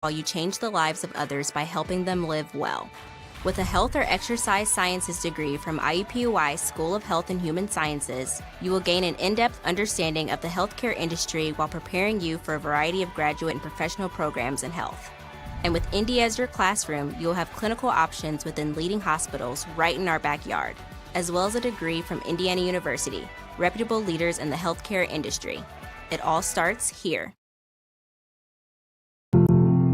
while you change the lives of others by helping them live well. With a health or exercise sciences degree from IUPUI School of Health and Human Sciences, you will gain an in-depth understanding of the healthcare industry while preparing you for a variety of graduate and professional programs in health. And with Indy as your classroom, you will have clinical options within leading hospitals right in our backyard, as well as a degree from Indiana University, reputable leaders in the healthcare industry. It all starts here.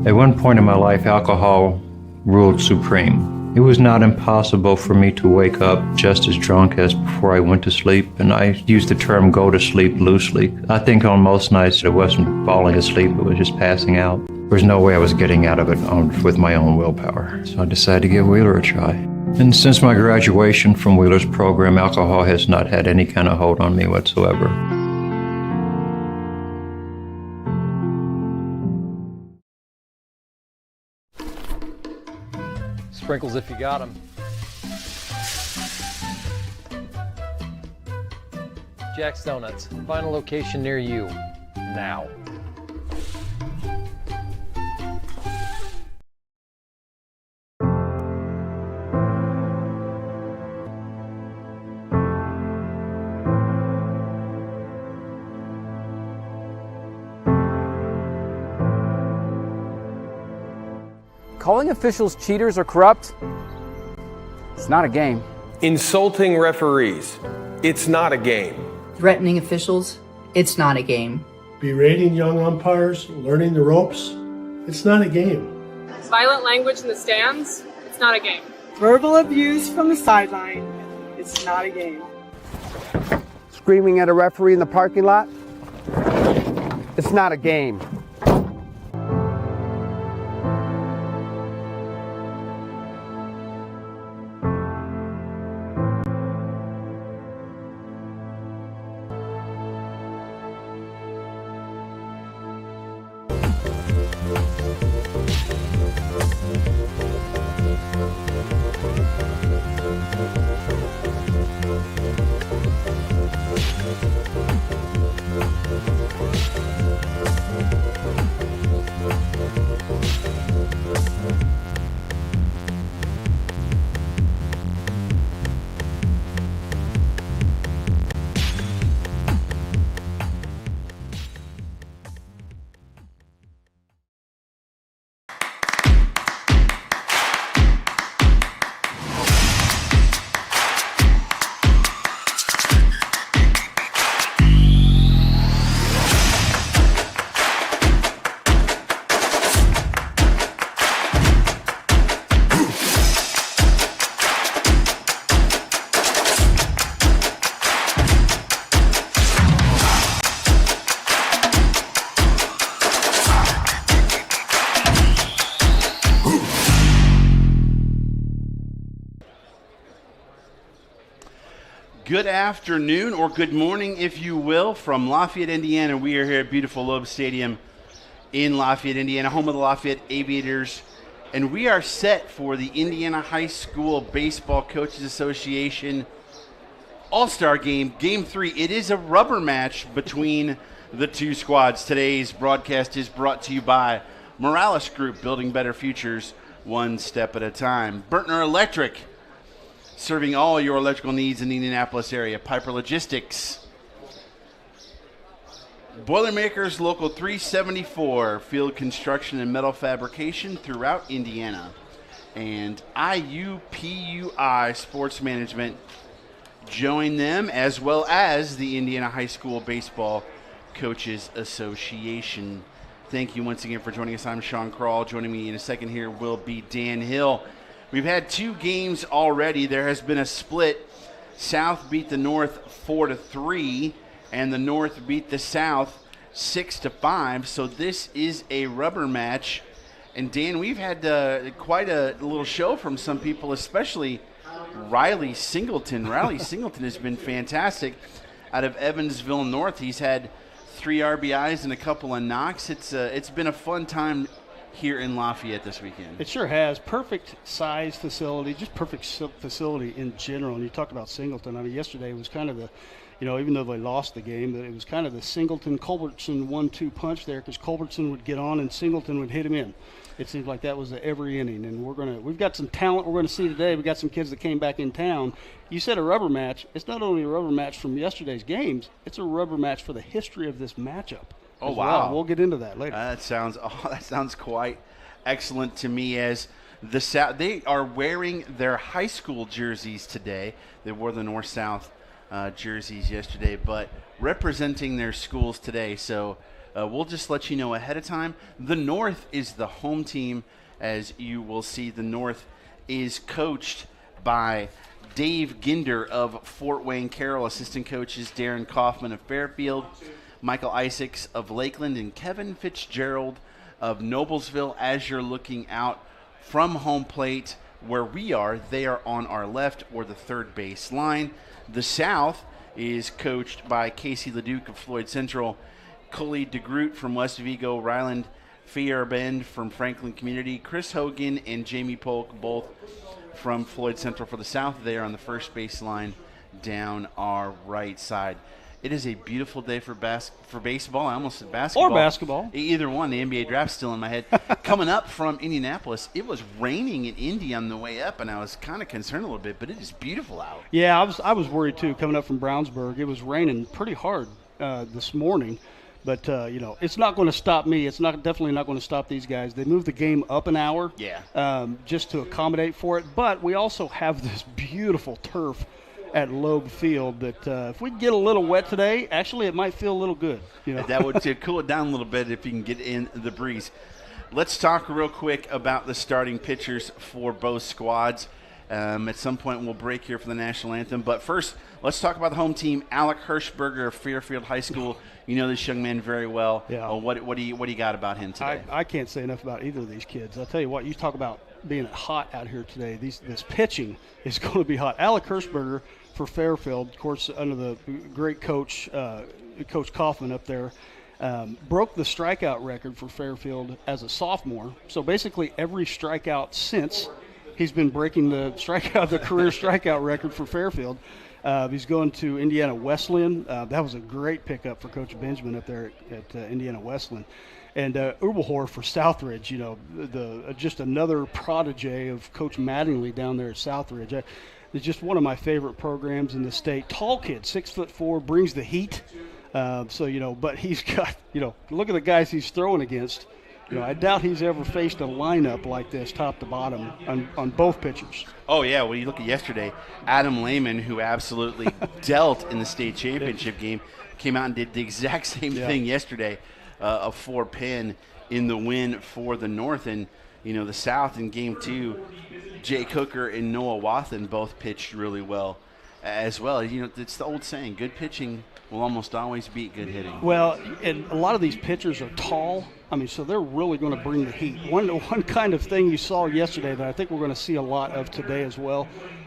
At one point in my life, alcohol ruled supreme. It was not impossible for me to wake up just as drunk as before I went to sleep, and I use the term go to sleep loosely. I think on most nights it wasn't falling asleep, it was just passing out. There was no way I was getting out of it with my own willpower, so I decided to give Wheeler a try. And since my graduation from Wheeler's program, alcohol has not had any kind of hold on me whatsoever. Sprinkles if you got them. Jack's Donuts, find a location near you, now. Calling officials cheaters or corrupt, it's not a game. Insulting referees, it's not a game. Threatening officials, it's not a game. Berating young umpires, learning the ropes, it's not a game. Violent language in the stands, it's not a game. Verbal abuse from the sideline, it's not a game. Screaming at a referee in the parking lot, it's not a game. Good afternoon, or good morning, if you will, from Lafayette, Indiana. We are here at beautiful Loeb Stadium in Lafayette, Indiana, home of the Lafayette Aviators. And we are set for the Indiana High School Baseball Coaches Association All-Star Game, Game 3. It is a rubber match between the two squads. Today's broadcast is brought to you by Morales Group, building better futures one step at a time. Burtner Electric, serving all your electrical needs in the Indianapolis area. Piper Logistics. Boilermakers Local 374, field construction and metal fabrication throughout Indiana. And IUPUI Sports Management. Join them, as well as the Indiana High School Baseball Coaches Association. Thank you once again for joining us. I'm Sean Krall. Joining me in a second here will be Dan Hill. We've had two games already. There has been a split. South beat the North 4-3, and the North beat the South 6-5. So this is a rubber match. And Dan, we've had quite a little show from some people, especially Riley Singleton. Riley Singleton has been fantastic out of Evansville North. He's had 3 RBIs and a couple of knocks. It's been a fun time here in Lafayette this weekend. It sure has. Perfect size facility, just perfect facility in general. And you talk about Singleton. I mean, yesterday was kind of even though they lost the game, that it was kind of the Singleton-Culbertson 1-2 punch there, because Culbertson would get on and Singleton would hit him in. It seems like that was every inning, and we've got some talent we're going to see today. We got some kids that came back in town. You said a rubber match. It's not only a rubber match from yesterday's games, it's a rubber match for the history of this matchup. Oh, wow. Well. We'll get into that later. That sounds quite excellent to me. As they are wearing their high school jerseys today. They wore the North-South jerseys yesterday, but representing their schools today. So we'll just let you know ahead of time. The North is the home team. As you will see, the North is coached by Dave Ginder of Fort Wayne Carroll. Assistant coaches Darren Kaufman of Fairfield, Michael Isaacs of Lakeland, and Kevin Fitzgerald of Noblesville. As you're looking out from home plate where we are, they are on our left or the third base line. The South is coached by Casey LeDuc of Floyd Central, Cully DeGroot from West Vigo, Ryland Fairbairn from Franklin Community, Chris Hogan and Jamie Polk, both from Floyd Central for the South. They are on the first base line down our right side. It is a beautiful day for baseball. I almost said basketball. Or basketball. Either one. The NBA draft's still in my head. Coming up from Indianapolis, it was raining in Indy on the way up, and I was kind of concerned a little bit, but it is beautiful out. Yeah, I was worried too coming up from Brownsburg. It was raining pretty hard this morning. But, it's not going to stop me. It's definitely not going to stop these guys. They moved the game up an hour just to accommodate for it. But we also have this beautiful turf at Loeb Field that if we get a little wet today, actually it might feel a little good. That would cool it down a little bit if you can get in the breeze. Let's talk real quick about the starting pitchers for both squads. At some point we'll break here for the national anthem. But first, let's talk about the home team. Alec Hirschberger of Fairfield High School. You know this young man very well. Yeah. What do you got about him today? I can't say enough about either of these kids. I'll tell you what, you talk about being hot out here today. This pitching is going to be hot. Alec Hirschberger for Fairfield, of course, under the great coach, Coach Kaufman up there, broke the strikeout record for Fairfield as a sophomore. So basically every strikeout since, he's been breaking the career strikeout record for Fairfield. He's going to Indiana Wesleyan. That was a great pickup for Coach Benjamin up there at Indiana Wesleyan. And Ubelhor for Southridge, just another protege of Coach Mattingly down there at Southridge. It's just one of my favorite programs in the state. Tall kid, 6'4", brings the heat. But he's got, look at the guys he's throwing against. I doubt he's ever faced a lineup like this, top to bottom, on both pitchers. Oh, yeah. Well, you look at yesterday, Adam Lehman, who absolutely dealt in the state championship game, came out and did the exact same thing yesterday, a 4-pin in the win for the North. And, the South in Game 2, Jay Cooker and Noah Wathen both pitched really well as well. It's the old saying, good pitching will almost always beat good hitting. Well, and a lot of these pitchers are tall. So they're really going to bring the heat. One kind of thing you saw yesterday that I think we're going to see a lot of today as well,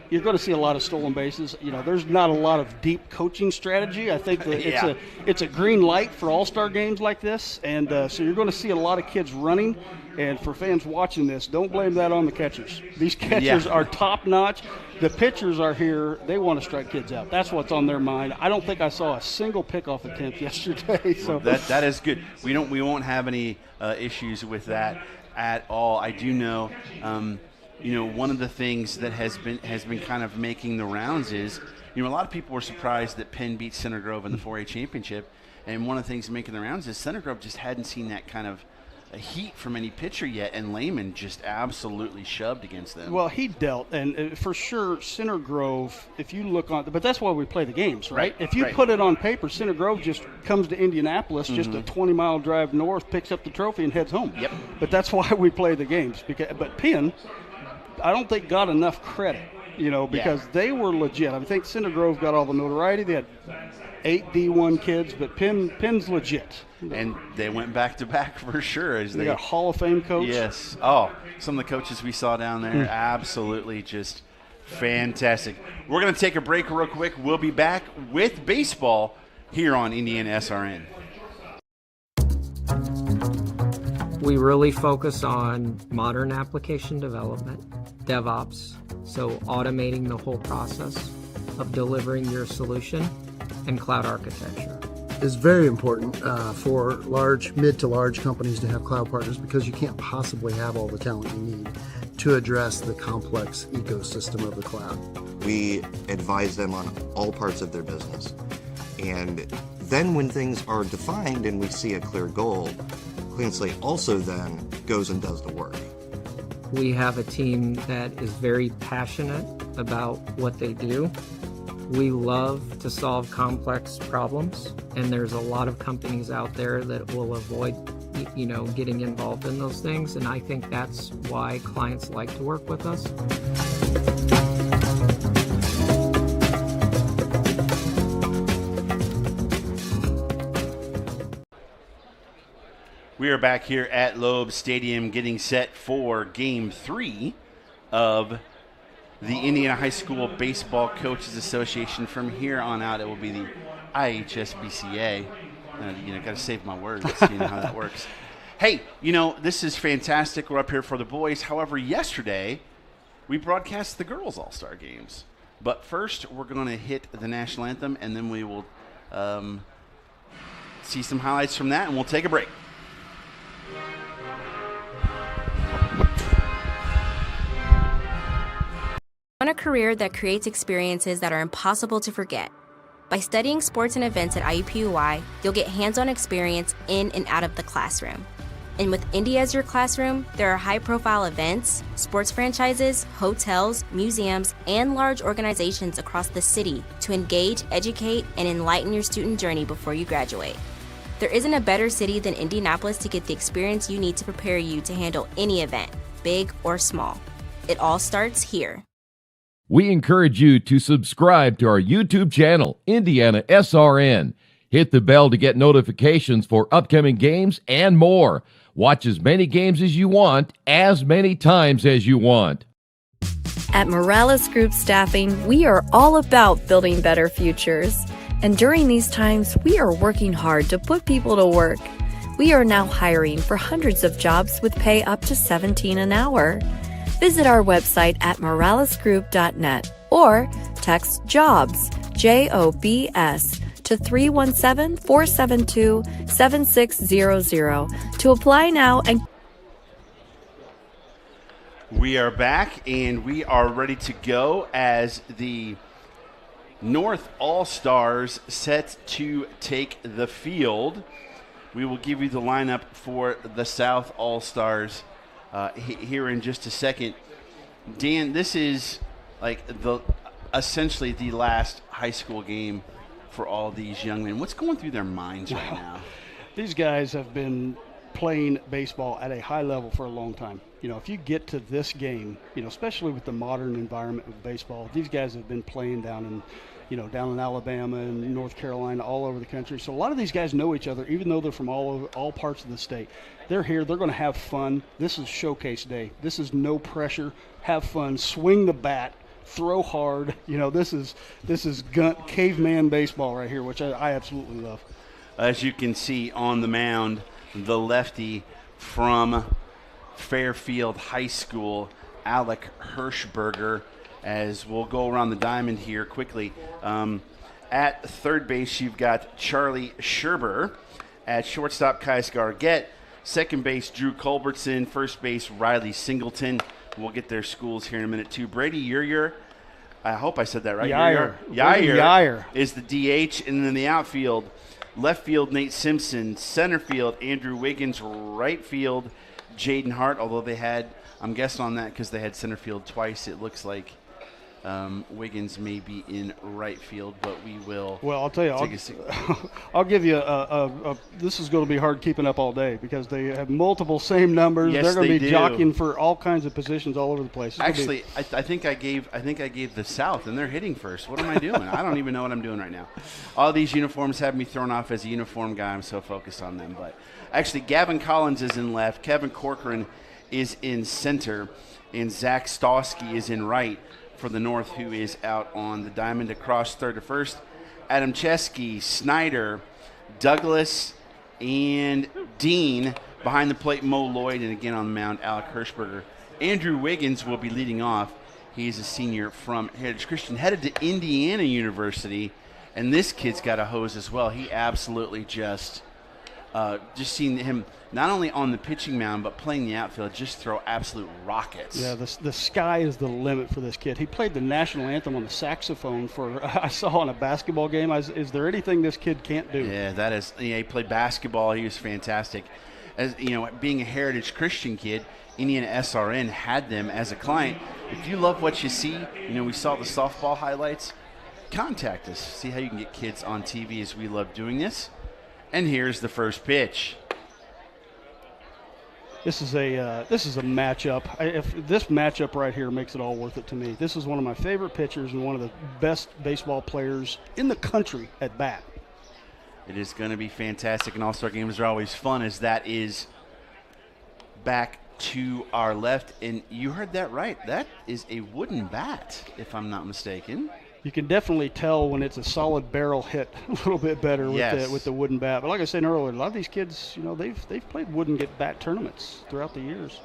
you're going to see a lot of stolen bases. There's not a lot of deep coaching strategy. I think that it's a green light for all-star games like this, and so you're going to see a lot of kids running. And for fans watching this, don't blame that on the catchers. These catchers are top-notch. The pitchers are here. They want to strike kids out. That's what's on their mind. I don't think I saw a single pickoff attempt yesterday. So well, that is good. We won't have any issues with that at all. I do know, one of the things that has been kind of making the rounds is, a lot of people were surprised that Penn beat Center Grove in the 4A championship, and one of the things making the rounds is Center Grove just hadn't seen that kind of a heat from any pitcher yet, and Lehman just absolutely shoved against them. Well, he dealt, and for sure, Center Grove, if you look on, but that's why we play the games, right? If you put it on paper, Center Grove just comes to Indianapolis, just a 20-mile drive north, picks up the trophy, and heads home. Yep. But that's why we play the games. But Penn, I don't think got enough credit, because they were legit. I think Center Grove got all the notoriety. They had 8 D1 kids, but Penn's legit. And they went back-to-back for sure. As they got a Hall of Fame coach. Yes. Oh, some of the coaches we saw down there, absolutely just fantastic. We're going to take a break real quick. We'll be back with baseball here on IndianaSRN. We really focus on modern application development, DevOps, so automating the whole process of delivering your solution and cloud architecture. It's very important for mid to large companies to have cloud partners because you can't possibly have all the talent you need to address the complex ecosystem of the cloud. We advise them on all parts of their business. And then when things are defined and we see a clear goal, Clean Slate also then goes and does the work. We have a team that is very passionate about what they do. We love to solve complex problems, and there's a lot of companies out there that will avoid, getting involved in those things, and I think that's why clients like to work with us. We are back here at Loeb Stadium getting set for Game 3 of the Indiana High School Baseball Coaches Association. From here on out, it will be the IHSBCA. Got to save my words. You know how that works. Hey, this is fantastic. We're up here for the boys. However, yesterday, we broadcast the girls' All-Star Games. But first, we're going to hit the national anthem, and then we will see some highlights from that, and we'll take a break. Want a career that creates experiences that are impossible to forget? By studying sports and events at IUPUI, you'll get hands-on experience in and out of the classroom. And with Indy as your classroom, there are high-profile events, sports franchises, hotels, museums, and large organizations across the city to engage, educate, and enlighten your student journey before you graduate. There isn't a better city than Indianapolis to get the experience you need to prepare you to handle any event, big or small. It all starts here. We encourage you to subscribe to our YouTube channel, IndianaSRN. Hit the bell to get notifications for upcoming games and more. Watch as many games as you want, as many times as you want. At Morales Group Staffing, we are all about building better futures. And during these times, we are working hard to put people to work. We are now hiring for hundreds of jobs with pay up to $17 an hour. Visit our website at moralesgroup.net or text JOBS, JOBS, to 317-472-7600 to apply now. And we are back, and we are ready to go as the North All-Stars set to take the field. We will give you the lineup for the South All-Stars here in just a second. Dan, this is like essentially the last high school game for all these young men. What's going through their minds right now? These guys have been playing baseball at a high level for a long time. If you get to this game, especially with the modern environment of baseball, these guys have been playing down in Alabama and North Carolina, all over the country. So a lot of these guys know each other, even though they're from all parts of the state. They're here. They're going to have fun. This is showcase day. This is no pressure. Have fun. Swing the bat. Throw hard. This is caveman baseball right here, which I absolutely love. As you can see on the mound, the lefty from Fairfield High School, Alec Hirschberger. As we'll go around the diamond here quickly. At third base, you've got Charlie Scherber. At shortstop, Kais Gargett. Second base, Drew Culbertson. First base, Riley Singleton. We'll get their schools here in a minute, too. Brady Urier. I hope I said that right. Yair is the DH. And then the outfield, left field, Nate Simpson. Center field, Andrew Wiggins. Right field, Jaden Hart. Although I'm guessing on that because they had center field twice. It looks like Wiggins may be in right field, but we will. Well, I'll tell you, I'll give you this is going to be hard keeping up all day because they have multiple same numbers. Yes, they're going to be do. Jockeying for all kinds of positions all over the place. Actually, I think I gave the South, and they're hitting first. What am I doing? I don't even know what I'm doing right now. All these uniforms have me thrown off as a uniform guy. I'm so focused on them. But actually, Gavin Collins is in left. Kevin Corcoran is in center, and Zach Stosky is in right for the North, who is out on the diamond. Across third to first, Adam Chesky, Snyder, Douglas, and Dean. Behind the plate, Mo Lloyd, and again on the mound, Alec Hirschberger. Andrew Wiggins will be leading off. He's a senior from Heritage Christian, headed to Indiana University And this kid's got a hose as well. He absolutely just seen him not only on the pitching mound but playing the outfield just throw absolute rockets. Yeah, the sky is the limit for this kid. He played the national anthem on the saxophone I saw on a basketball game. Is there anything this kid can't do? Yeah, that is. Yeah, he played basketball. He was fantastic. As you know, being a Heritage Christian kid, IndianaSRN had them as a client. If you love what you see, we saw the softball highlights. Contact us. See how you can get kids on TV, as we love doing this. And here's the first pitch. This is a matchup. If this matchup right here makes it all worth it to me. This is one of my favorite pitchers and one of the best baseball players in the country at bat. It is going to be fantastic, and All-Star games are always fun, as that is back to our left. And you heard that right. That is a wooden bat, if I'm not mistaken. You can definitely tell when it's a solid barrel hit a little bit better with the wooden bat. But like I said earlier, a lot of these kids, they've played wooden bat tournaments throughout the years.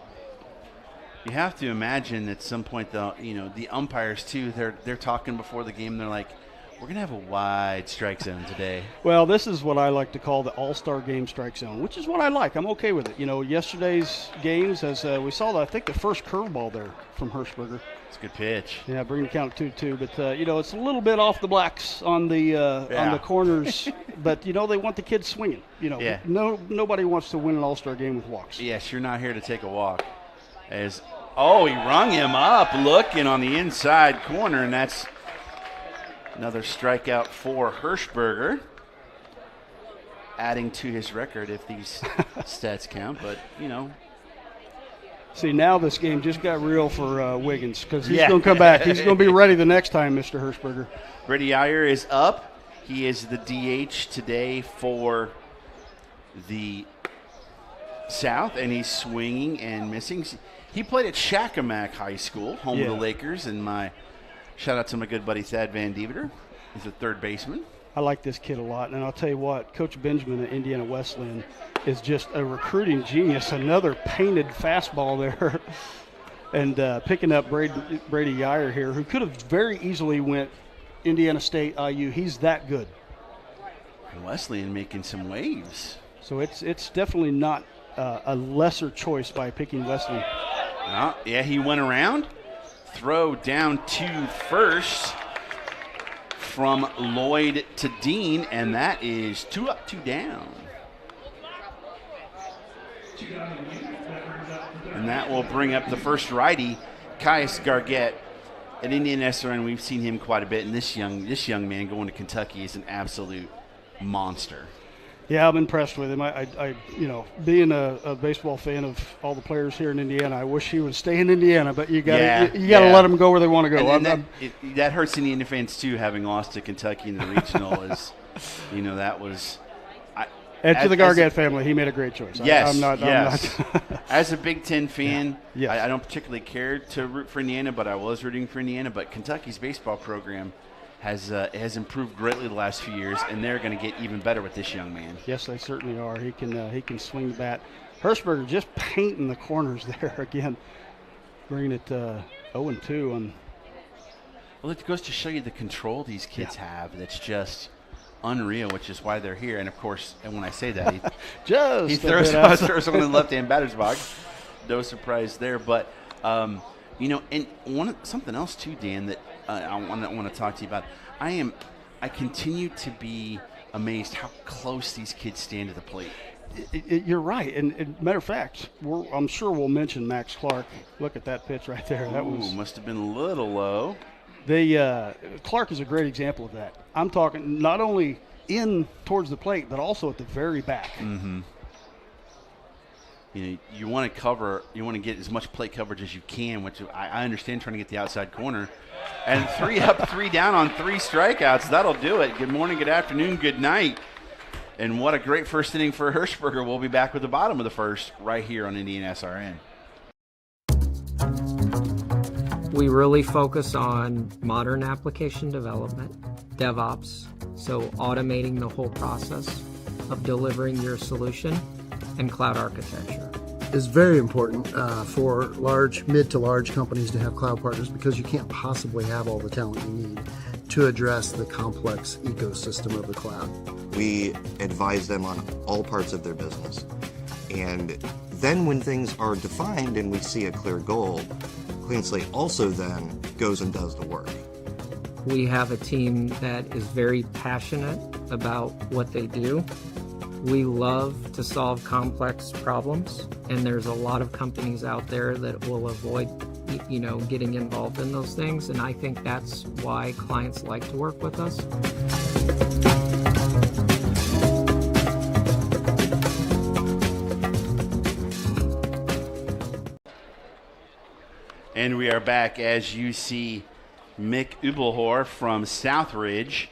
You have to imagine at some point, though, the umpires too. They're talking before the game. They're like, "We're gonna have a wide strike zone today." Well, this is what I like to call the All-Star Game strike zone, which is what I like. I'm okay with it. Yesterday's games, as we saw, I think the first curveball there from Hirschberger. It's a good pitch. Yeah, bring the count 2-2. But it's a little bit off the blacks on the corners. But they want the kids swinging. Nobody wants to win an All-Star game with walks. Yes, you're not here to take a walk. He rung him up, looking on the inside corner, and that's another strikeout for Hirschberger, adding to his record if these stats count. But See, now this game just got real for Wiggins, because he's going to come back. He's going to be ready the next time, Mr. Hirschberger. Brady Iyer is up. He is the DH today for the South, and he's swinging and missing. He played at Shakamak High School, home of the Lakers, and shout out to my good buddy Thad Van Deventer. He's a third baseman. I like this kid a lot, and I'll tell you what, Coach Benjamin at Indiana Wesleyan is just a recruiting genius. Another painted fastball there, and picking up Brady Iyer here, who could have very easily went Indiana State, IU. He's that good. And Wesleyan making some waves. So it's definitely not a lesser choice by picking Wesleyan. He went around. Throw down to first from Lloyd to Dean, and that is 2 up, 2 down. And that will bring up the first righty, Caius Gargett. At IndianaSRN, we've seen him quite a bit, and this young man going to Kentucky is an absolute monster. Yeah, I'm impressed with him. I being a baseball fan of all the players here in Indiana, I wish he would stay in Indiana, but you got to let them go where they want to go. And that hurts Indiana fans too, having lost to Kentucky in the regional. That was. And to the Gargett family, he made a great choice. Yes, I'm not. As a Big Ten fan, yes. I don't particularly care to root for Indiana, but I was rooting for Indiana. But Kentucky's baseball program has improved greatly the last few years, and they're going to get even better with this young man. Yes, they certainly are. He can swing the bat. Hirschberger just painting the corners there again, bringing it 0-2. Well, it goes to show you the control these kids have. That's just unreal, which is why they're here. And of course, and when I say that, he throws on the left-hand batter's box. No surprise there, but and something else too, Dan, that I want to talk to you about. I continue to be amazed how close these kids stand to the plate. You're right, and matter of fact, I'm sure we'll mention Max Clark. Look at that pitch right there. That must have been a little low. Clark is a great example of that. I'm talking not only in towards the plate, but also at the very back. Mm-hmm. You want to cover. You want to get as much plate coverage as you can, which I understand, trying to get the outside corner. And 3 up, 3 down on 3 strikeouts. That'll do it. Good morning, good afternoon, good night. And what a great first inning for Hirschberger. We'll be back with the bottom of the first right here on IndianaSRN. We really focus on modern application development, DevOps, so automating the whole process of delivering your solution, and cloud architecture. It's very important for mid to large companies to have cloud partners, because you can't possibly have all the talent you need to address the complex ecosystem of the cloud. We advise them on all parts of their business. And then when things are defined and we see a clear goal, Clean Slate also then goes and does the work. We have a team that is very passionate about what they do. We love to solve complex problems, and there's a lot of companies out there that will avoid, getting involved in those things, and I think that's why clients like to work with us. And we are back as you see Mick Ubelhor from Southridge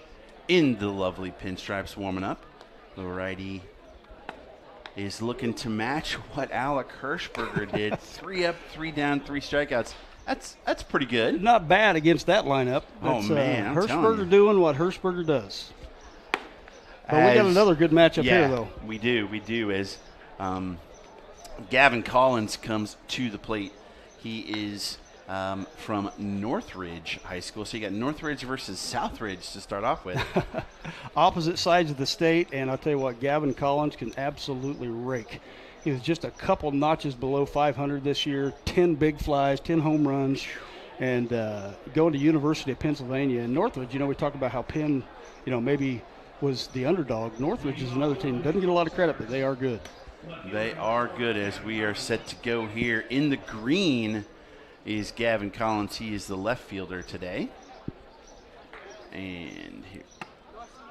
in the lovely pinstripes warming up. The righty is looking to match what Alec Hirschberger did. 3 up, 3 down, 3 strikeouts. That's pretty good. Not bad against that lineup. That's, man, Hirschberger doing what Hirschberger does. But we got another good matchup here, though. We do. As Gavin Collins comes to the plate. He is from Northridge High School. So you got Northridge versus Southridge to start off with. Opposite sides of the state, and I'll tell you what, Gavin Collins can absolutely rake. He was just a couple notches below 500 this year, 10 big flies, 10 home runs, and going to University of Pennsylvania. And Northridge, we talk about how Penn, maybe was the underdog. Northridge is another team. Doesn't get a lot of credit, but they are good. They are good as we are set to go here. In the green is Gavin Collins. He is the left fielder today. And here,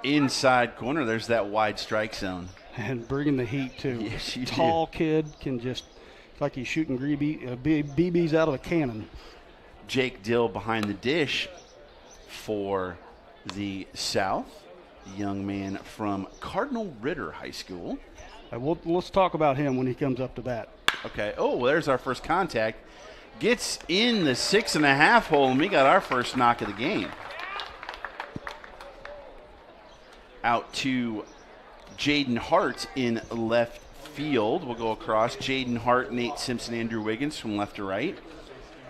inside corner, there's that wide strike zone. And bringing the heat, too. Yes, you Tall kid can just, like he's shooting BBs out of a cannon. Jake Dill behind the dish for the South. Young man from Cardinal Ritter High School. Let's talk about him when he comes up to bat. Okay. Oh, there's our first contact. Gets in the 6.5 hole, and we got our first knock of the game. Out to Jaden Hart in left field. We'll go across. Jaden Hart, Nate Simpson, Andrew Wiggins from left to right.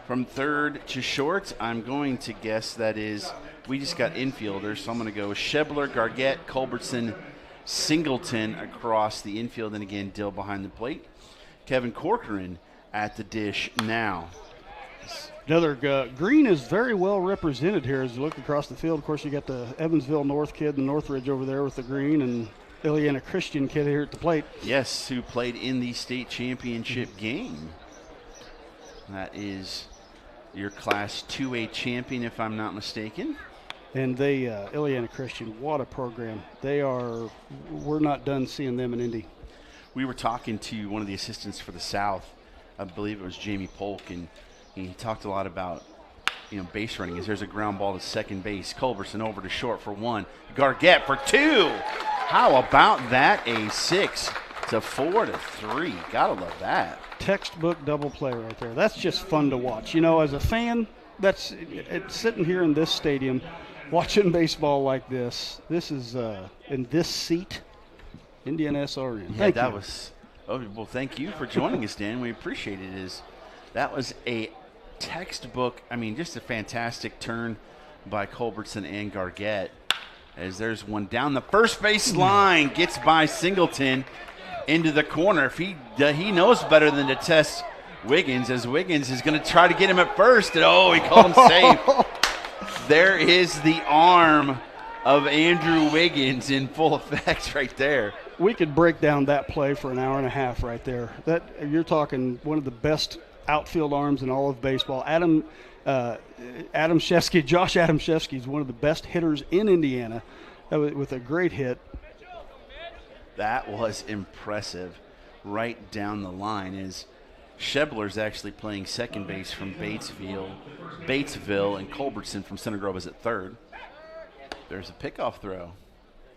From third to short, I'm going to guess that is, we just got infielders, so I'm going to go Shebler, Gargett, Culbertson, Singleton across the infield, and again, Dill behind the plate. Kevin Corcoran at the dish now. Another green is very well represented here as you look across the field. Of course, you got the Evansville North kid and Northridge over there with the green, and Indiana Christian kid here at the plate. Yes, who played in the state championship game. That is your Class 2A champion, if I'm not mistaken. And they, Indiana Christian, what a program. We're not done seeing them in Indy. We were talking to one of the assistants for the South, I believe it was Jamie Polk, and he talked a lot about, base running. As there's a ground ball to second base. Culberson over to short for 1. Gargett for 2. How about that? A 6 to 4 to 3. Gotta love that. Textbook double play right there. That's just fun to watch. As a fan, it's sitting here in this stadium, watching baseball like this. This is in this seat, IndianaSRN. Yeah, that was. Oh well, thank you for joining us, Dan. We appreciate it. That was a textbook. Just a fantastic turn by Culbertson and Gargett. As there's one down the first base line, gets by Singleton into the corner. If he knows better than to test Wiggins, as Wiggins is going to try to get him at first. And he called him safe. There is the arm of Andrew Wiggins in full effect right there. We could break down that play for an hour and a half right there. You're talking one of the best outfield arms in all of baseball. Josh Adamshevsky is one of the best hitters in Indiana with a great hit. That was impressive right down the line. As Shebler's actually playing second base from Batesville, and Culbertson from Center Grove is at third. There's a pickoff throw.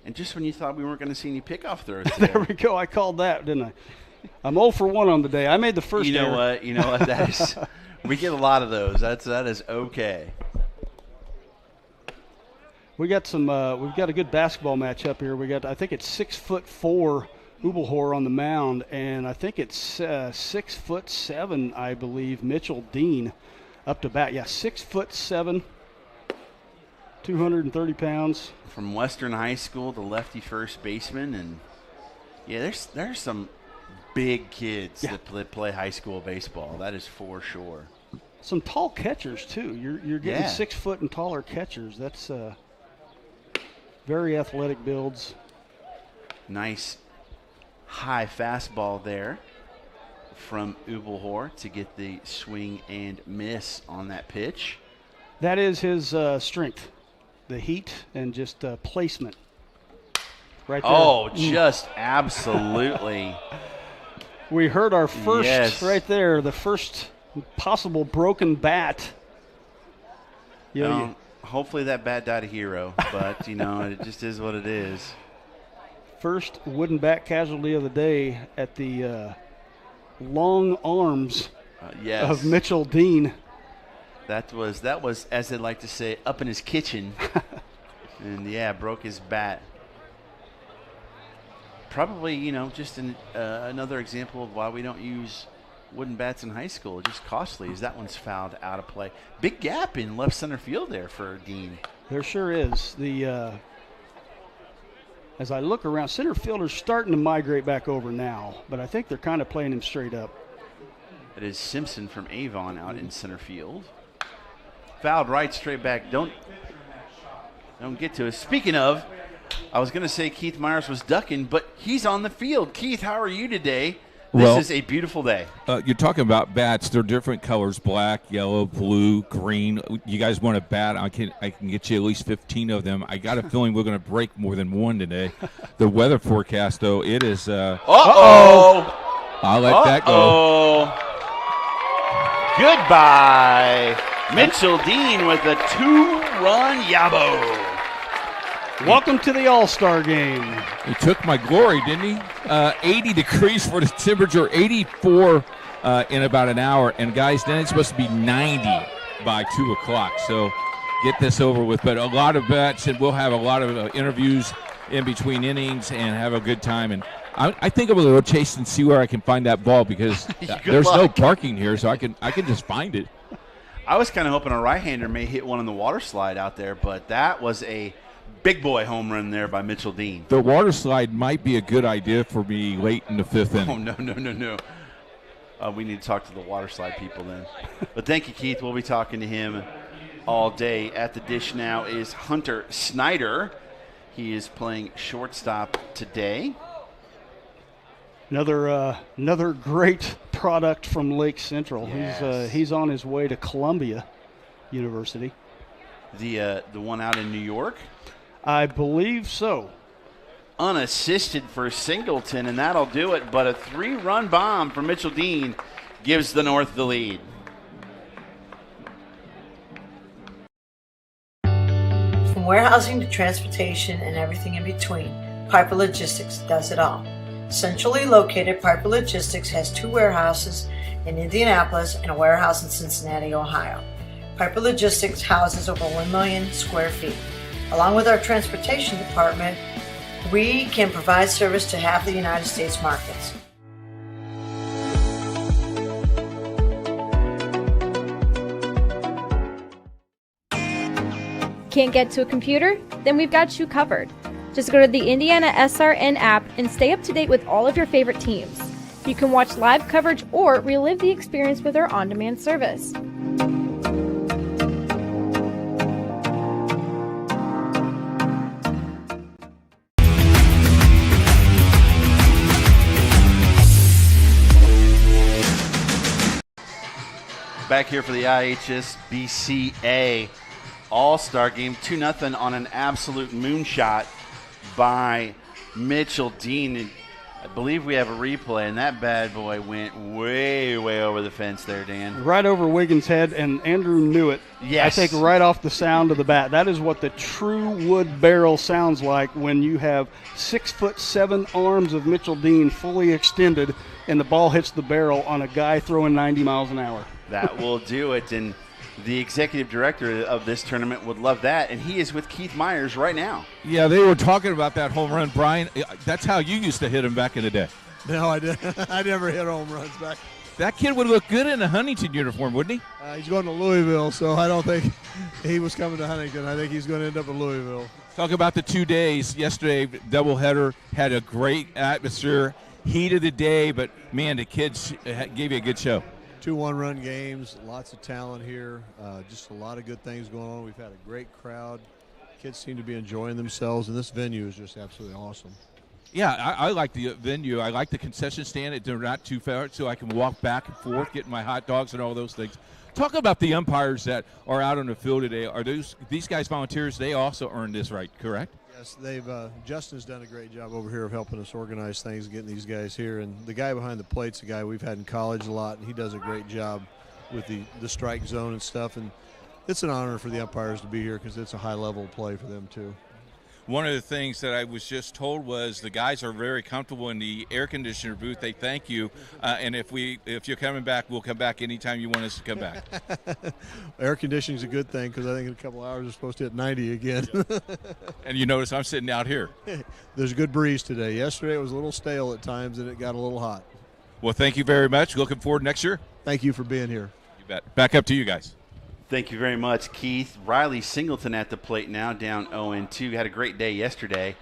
And just when you thought we weren't going to see any pickoff throws today. There we go. I called that, didn't I? I'm 0 for 1 on the day. I made the first error. You know what? That is, we get a lot of those. That is okay. We've got a good basketball match up here. I think it's 6'4" Ubelhor on the mound, and I think it's 6'7", I believe, Mitchell Dean up to bat. Yeah, 6'7". 230 pounds. From Western High School, the lefty first baseman. And, yeah, there's some big kids that play high school baseball. That is for sure. Some tall catchers, too. You're getting 6 foot and taller catchers. That's very athletic builds. Nice high fastball there from Ubelhor to get the swing and miss on that pitch. That is his strength, the heat and just placement. Right there. Oh, just absolutely. We heard our first right there, the first possible broken bat. Hopefully that bat died a hero, but, it just is what it is. First wooden bat casualty of the day at the long arms of Mitchell Dean. That was, as they like to say, up in his kitchen. And, broke his bat. Probably, just another example of why we don't use wooden bats in high school. Just costly, as that one's fouled out of play. Big gap in left center field there for Dean. There sure is. As I look around, center fielder's starting to migrate back over now, but I think they're kind of playing him straight up. It is Simpson from Avon out in center field. Fouled right, straight back. Don't get to it. Speaking of, I was going to say Keith Myers was ducking, but he's on the field. Keith, how are you today? This is a beautiful day. You're talking about bats. They're different colors: black, yellow, blue, green. You guys want a bat? I can get you at least 15 of them. I got a feeling we're going to break more than one today. The weather forecast, though, it is. Uh-oh. I'll let that go. Goodbye. Mitchell Dean with a 2-run yabo. Welcome to the All-Star game. He took my glory, didn't he? 80 degrees for the temperature, 84 in about an hour. And, guys, then it's supposed to be 90 by 2 o'clock. So get this over with. But a lot of bets, and we'll have a lot of interviews in between innings and have a good time. And I think I'm going to go chase and see where I can find that ball because there's no parking here, so I can just find it. I was kind of hoping a right-hander may hit one on the water slide out there, but that was a big boy home run there by Mitchell Dean. The water slide might be a good idea for me late in the 5th inning. Oh, no. We need to talk to the water slide people then. But thank you, Keith. We'll be talking to him all day. At the dish now is Hunter Snyder. He is playing shortstop today. Another great product from Lake Central. Yes. He's on his way to Columbia University. The one out in New York? I believe so. Unassisted for Singleton, and that'll do it. But a 3-run bomb from Mitchell Dean gives the North the lead. From warehousing to transportation and everything in between, Piper Logistics does it all. Centrally located, Piper Logistics has 2 warehouses in Indianapolis and a warehouse in Cincinnati, Ohio. Piper Logistics houses over 1 million square feet. Along with our transportation department, we can provide service to half the United States markets. Can't get to a computer? Then we've got you covered. Just go to the IndianaSRN app and stay up to date with all of your favorite teams. You can watch live coverage or relive the experience with our on-demand service. Back here for the IHSBCA All-Star Game, 2-0 on an absolute moonshot by Mitchell Dean. And I believe we have a replay, and that bad boy went way, way over the fence there, Dan. Right over Wiggins' head, and Andrew knew it. Yes. I take right off the sound of the bat. That is what the true wood barrel sounds like when you have 6'7" arms of Mitchell Dean fully extended, and the ball hits the barrel on a guy throwing 90 miles an hour. That will do it, and the executive director of this tournament would love that, and he is with Keith Myers right now. Yeah, they were talking about that home run, Brian. That's how you used to hit him back in the day. No, I didn't. I never hit home runs back. That kid would look good in a Huntington uniform, wouldn't he? He's going to Louisville, so I don't think he was coming to Huntington. I think he's going to end up in Louisville. Talk about the 2 days. Yesterday, doubleheader, had a great atmosphere, heat of the day, but, man, the kids gave you a good show. 2 one-run games, lots of talent here, just a lot of good things going on. We've had a great crowd. Kids seem to be enjoying themselves, and this venue is just absolutely awesome. Yeah, I like the venue. I like the concession stand. They're not too far, so I can walk back and forth, getting my hot dogs and all those things. Talk about the umpires that are out on the field today. Are these guys volunteers? They also earned this right, correct? Yes, Justin's done a great job over here of helping us organize things, getting these guys here. And the guy behind the plate's a guy we've had in college a lot, and he does a great job with the strike zone and stuff. And it's an honor for the umpires to be here because it's a high level of play for them too. One of the things that I was just told was the guys are very comfortable in the air conditioner booth. They thank you, and if you're coming back, we'll come back anytime you want us to come back. Air conditioning is a good thing because I think in a couple hours we're supposed to hit 90 again. And you notice I'm sitting out here. There's a good breeze today. Yesterday it was a little stale at times and it got a little hot. Well, thank you very much. Looking forward to next year. Thank you for being here. You bet. Back up to you guys. Thank you very much, Keith. Riley Singleton at the plate now, down 0-2. Had a great day yesterday.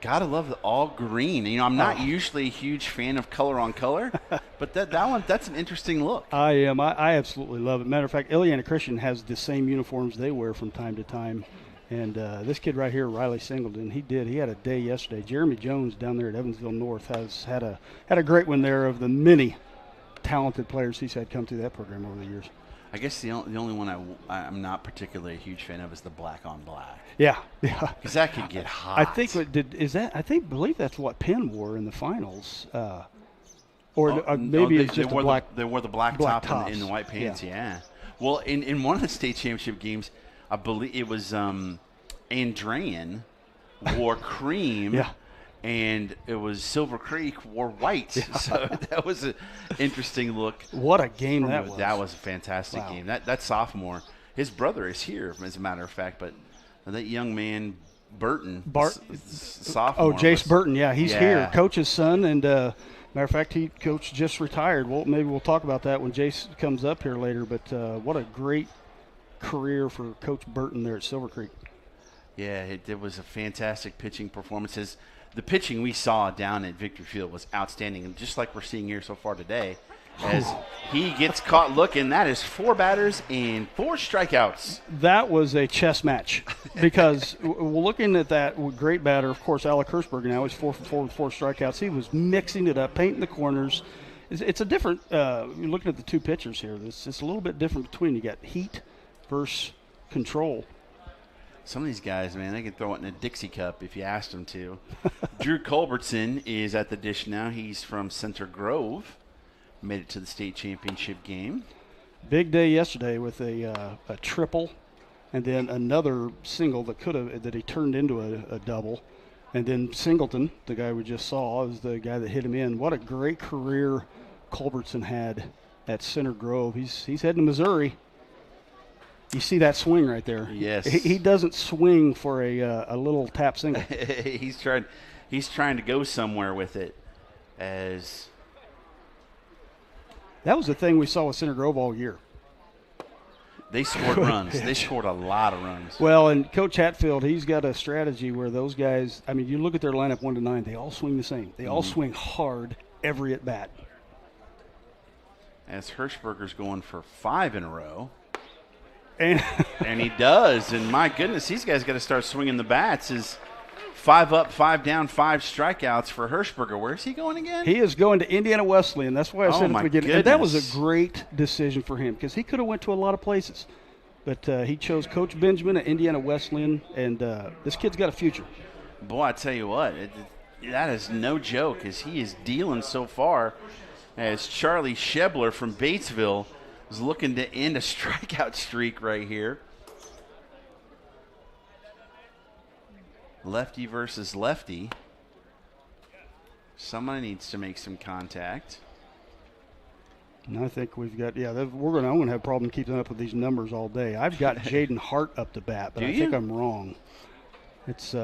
Gotta love the all green. You know, I'm not usually a huge fan of color on color, but that's an interesting look. I am. I absolutely love it. Matter of fact, Indiana Christian has the same uniforms they wear from time to time. And this kid right here, Riley Singleton, he had a day yesterday. Jeremy Jones down there at Evansville North has had a great one there of the many talented players he's had come through that program over the years. I guess the only one I'm not particularly a huge fan of is the black on black. Yeah. Because that could get hot. I believe that's what Penn wore in the finals. Maybe it's just a black. They wore the black top tops. in the white pants. Yeah. Well, in one of the state championship games, I believe it was Andrean wore cream. Yeah. And it was Silver Creek wore white. Yeah. So that was an interesting look. What a game that was. That was a fantastic game. That sophomore, his brother is here, as a matter of fact, but that young man, sophomore. Oh, Jace Burton, he's here. Coach's son, and matter of fact, Coach just retired. Well, maybe we'll talk about that when Jace comes up here later, but what a great career for Coach Burton there at Silver Creek. Yeah, it was a fantastic pitching performance. The pitching we saw down at Victory Field was outstanding, and just like we're seeing here so far today, as he gets caught looking, that is 4 batters and 4 strikeouts. That was a chess match because looking at that great batter, of course, Alec Hirschberger now is 4 for 4 with 4 strikeouts. He was mixing it up, painting the corners. It's a different you're looking at the two pitchers here. It's a little bit different between. You got heat versus control. Some of these guys, man, they can throw it in a Dixie cup if you asked them to. Drew Culbertson is at the dish now. He's from Center Grove. Made it to the state championship game. Big day yesterday with a triple, and then another single that he turned into a double, and then Singleton, the guy we just saw, is the guy that hit him in. What a great career Culbertson had at Center Grove. He's heading to Missouri. You see that swing right there? Yes. He doesn't swing for a little tap single. He's trying to go somewhere with it. As that was the thing we saw with Center Grove all year. They scored runs. They scored a lot of runs. Well, and Coach Hatfield, he's got a strategy where those guys, I mean, you look at their lineup 1 to 9, they all swing the same. They all swing hard every at bat. As Hirschberger's going for 5 in a row. And he does. And my goodness, these guys got to start swinging the bats. Is 5 up, 5 down, 5 strikeouts for Hirschberger. Where's he going again? He is going to Indiana Wesleyan. That's why I said at the beginning. Goodness. That was a great decision for him because he could have went to a lot of places. But he chose Coach Benjamin at Indiana Wesleyan, and this kid's got a future. Boy, I tell you what, that is no joke as he is dealing so far. As Charlie Shebler from Batesville is looking to end a strikeout streak right here. Lefty versus lefty. Somebody needs to make some contact. And I think we've got, I'm going to have a problem keeping up with these numbers all day. I've got Jaden Hart up to bat, but I think I'm wrong. It's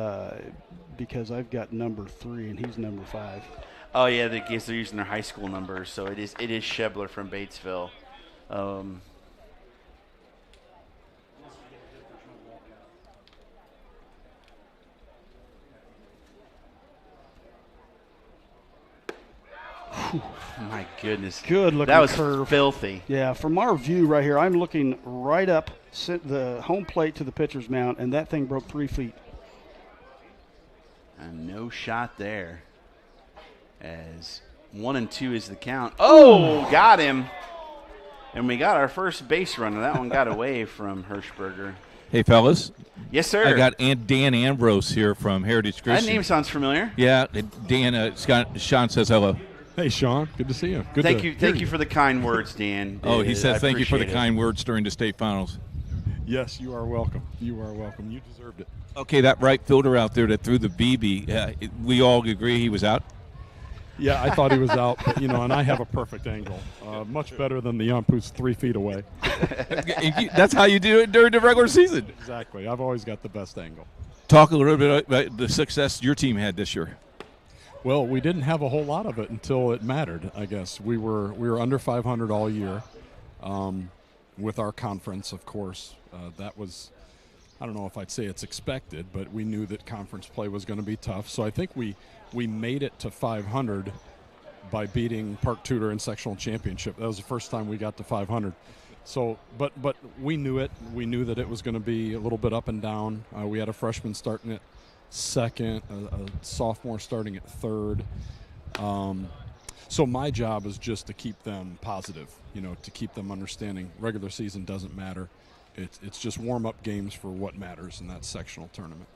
because I've got number 3 and he's number 5. Oh yeah, I guess they're using their high school numbers, so it is Shebler from Batesville. My goodness. Good looking That was curve. filthy. Yeah, from our view right here, I'm looking right up the home plate to the pitcher's mound, and that thing broke 3 feet. And no shot there. As 1-2 is the count. Oh, got him. And we got our first base runner. That one got away from Hirschberger. Hey, fellas. Yes, sir. I got Dan Ambrose here from Heritage Christian. That name sounds familiar. Yeah, Dan. Sean says hello. Hey, Sean. Good to see you. Thank you for the kind words, Dan. Oh, he said thank you for the appreciate it. kind words during the state finals. Yes, you are welcome. You are welcome. You deserved it. Okay, that right fielder out there that threw the BB, we all agree he was out? Yeah, I thought he was out, but, and I have a perfect angle. Much better than the ump who's 3 feet away. That's how you do it during the regular season. Exactly. I've always got the best angle. Talk a little bit about the success your team had this year. Well, we didn't have a whole lot of it until it mattered, I guess. We were under 500 all year with our conference, of course. That was, I don't know if I'd say it's expected, but we knew that conference play was going to be tough. So I think we made it to 500 by beating Park Tudor in sectional championship. That was the first time we got to 500. So, but we knew it. We knew that it was going to be a little bit up and down. We had a freshman starting at second, a sophomore starting at third. So my job is just to keep them positive, to keep them understanding regular season doesn't matter. It's just warm-up games for what matters, and that's sectional tournament.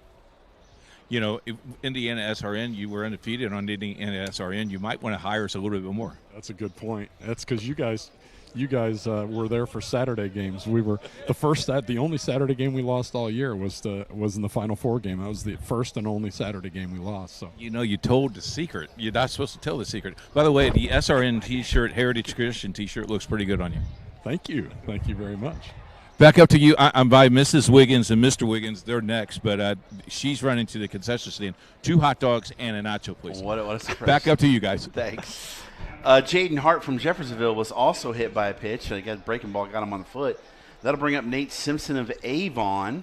IndianaSRN, you were undefeated on IndianaSRN. You might want to hire us a little bit more. That's a good point. That's because you guys were there for Saturday games. We were the only Saturday game we lost all year was in the Final Four game. That was the first and only Saturday game we lost. So you told the secret. You're not supposed to tell the secret. By the way, the SRN T-shirt, Heritage Christian T-shirt, looks pretty good on you. Thank you very much. Back up to you. I'm by Mrs. Wiggins and Mr. Wiggins. They're next, but she's running to the concession stand. 2 hot dogs and a nacho, please. What a surprise. Back up to you guys. Thanks. Jaden Hart from Jeffersonville was also hit by a pitch. He got a breaking ball, got him on the foot. That'll bring up Nate Simpson of Avon.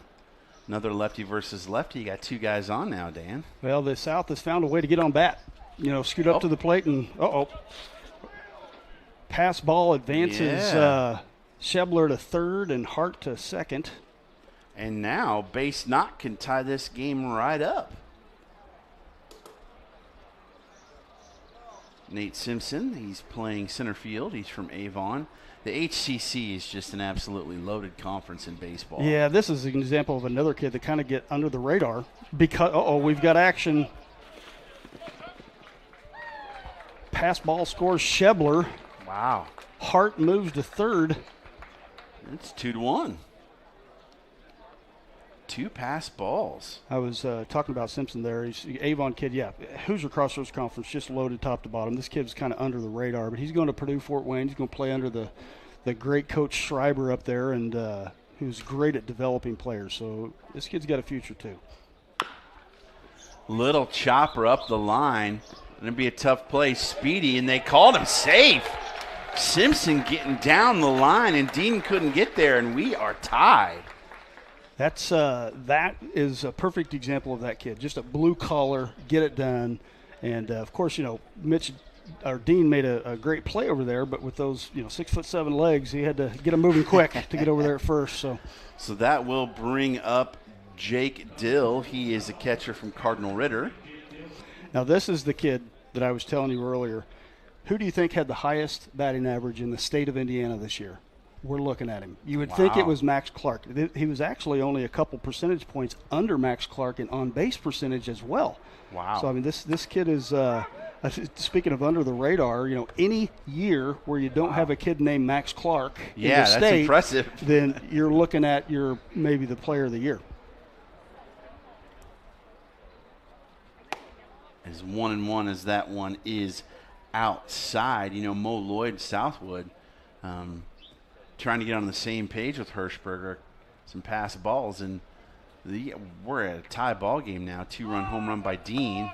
Another lefty versus lefty. You got 2 guys on now, Dan. Well, the South has found a way to get on bat. Scoot up to the plate and pass ball advances Shebler to third and Hart to second. And now base knock can tie this game right up. Nate Simpson, he's playing center field. He's from Avon. The HCC is just an absolutely loaded conference in baseball. Yeah, this is an example of another kid that kind of get under the radar because, we've got action. Pass ball scores Shebler. Wow. Hart moves to third. It's 2-1. 2 pass balls. I was talking about Simpson there. He's an Avon kid. Yeah, Hoosier Crossroads Conference just loaded top to bottom. This kid's kind of under the radar, but he's going to Purdue Fort Wayne. He's going to play under the great coach Schreiber up there, and who's great at developing players. So this kid's got a future too. Little chopper up the line. Going to be a tough play. Speedy, and they called him safe. Simpson getting down the line, and Dean couldn't get there, and we are tied. That is a perfect example of that kid. Just a blue collar, get it done, and of course, Dean made a great play over there, but with those 6'7" legs, he had to get him moving quick to get over there at first. So that will bring up Jake Dill. He is a catcher from Cardinal Ritter. Now this is the kid that I was telling you earlier. Who do you think had the highest batting average in the state of Indiana this year? We're looking at him. You would think it was Max Clark. He was actually only a couple percentage points under Max Clark in on-base percentage as well. Wow. So, this kid is, speaking of under the radar, any year where you don't have a kid named Max Clark in the state, that's impressive. Then you're looking at maybe the player of the year. As 1-1 as that one is outside. Mo Lloyd Southwood trying to get on the same page with Hirschberger. Some pass balls, and we're at a tie ball game now. 2-run home run by Dean.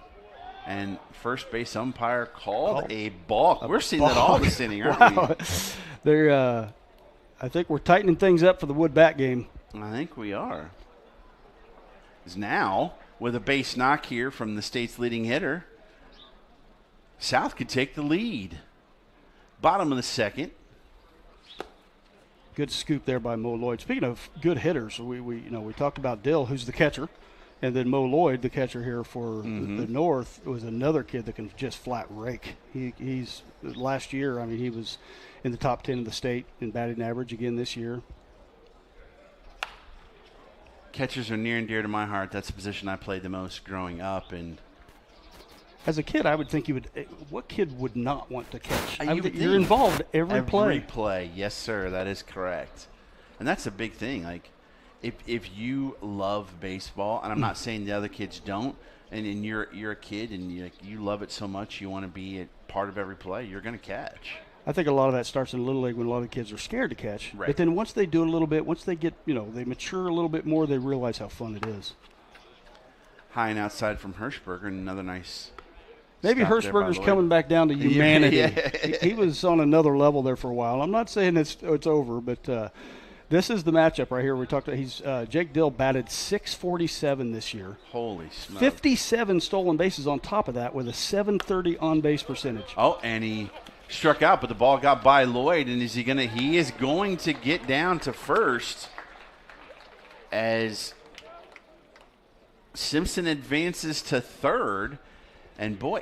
And first base umpire called a balk. We're seeing that all this inning, aren't we? They're, I think we're tightening things up for the wood bat game. I think we are. Is now with a base knock here from the state's leading hitter, South could take the lead. Bottom of the second. Good scoop there by Mo Lloyd. Speaking of good hitters, we talked about Dill, who's the catcher, and then Mo Lloyd, the catcher here for the North, was another kid that can just flat rake. He's last year, I mean, he was in the top 10 of the state in batting average again this year. Catchers are near and dear to my heart. That's the position I played the most growing up. And as a kid, I would think you would. What kid would not want to catch? You're involved every play. Every play, yes, sir. That is correct. And that's a big thing. Like, if you love baseball, and I'm not saying the other kids don't, and you're a kid and you love it so much, you want to be a part of every play, you're going to catch. I think a lot of that starts in Little League when a lot of kids are scared to catch. Right. But then once they do it a little bit, once they get, they mature a little bit more, they realize how fun it is. High and outside from Hirschberger, and another nice. Maybe Hirschberger's coming back down to humanity. He was on another level there for a while. I'm not saying it's over, but this is the matchup right here. We talked about. Jake Dill batted .647 this year. Holy smokes! 57 stolen bases on top of that, with a .730 on base percentage. Oh, and he struck out, but the ball got by Lloyd, and he is going to get down to first as Simpson advances to third. And boy,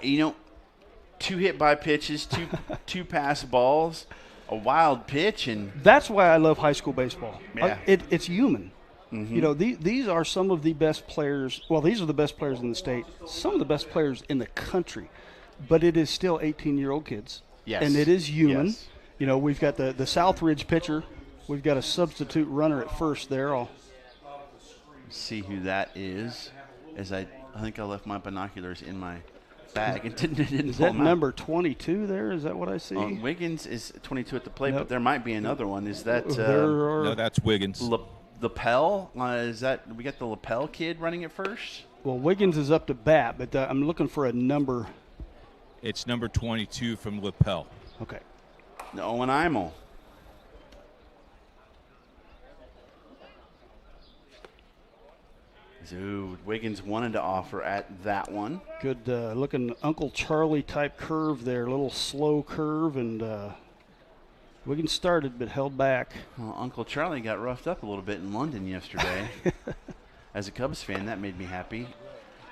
2 hit by pitches, two pass balls, a wild pitch, and that's why I love high school baseball. Yeah. It's human. These are some of the best players. Well, these are the best players in the state, some of the best players in the country, but it is still 18-year-old kids. Yes. And it is human. Yes. We've got the Southridge pitcher. We've got a substitute runner at first there. I'll see who that is, as I think I left my binoculars in my bag and didn't is that number 22 there? Is that what I see? Wiggins is 22 at the plate, but there might be another one. Is that no, that's Wiggins. Lapel? Is that we got the Lapel kid running at first? Well, Wiggins is up to bat, but I'm looking for a number. It's number 22 from Lapel. Okay. Owen Imel. So Wiggins wanted to offer at that one. Good looking Uncle Charlie type curve there, a little slow curve, and Wiggins started but held back. Well, Uncle Charlie got roughed up a little bit in London yesterday. As a Cubs fan, that made me happy.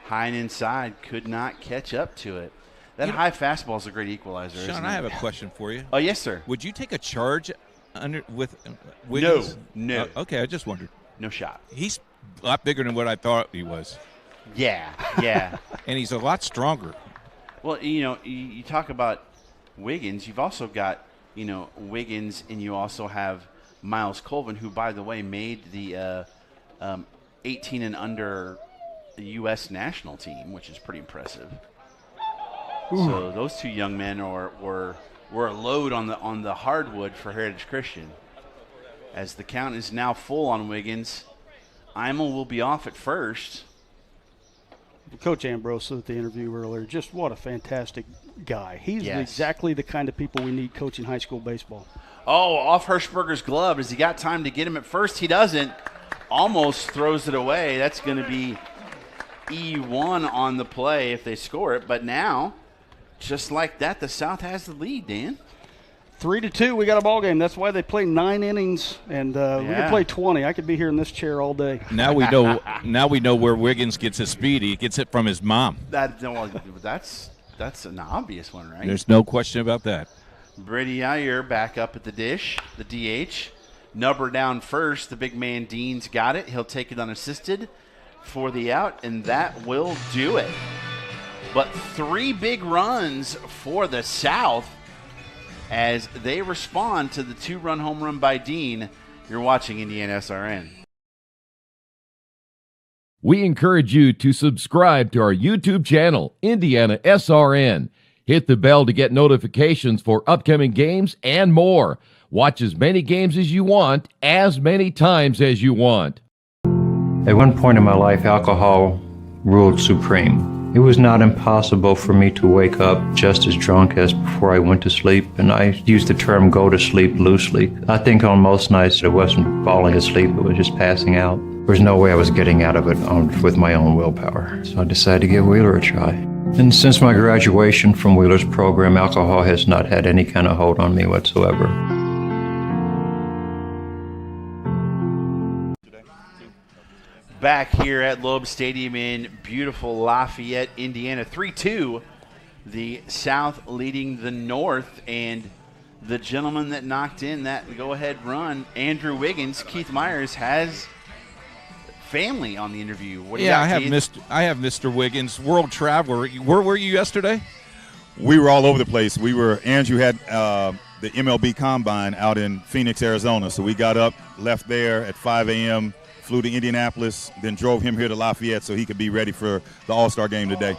High and inside, could not catch up to it. That high fastball is a great equalizer. Sean, I have a question for you. Oh, yes, sir. Would you take a charge with Wiggins? No. Okay, I just wondered. No shot. He's a lot bigger than what I thought he was. Yeah. And he's a lot stronger. Well, you talk about Wiggins. You've also got, Wiggins, and you also have Miles Colvin, who, by the way, made the 18 and under U.S. national team, which is pretty impressive. Ooh. So those two young men were a load on the hardwood for Heritage Christian. As the count is now full on Wiggins, Imel will be off at first. Coach Ambrose said at the interview earlier, just what a fantastic guy. He's exactly the kind of people we need coaching high school baseball. Oh, off Hirschberger's glove. Has he got time to get him at first? He doesn't. Almost throws it away. That's going to be E1 on the play if they score it. But now, just like that, the South has the lead, Dan. 3-2, we got a ball game. That's why they play 9 innings, and we could play 20. I could be here in this chair all day. Now we know. Now we know where Wiggins gets his speed. He gets it from his mom. That's an obvious one, right? There's no question about that. Brady Iyer back up at the dish, the DH. Nubber down first. The big man Dean's got it. He'll take it unassisted for the out, and that will do it. But 3 big runs for the South as they respond to the 2-run home run by Dean. You're watching IndianaSRN. We encourage you to subscribe to our YouTube channel, IndianaSRN. Hit the bell to get notifications for upcoming games and more. Watch as many games as you want, as many times as you want. At one point in my life, alcohol ruled supreme. It was not impossible for me to wake up just as drunk as before I went to sleep, and I use the term go to sleep loosely. I think on most nights it wasn't falling asleep, it was just passing out. There was no way I was getting out of it with my own willpower, so I decided to give Wheeler a try. And since my graduation from Wheeler's program, alcohol has not had any kind of hold on me whatsoever. Back here at Loeb Stadium in beautiful Lafayette, Indiana. 3-2, the South leading the North, and the gentleman that knocked in that go-ahead run, Andrew Wiggins, Keith Myers, has family on the interview. What do you got, I have Mr. Wiggins, world traveler. Where were you yesterday? We were all over the place. Andrew had the MLB Combine out in Phoenix, Arizona, so we got up, left there at 5 a.m., flew to Indianapolis, then drove him here to Lafayette so he could be ready for the All-Star game today.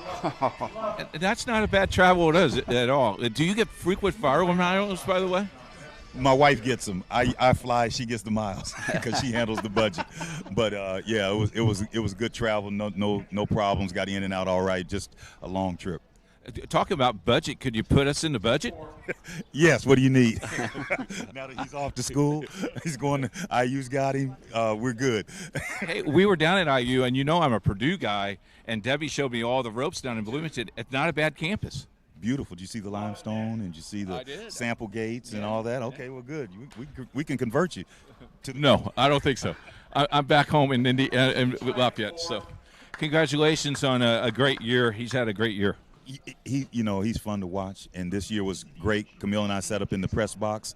That's not a bad travel at all. Do you get frequent fire miles, by the way? My wife gets them. I fly, she gets the miles because she handles the budget. But yeah, it was good travel. No problems. Got in and out all right. Just a long trip. Talking about budget, could you put us in the budget? Yes. What do you need? Now that he's off to school, he's going. IU's got him. We're good. Hey, we were down at IU, and you know I'm a Purdue guy, and Debbie showed me all the ropes down in Bloomington. It's not a bad campus. Beautiful. Did you see the limestone and did you see the sample gates and all that? Okay, well, good. We can convert you. No, I don't think so. I'm back home in Lafayette. So, congratulations on a great year. He's had a great year. He's fun to watch, and this year was great. Camille and I sat up in the press box.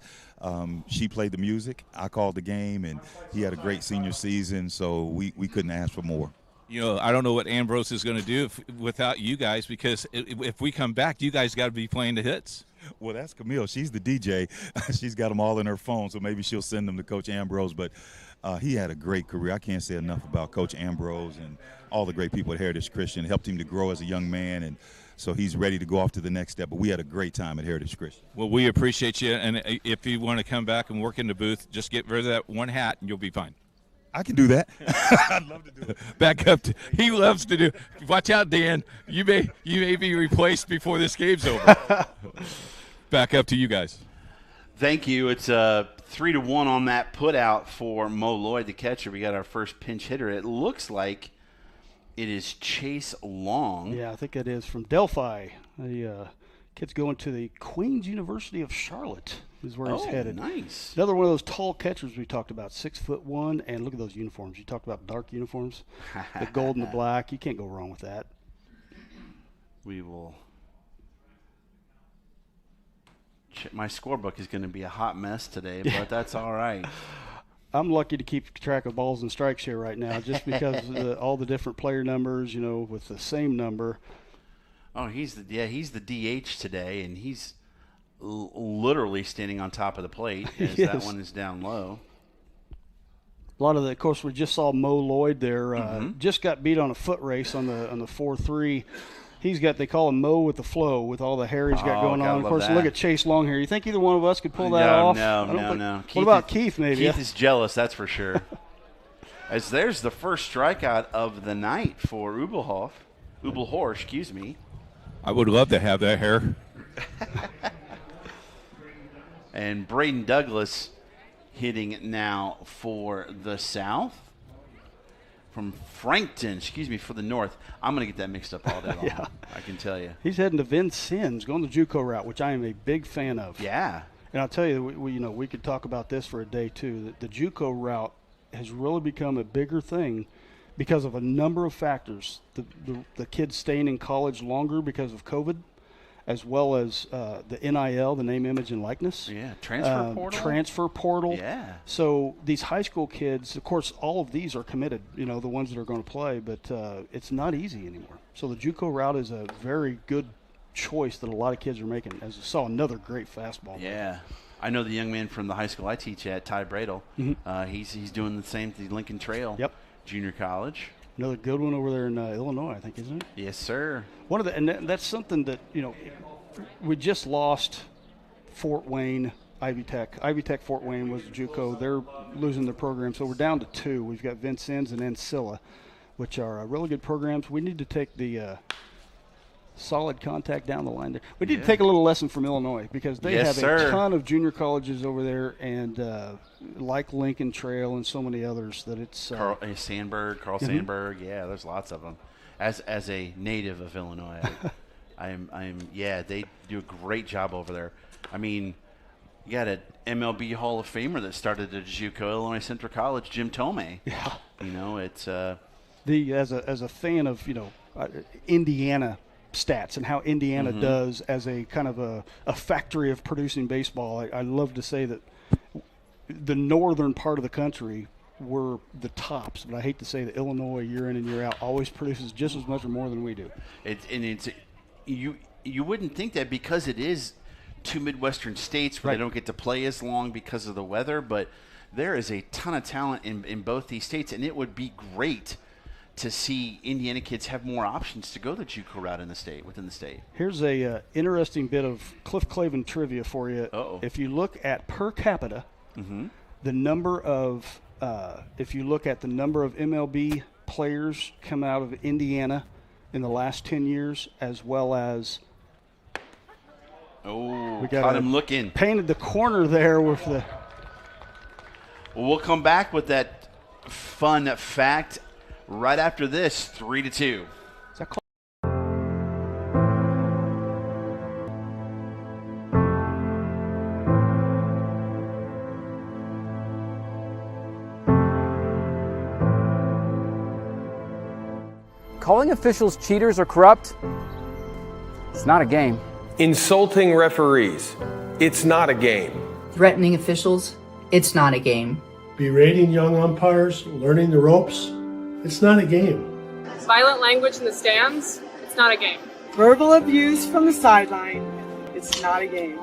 She played the music. I called the game, and he had a great senior season, so we couldn't ask for more. I don't know what Ambrose is going to do without you guys, because if we come back, you guys got to be playing the hits. Well, that's Camille. She's the DJ. She's got them all in her phone, so maybe she'll send them to Coach Ambrose. But he had a great career. I can't say enough about Coach Ambrose and all the great people at Heritage Christian. It helped him to grow as a young man, and so he's ready to go off to the next step. But we had a great time at Heritage Christian. Well, we appreciate you, and if you want to come back and work in the booth, just get rid of that one hat, and you'll be fine. I can do that. I'd love to do it. Back up. He loves to do. Watch out, Dan. You may be replaced before this game's over. Back up to you guys. Thank you. It's 3-1 on that put out for Mo Lloyd, the catcher. We got our first pinch hitter. It looks like it is Chase Long. Yeah, I think it is from Delphi. The kid's going to the Queen's University of Charlotte is where he's headed. Nice. Another one of those tall catchers we talked about, 6'1", and look at those uniforms. You talked about dark uniforms, the gold and the black. You can't go wrong with that. We will. My scorebook is going to be a hot mess today, but that's all right. I'm lucky to keep track of balls and strikes here right now, just because of all the different player numbers, with the same number. Oh, he's the DH today, and he's literally standing on top of the plate as that one is down low. A lot of of course, we just saw Mo Lloyd there. Just got beat on a foot race on the 4-3. He's got, they call him Mo with the flow, with all the hair he's got going on. Of course, look at Chase Long here. You think either one of us could pull that off? No. What about Keith, maybe? Keith is jealous, that's for sure. As there's the first strikeout of the night for Ubelhor, excuse me. I would love to have that hair. And Braden Douglas hitting now for the South. From Frankton, for the North. I'm going to get that mixed up all day long. Yeah. I can tell you. He's heading to Vincennes, going the JUCO route, which I am a big fan of. Yeah. And I'll tell you, we could talk about this for a day, too. The JUCO route has really become a bigger thing because of a number of factors. The kids staying in college longer because of COVID, as well as the NIL, the name, image, and likeness. Yeah, transfer portal. Yeah. So these high school kids, of course, all of these are committed, the ones that are going to play, but it's not easy anymore. So the JUCO route is a very good choice that a lot of kids are making. As I saw another great fastball. Yeah. I know the young man from the high school I teach at, Ty Bradle. He's doing the same thing, Lincoln Trail Junior College. Another good one over there in Illinois, I think, isn't it? Yes, sir. And that's something that, we just lost Fort Wayne, Ivy Tech. Ivy Tech Fort Wayne was JUCO. They're losing their program, so we're down to 2. We've got Vincennes and Ancilla, which are really good programs. We need to take the solid contact down the line there. We did take a little lesson from Illinois because they have a ton of junior colleges over there, and like Lincoln Trail and so many others that it's Carl Sandburg. Yeah, there's lots of them. As a native of Illinois, they do a great job over there. I mean, you got an MLB Hall of Famer that started at JUCO, Illinois Central College, Jim Tomei. Yeah, it's as a fan of Indiana stats and how Indiana does as a kind of a factory of producing baseball. I love to say that the northern part of the country were the tops, but I hate to say that Illinois year in and year out always produces just as much or more than we do. You wouldn't think that because it is two Midwestern states where they don't get to play as long because of the weather, but there is a ton of talent in both these states, and it would be great to see Indiana kids have more options to go the JUCO route within the state. Here's a interesting bit of Cliff Clavin trivia for you. If you look at per capita, the number of if you look at the number of MLB players come out of Indiana in the last 10 years, as well as we got him looking. Painted the corner there with the. We'll come back with that fun fact right after this. 3-2. Is that Calling officials cheaters or corrupt, it's not a game. Insulting referees, it's not a game. Threatening officials, it's not a game. Berating young umpires, learning the ropes, it's not a game. Violent language in the stands, it's not a game. Verbal abuse from the sideline, it's not a game.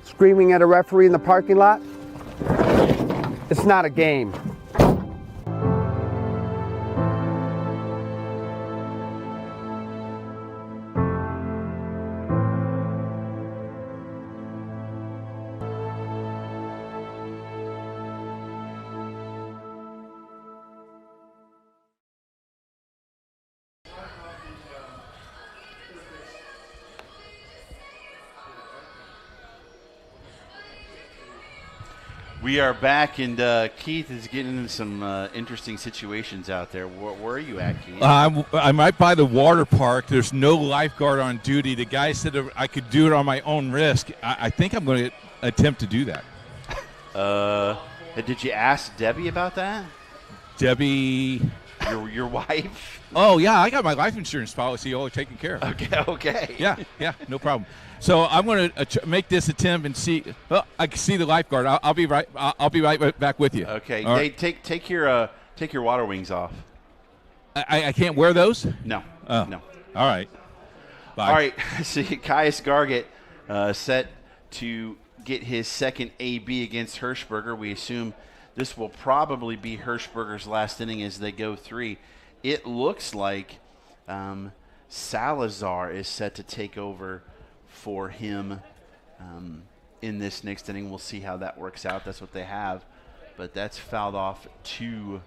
Screaming at a referee in the parking lot, it's not a game. We are back, and Keith is getting into some interesting situations out there. Where are you at, Keith? I'm right by the water park. There's no lifeguard on duty. The guy said I could do it on my own risk. I think I'm going to attempt to do that. Did you ask Debbie about that? Debbie, your wife? Oh yeah, I got my life insurance policy all taken care of. Okay. Yeah, no problem. So I'm going to make this attempt and see. Oh, I can see the lifeguard. I'll be right. I'll be right back with you. Okay. All right. Take your water wings off. I can't wear those? No. Oh. No. All right. Bye. All right. See, Caius Gargett set to get his second AB against Hirschberger. We assume this will probably be Hirschberger's last inning as they go 3. It looks like Salazar is set to take over for him in this next inning. We'll see how that works out. That's what they have. But that's fouled off to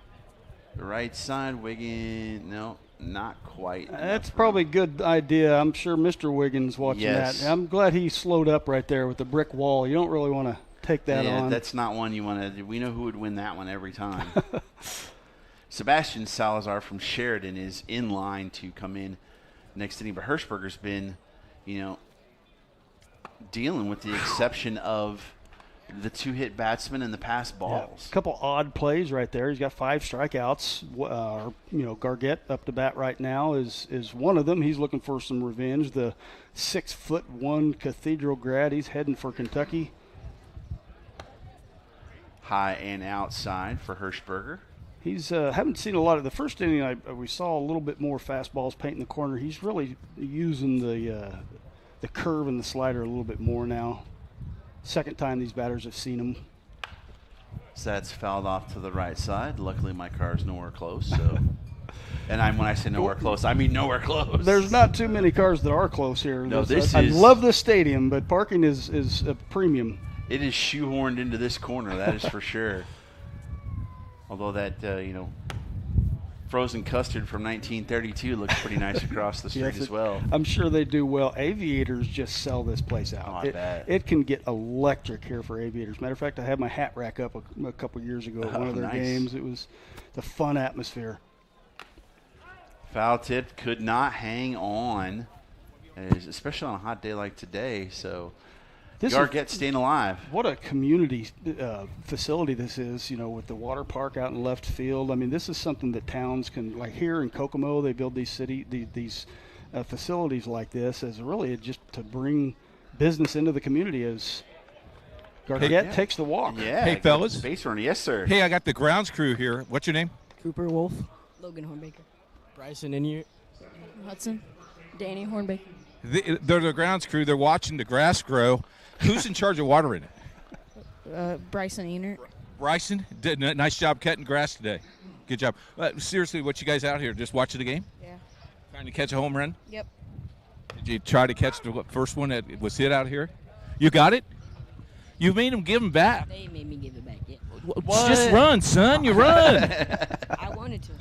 the right side. Wiggins, no, not quite. That's probably a good idea. I'm sure Mr. Wiggins watching that. I'm glad he slowed up right there with the brick wall. You don't really want to take that on. That's not one you want to do. We know who would win that one every time. Sebastian Salazar from Sheridan is in line to come in next inning. But Hirschberger's been, dealing with the exception of the 2-hit batsman and the pass balls. Yeah, a couple odd plays right there. He's got 5 strikeouts. Gargett up to bat right now is one of them. He's looking for some revenge. The 6'1" Cathedral grad. He's heading for Kentucky. High and outside for Hirschberger. He's haven't seen a lot of the first inning. We saw a little bit more fastballs painting the corner. He's really using the curve and the slider a little bit more now. Second time these batters have seen him. So that's fouled off to the right side. Luckily, my car's nowhere close. So, and when I say nowhere close, I mean nowhere close. There's not too many cars that are close here. No, I love this stadium, but parking is a premium. It is shoehorned into this corner, that is for sure. Although that, frozen custard from 1932 looks pretty nice across the street as well. I'm sure they do well. Aviators just sell this place out. Oh, I bet. It can get electric here for Aviators. Matter of fact, I had my hat rack up a couple years ago at one of their games. It was the fun atmosphere. Foul tip could not hang on, especially on a hot day like today. So Gargett staying alive. What a community facility this is, with the water park out in left field. I mean, this is something that towns can, like here in Kokomo, they build these facilities like this as really just to bring business into the community as Gargett takes the walk. Yeah. Hey, fellas. Base runner. Yes, sir. Hey, I got the grounds crew here. What's your name? Cooper Wolf. Logan Hornbaker. Bryson Inyard. Hudson. Danny Hornbaker. They're the grounds crew. They're watching the grass grow. Who's in charge of watering it? Bryson Inyard. Bryson did a nice job cutting grass today. Good job. Seriously, what you guys out here? Just watching the game? Yeah. Trying to catch a home run? Yep. Did you try to catch the first one that was hit out here? You got it? You made them give them back. They made me give it back. Yeah. What? Just run, son. You run. I wanted to.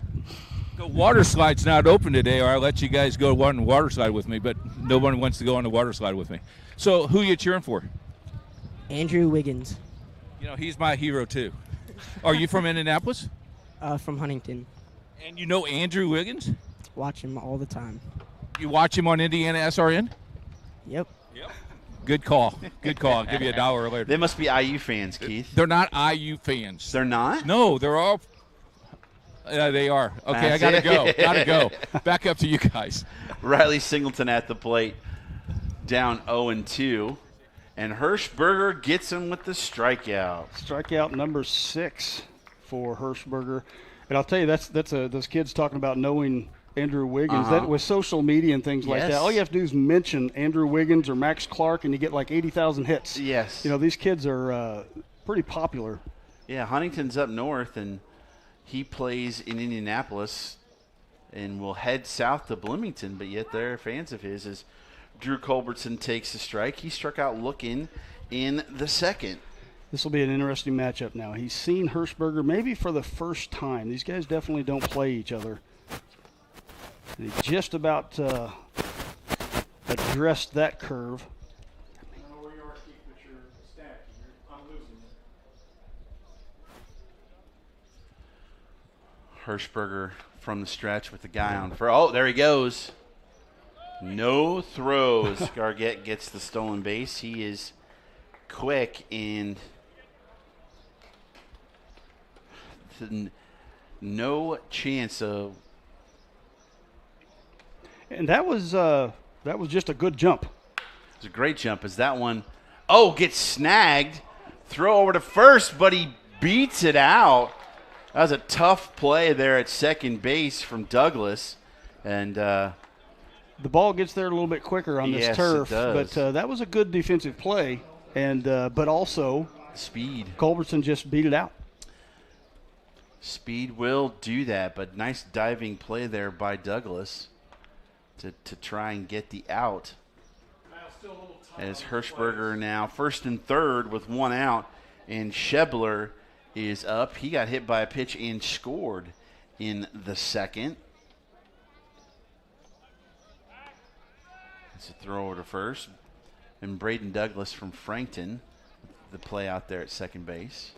The water slide's not open today, or I'll let you guys go on the water slide with me, but no one wants to go on the water slide with me. So who are you cheering for? Andrew Wiggins. He's my hero, too. Are you from Indianapolis? From Huntington. And you know Andrew Wiggins? Watch him all the time. You watch him on IndianaSRN? Yep. Good call. Good call. I'll give you $1 later. They must be IU fans, Keith. They're not IU fans. They're not? No, they're all. They are. Okay, I gotta go. Gotta go. Back up to you guys. Riley Singleton at the plate, down 0-2, and Hirschberger gets him with the strikeout. Strikeout number 6 for Hirschberger, and I'll tell you that's those kids talking about knowing Andrew Wiggins. That with social media and things like that, all you have to do is mention Andrew Wiggins or Max Clark, and you get like 80,000 hits. Yes. These kids are pretty popular. Yeah, Huntington's up north, and he plays in Indianapolis and will head south to Bloomington, but yet they're fans of his as Drew Culbertson takes a strike. He struck out looking in the second. This will be an interesting matchup now. He's seen Hirschberger maybe for the first time. These guys definitely don't play each other. He just about addressed that curve. Hirschberger from the stretch with the guy on for. Oh, there he goes. No throws. Gargett gets the stolen base. He is quick and no chance of. And that was just a good jump. It was a great jump. As that one, gets snagged. Throw over to first, but he beats it out. That was a tough play there at second base from Douglas, and the ball gets there a little bit quicker on this turf. It does. But that was a good defensive play, and but also speed. Culbertson just beat it out. Speed will do that, but nice diving play there by Douglas to try and get the out. As Hirschberger now first and third with one out, and Schebler is up. He got hit by a pitch and scored in the second. It's a throw over to first. And Braden Douglas from Frankton, the play out there at second base.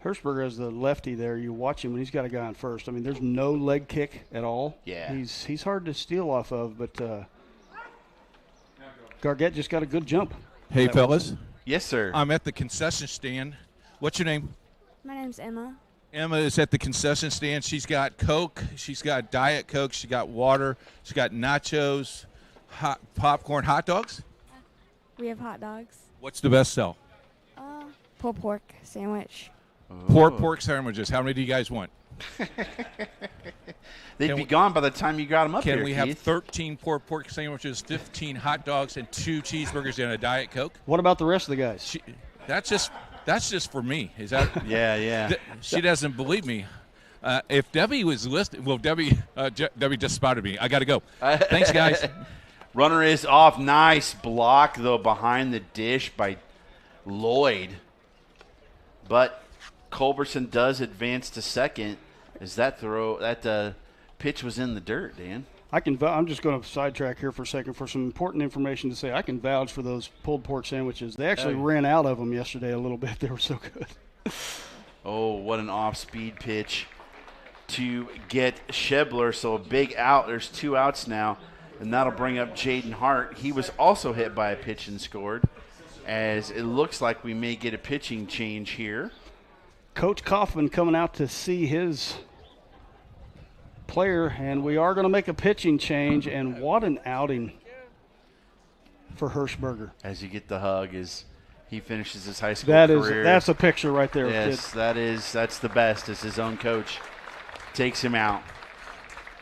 Hirschberger is the lefty there. You watch him when he's got a guy on first. I mean, there's no leg kick at all. Yeah. He's hard to steal off of, but Gargett just got a good jump. Hey, fellas. Yes, sir. I'm at the concession stand. What's your name? My name's Emma. Emma is at the concession stand. She's got Coke. She's got Diet Coke. She's got water. She's got nachos, hot popcorn, hot dogs. We have hot dogs. What's the best sell? Pulled pork sandwich. Pulled pork sandwiches. How many do you guys want? They'd be gone by the time you got them up here, Can we Keith. have 13 pulled pork sandwiches, 15 hot dogs, and 2 cheeseburgers and a Diet Coke? What about the rest of the guys? That's just for me. Is that? Yeah. She doesn't believe me. If Debbie was listening, well, Debbie just spotted me. I got to go. Thanks, guys. Runner is off. Nice block, though, behind the dish by Lloyd. But Culberson does advance to second. Is that pitch was in the dirt, Dan? I'm just going to sidetrack here for a second for some important information to say. I can vouch for those pulled pork sandwiches. They actually ran out of them yesterday a little bit. They were so good. Oh, what an off-speed pitch to get Shebler. So a big out. There's 2 outs now, and that'll bring up Jaden Hart. He was also hit by a pitch and scored, as it looks like we may get a pitching change here. Coach Kaufman coming out to see his player, and we are going to make a pitching change, and what an outing for Hirschberger. As you get the hug as he finishes his high school career. That's a picture right there. Yes, kid. That's the best, as his own coach takes him out.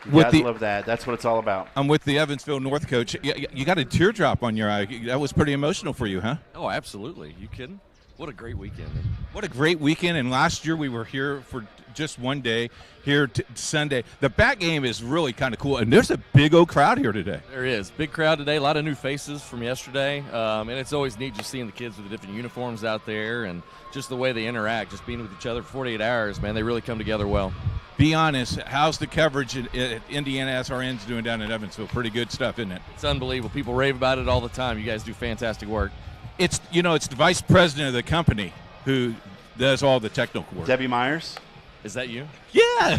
You gotta love that. That's what it's all about. I'm with the Evansville North coach. You got a teardrop on your eye. That was pretty emotional for you, huh? Oh, absolutely. You kidding? What a great weekend. What a great weekend. And last year we were here for just one day, here Sunday. The bat game is really kind of cool. And there's a big old crowd here today. There is. Big crowd today. A lot of new faces from yesterday. And it's always neat just seeing the kids with the different uniforms out there and just the way they interact, just being with each other for 48 hours, man. They really come together well. Be honest, how's the coverage at IndianaSRN's doing down in Evansville? Pretty good stuff, isn't it? It's unbelievable. People rave about it all the time. You guys do fantastic work. It's the vice president of the company who does all the technical work. Debbie Myers? Is that you? Yeah.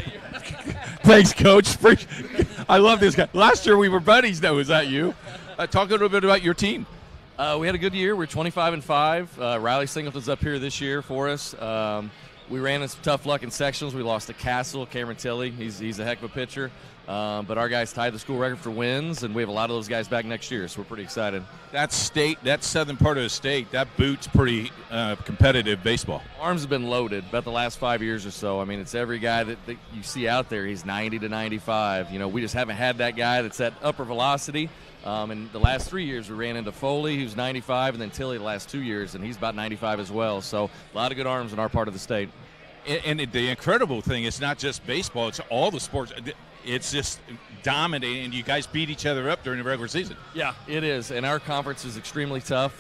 Thanks, Coach. I love this guy. Last year we were buddies, though. Is that you? Talk a little bit about your team. We had a good year. We're 25-5. Riley Singleton's up here this year for us. We ran into some tough luck in sectionals. We lost to Castle, Cameron Tilley. He's a heck of a pitcher. But our guys tied the school record for wins, and we have a lot of those guys back next year, so we're pretty excited. That southern part of the state, that boots pretty competitive baseball. Arms have been loaded about the last 5 years or so. I mean, it's every guy that you see out there. He's 90 to 95. We just haven't had that guy that's at upper velocity. And the last 3 years we ran into Foley, who's 95, and then Tilley the last 2 years, and he's about 95 as well. So a lot of good arms in our part of the state. And the incredible thing, it's not just baseball, it's all the sports. It's just dominating, and you guys beat each other up during the regular season. Yeah, it is. And our conference is extremely tough.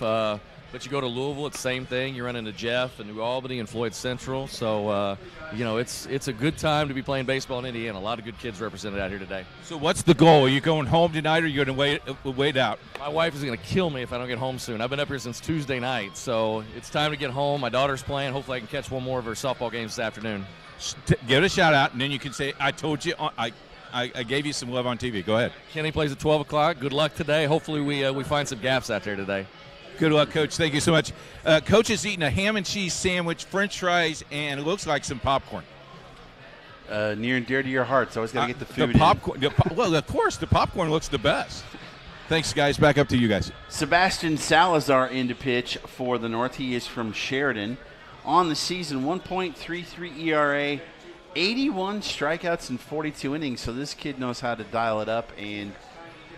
But you go to Louisville, it's the same thing. You run into Jeff and New Albany and Floyd Central. So, it's a good time to be playing baseball in Indiana. A lot of good kids represented out here today. So what's the goal? Are you going home tonight, or are you going to wait out? My wife is going to kill me if I don't get home soon. I've been up here since Tuesday night, so it's time to get home. My daughter's playing. Hopefully I can catch one more of her softball games this afternoon. Give it a shout-out, and then you can say, I told you, I gave you some love on TV. Go ahead. Kenny plays at 12 o'clock. Good luck today. Hopefully we find some gaps out there today. Good luck, Coach. Thank you so much. Coach is eating a ham and cheese sandwich, French fries, and it looks like some popcorn. Near and dear to your heart, so always got to get the food popcorn. Well, of course, the popcorn looks the best. Thanks, guys. Back up to you guys. Sebastian Salazar in to pitch for the North. He is from Sheridan. On the season, 1.33 ERA, 81 strikeouts in 42 innings. So this kid knows how to dial it up and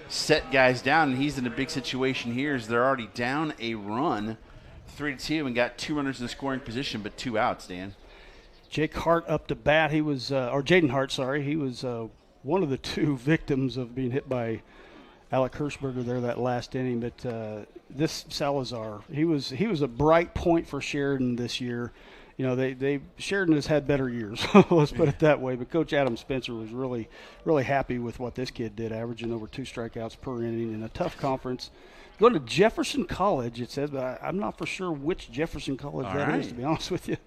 set guys down, and he's in a big situation here as they're already down a run, 3-2, and got 2 runners in scoring position, but 2 outs, Dan. Jake Hart up to bat. He was, or Jaden Hart, sorry. He was one of the 2 victims of being hit by Alec Hirschberger there that last inning. But this Salazar, he was a bright point for Sheridan this year. Sheridan has had better years, let's put it that way. But Coach Adam Spencer was really, really happy with what this kid did, averaging over 2 strikeouts per inning in a tough conference. Going to Jefferson College, it says, but I'm not for sure which Jefferson College is, to be honest with you.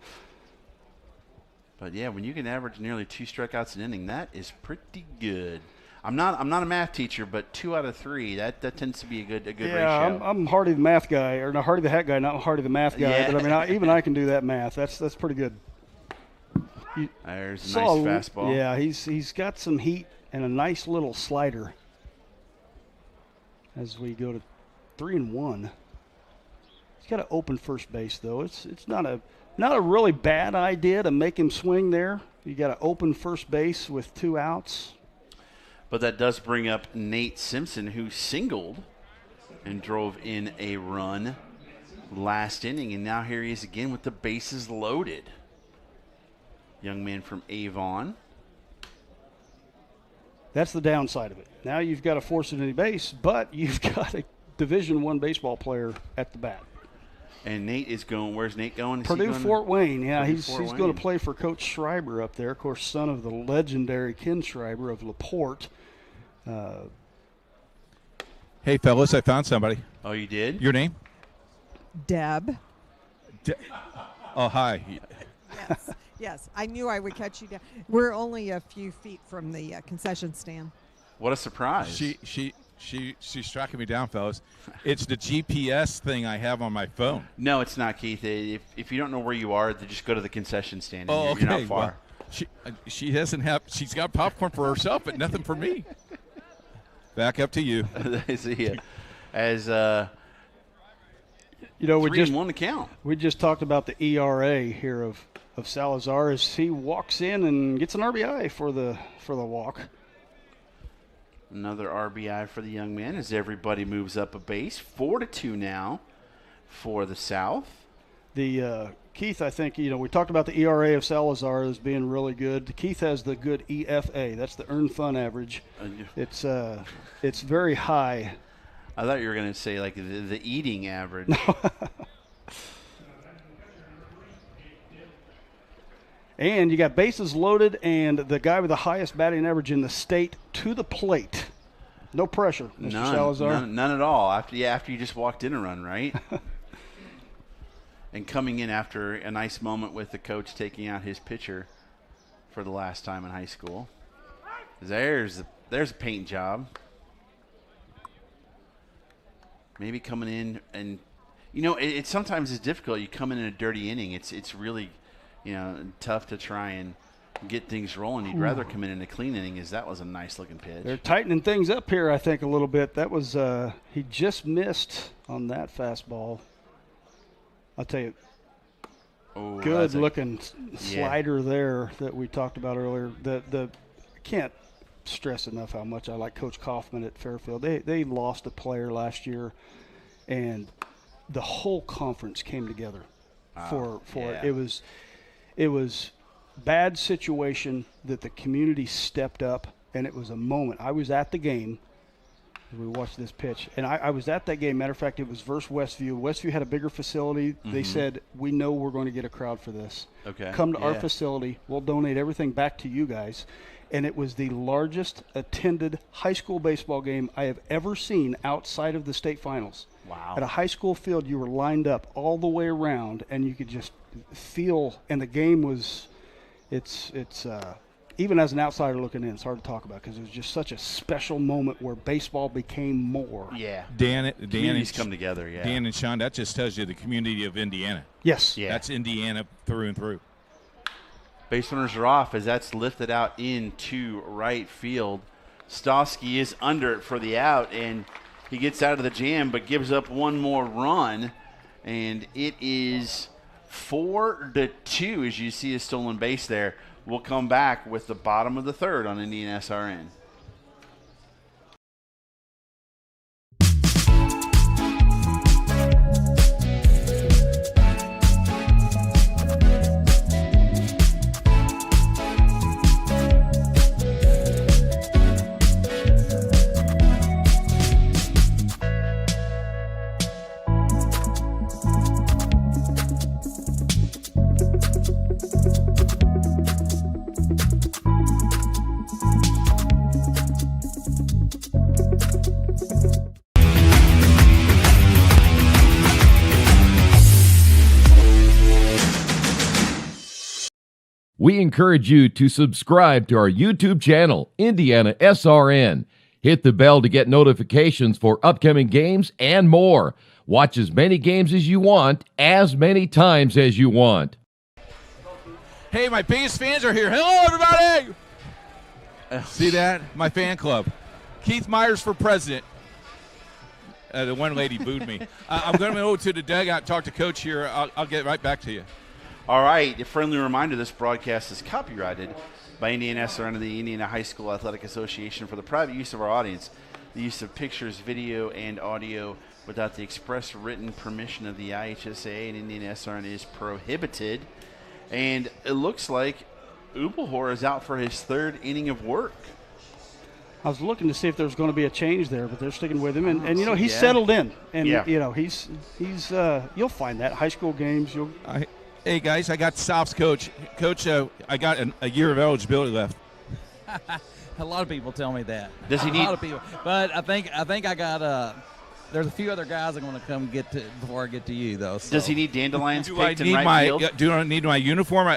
But yeah, when you can average nearly 2 strikeouts an inning, that is pretty good. I'm not a math teacher, but 2 out of 3, that tends to be a good ratio. Yeah, I'm Hardy the math guy, or not Hardy the hat guy, not Hardy the math guy. Yeah. But I mean, I can do that math. That's pretty good. There's a nice fastball. Yeah, he's got some heat and a nice little slider. As we go to 3-1, he's got to open first base though. It's not a really bad idea to make him swing there. You got to open first base with 2 outs. But that does bring up Nate Simpson, who singled and drove in a run last inning. And now here he is again with the bases loaded. Young man from Avon. That's the downside of it. Now you've got to force it into base, but you've got a Division I baseball player at the bat. And Nate is going. Where's Nate going? Is Purdue Fort Wayne. Yeah, he's going to play for Coach Schreiber up there. Of course, son of the legendary Ken Schreiber of LaPorte. Hey, fellas, I found somebody. Oh, you did? Your name? Deb. Oh, hi. Yes, yes. I knew I would catch you down. We're only a few feet from the concession stand. What a surprise! She's tracking me down, fellas. It's the GPS thing I have on my phone. No, it's not, Keith. If you don't know where you are, then just go to the concession stand. Oh, okay. You're not far. Well, she doesn't have. She's got popcorn for herself, but nothing for me. Back up to you. I see you. As we 3-1 to count. We just talked about the ERA here of Salazar as he walks in and gets an RBI for the walk. Another RBI for the young man as everybody moves up a base. 4-2 now for the South. Keith, I think, we talked about the ERA of Salazar as being really good. Keith has the good EFA. That's the earned fun average. It's very high. I thought you were going to say like the eating average. And you got bases loaded and the guy with the highest batting average in the state to the plate. No pressure, Mr. Salazar. None at all. After you just walked in a run, right? And coming in after a nice moment with the coach taking out his pitcher for the last time in high school. There's a paint job. Maybe coming in and, it sometimes is difficult. You come in a dirty inning. It's really, tough to try and get things rolling. You'd rather come in a clean inning, as that was a nice looking pitch. They're tightening things up here, I think, a little bit. That was he just missed on that fastball. I'll tell you, good looking slider there that we talked about earlier. I can't stress enough how much I like Coach Kaufman at Fairfield. They lost a player last year, and the whole conference came together for it. It was bad situation that the community stepped up, and it was a moment. I was at the game. We watched this pitch, and I was at that game. Matter of fact, it was versus Westview. Westview had a bigger facility. Mm-hmm. They said, we know we're going to get a crowd for this. Okay. Come to our facility. We'll donate everything back to you guys. And it was the largest attended high school baseball game I have ever seen outside of the state finals. Wow. At a high school field, you were lined up all the way around, and you could just feel, and the game was, it's even as an outsider looking in, it's hard to talk about because it was just such a special moment where baseball became more. Yeah. Dan communities come together, yeah. Dan and Sean, that just tells you the community of Indiana. Yes. Yeah. That's Indiana through and through. Base runners are off as that's lifted out into right field. Stosky is under it for the out, and he gets out of the jam but gives up one more run, and it is 4-2 as you see a stolen base there. We'll come back with the bottom of the third on IndianaSRN. We encourage you to subscribe to our YouTube channel, IndianaSRN. Hit the bell to get notifications for upcoming games and more. Watch as many games as you want, as many times as you want. Hey, my biggest fans are here. Hello, everybody! See that? My fan club. Keith Myers for president. The one lady booed me. I'm going to go to the dugout and talk to Coach here. I'll get right back to you. All right, a friendly reminder, this broadcast is copyrighted by IndianaSRN and the Indiana High School Athletic Association for the private use of our audience. The use of pictures, video, and audio without the express written permission of the IHSA and IndianaSRN is prohibited. And it looks like Ubelhor is out for his third inning of work. I was looking to see if there was going to be a change there, but they're sticking with him, and you know he's settled in, and you know he's you'll find that high school games. Hey guys, I got South's coach. Coach, I got a year of eligibility left. A lot of people tell me that. Does he need? A lot of people, but I think I got. There's a few other guys I'm going to come get to before I get to you, though. So. Does he need dandelions picked in need right field? Do I need my uniform?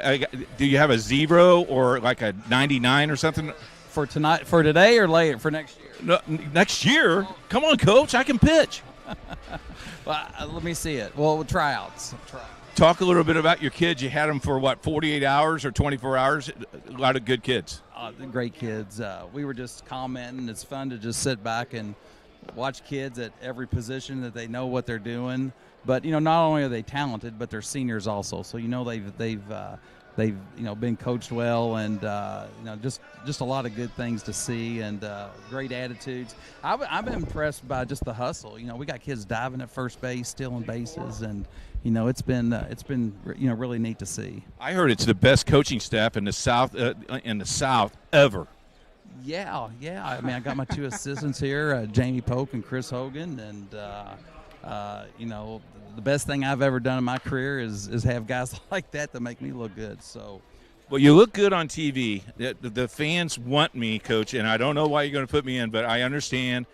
Do you have a 0 or like a 99 or something? For tonight, for today, or later for next year? No, next year? Come on, Coach. I can pitch. Well, let me see it. Well, tryouts. Talk a little bit about your kids. You had them for, 48 hours or 24 hours? A lot of good kids. Great kids. We were just commenting. It's fun to just sit back and watch kids at every position that they know what they're doing. But, you know, not only are they talented, but they're seniors also. So, you know, they've been coached well, and just a lot of good things to see, and great attitudes. I've been impressed by just the hustle. You know, we got kids diving at first base, stealing bases, and you know it's been really neat to see. I heard it's the best coaching staff in the South ever. Yeah. I mean, I got my 2 assistants here, Jamie Polk and Chris Hogan, and you know, the best thing I've ever done in my career is have guys like that make me look good. So, well, you look good on TV. The fans want me, Coach, and I don't know why you're going to put me in, but I understand.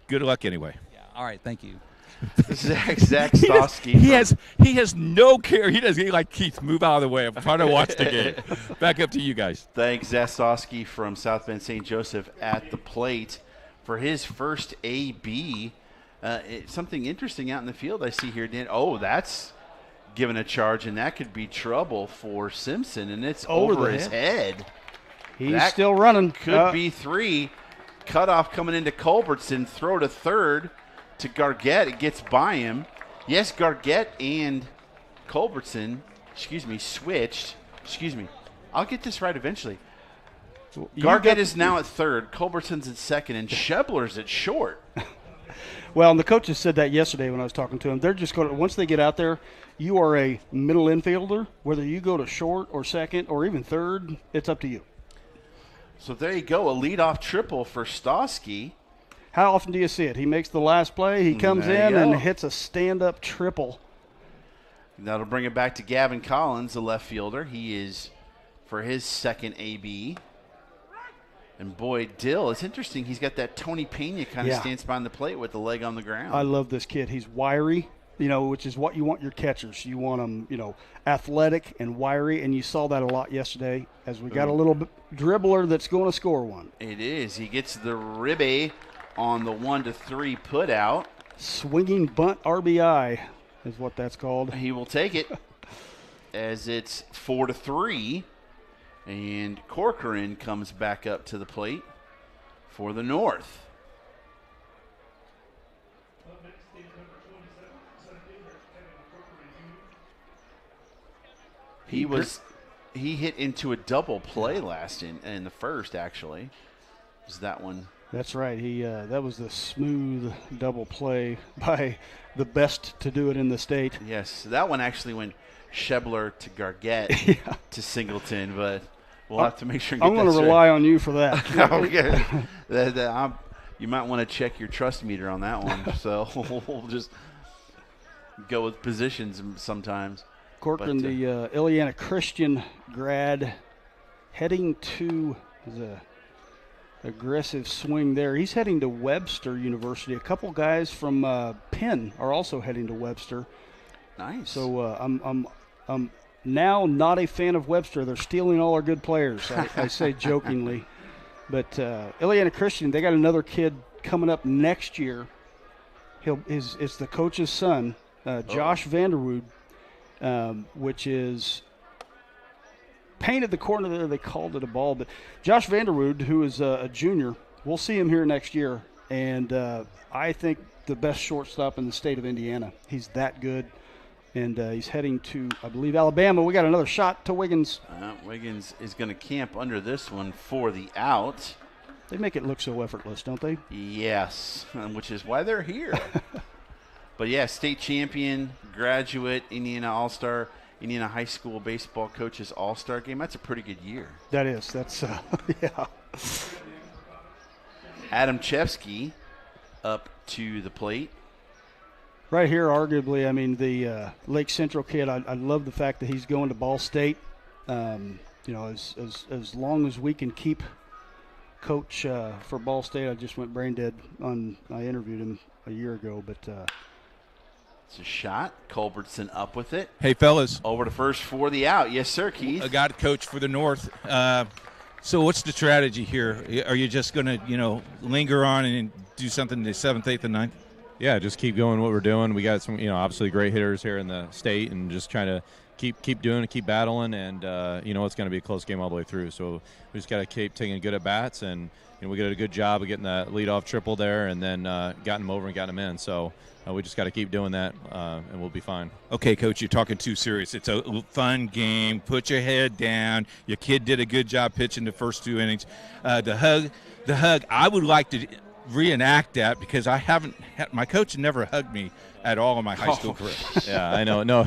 Good luck anyway. Yeah. All right. Thank you. Zach Stosky. He has no care. He doesn't like Keith. Move out of the way. I'm trying to watch the game. Back up to you guys. Thanks, Zach Stosky from South Bend St. Joseph at the plate for his first AB. Something interesting out in the field I see here, Dan. Oh, that's given a charge, and that could be trouble for Simpson, and it's over his head. He's still running. Could be 3. Cutoff coming into Culbertson. Throw to third to Gargett. It gets by him. Yes, Gargett and Culbertson, switched. I'll get this right eventually. Gargett is now at third. Culbertson's at second, and Shebler's at short. Well, and the coaches said that yesterday when I was talking to them. They're just going to, once they get out there, you are a middle infielder. Whether you go to short or second or even third, it's up to you. So there you go, a leadoff triple for Stosky. How often do you see it? He makes the last play. He comes in and hits a stand-up triple. That'll bring it back to Gavin Collins, the left fielder. He is for his second AB. And boy, Dill, it's interesting. He's got that Tony Pena kind of stance behind the plate with the leg on the ground. I love this kid. He's wiry, which is what you want your catchers. You want them, athletic and wiry, and you saw that a lot yesterday as we got a little dribbler that's going to score one. It is. He gets the ribby on the 1-3 put out. Swinging bunt RBI is what that's called. He will take it as it's 4-3. And Corcoran comes back up to the plate for the North. He hit into a double play last in the first, actually. Was that one? That's right. That was the smooth double play by the best to do it in the state. Yes, that one actually went Shebler to Gargett to Singleton, but we'll have to make sure and get I'm going to rely on you for that. Okay. You might want to check your trust meter on that one. So we'll just go with positions sometimes. Corcoran, the Indiana Christian grad, heading to the aggressive swing there. He's heading to Webster University. A couple guys from Penn are also heading to Webster. Nice. So I'm now not a fan of Webster. They're stealing all our good players, I say jokingly. But Indiana Christian, they got another kid coming up next year. It's the coach's son, Josh Vanderwood, which is painted the corner there. They called it a ball. But Josh Vanderwood, who is a junior, we'll see him here next year. And I think the best shortstop in the state of Indiana. He's that good. And he's heading to, I believe, Alabama. We got another shot to Wiggins. Wiggins is going to camp under this one for the out. They make it look so effortless, don't they? Yes, which is why they're here. But, yeah, state champion, graduate, Indiana All-Star, Indiana High School Baseball Coaches All-Star game. That's a pretty good year. That is. That's, yeah. Adam Chevsky up to the plate. Right here, arguably, I mean, the Lake Central kid, I love the fact that he's going to Ball State. As long as we can keep Coach for Ball State, I just went brain dead I interviewed him a year ago, but it's a shot. Culbertson up with it. Hey, fellas. Over to first for the out. Yes, sir, Keith. I got a coach for the North. So what's the strategy here? Are you just going to, linger on and do something in the 7th, 8th, and 9th? Yeah, just keep going what we're doing. We got some, obviously great hitters here in the state, and just trying to keep doing it, keep battling, and it's going to be a close game all the way through. So we just got to keep taking good at bats, and we did a good job of getting that leadoff triple there, and then gotten them over and gotten them in. So we just got to keep doing that, and we'll be fine. Okay, Coach, you're talking too serious. It's a fun game. Put your head down. Your kid did a good job pitching the first 2 innings. The hug. I would like to reenact that because my coach never hugged me at all in my high school career. Yeah, I know. No,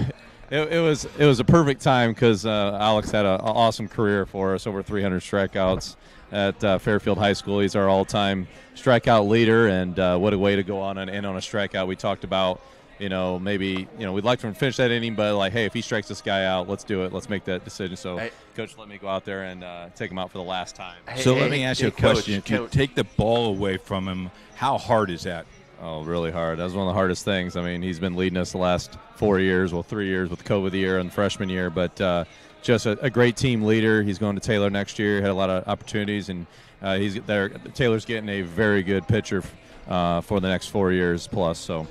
it was a perfect time because Alex had an awesome career for us, over 300 strikeouts at Fairfield High School. He's our all-time strikeout leader, and what a way to go on a strikeout. We talked about, maybe, we'd like to finish that inning, but like, hey, if he strikes this guy out, let's do it. Let's make that decision. So Coach let me go out there and take him out for the last time. Let me ask you a question. If you take the ball away from him, how hard is that? Oh, really hard. That was one of the hardest things. I mean, he's been leading us the last 4 years, 3 years with COVID the year and freshman year, but just a great team leader. He's going to Taylor next year. Had a lot of opportunities, and he's there. Taylor's getting a very good pitcher for the next 4 years plus. So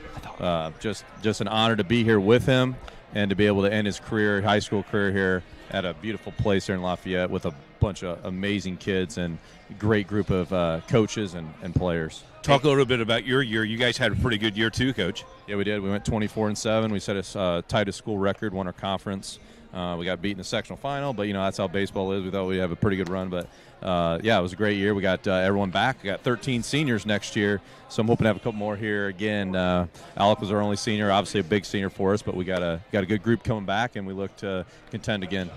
just an honor to be here with him and to be able to end his high school career here at a beautiful place here in Lafayette with a bunch of amazing kids and a great group of coaches and players. Talk a little bit about your year. You guys had a pretty good year too, Coach. Yeah, we did. We went 24-7. We set a tied a school record, won our conference. We got beat in the sectional final, but that's how baseball is. We thought we'd have a pretty good run, but it was a great year. We got everyone back. We got 13 seniors next year, so I'm hoping to have a couple more here again. Alec was our only senior, obviously a big senior for us, but we got a good group coming back, and we look to contend again.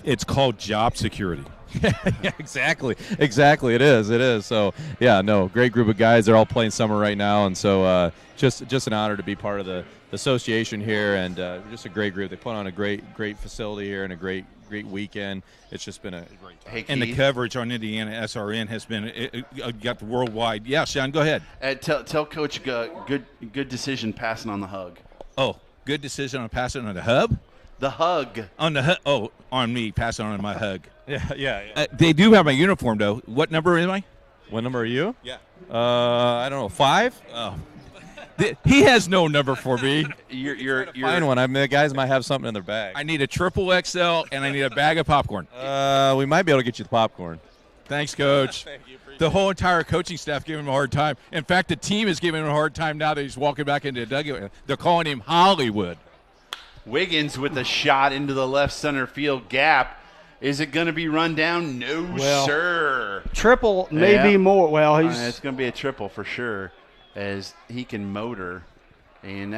It's called job security. Yeah, exactly. It is. So, great group of guys. They're all playing summer right now, and so just an honor to be part of the association here, and just a great group. They put on a great facility here and a great weekend. It's just been a great time. Hey, and the coverage on IndianaSRN has been got the worldwide. Yeah, Sean, go ahead. Tell Coach good decision passing on the hug. Oh, good decision on passing on the hub. The hug. On the hug. Oh, on me, passing on my hug. Yeah. They do have my uniform, though. What number am I? What number are you? Yeah. I don't know. 5? Oh. He has no number for me. You're find one. I mean, the guys might have something in their bag. I need a triple XL, and I need a bag of popcorn. We might be able to get you the popcorn. Thanks, Coach. Thank you. The whole entire coaching staff giving him a hard time. In fact, the team is giving him a hard time now that he's walking back into the dugout. They're calling him Hollywood. Wiggins with a shot into the left center field gap. Is it going to be run down? No, sir. Triple, maybe more. Well, it's going to be a triple for sure, as he can motor. And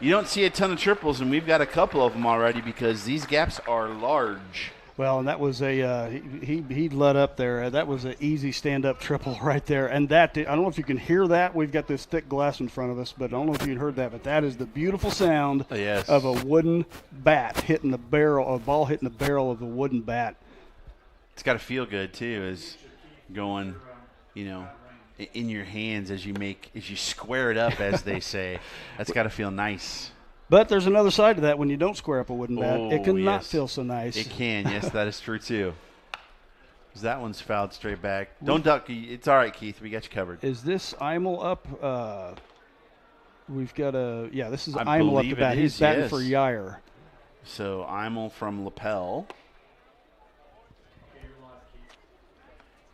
you don't see a ton of triples, and we've got a couple of them already because these gaps are large. Well, and that was he let up there. That was an easy stand-up triple right there. And I don't know if you can hear that. We've got this thick glass in front of us, but I don't know if you heard that. But that is the beautiful sound of a wooden bat hitting the barrel, a ball hitting the barrel of a wooden bat. It's got to feel good too, as going, in your hands as you square it up, as they say. That's got to feel nice. But there's another side to that. When you don't square up a wooden bat, it cannot feel so nice. It can, yes, that is true too. That one's fouled straight back. Don't duck. It's all right, Keith. We got you covered. Is this Eimel up? We've got this is Eimel up to bat. He's batting for Yair. So Eimel from Lapel.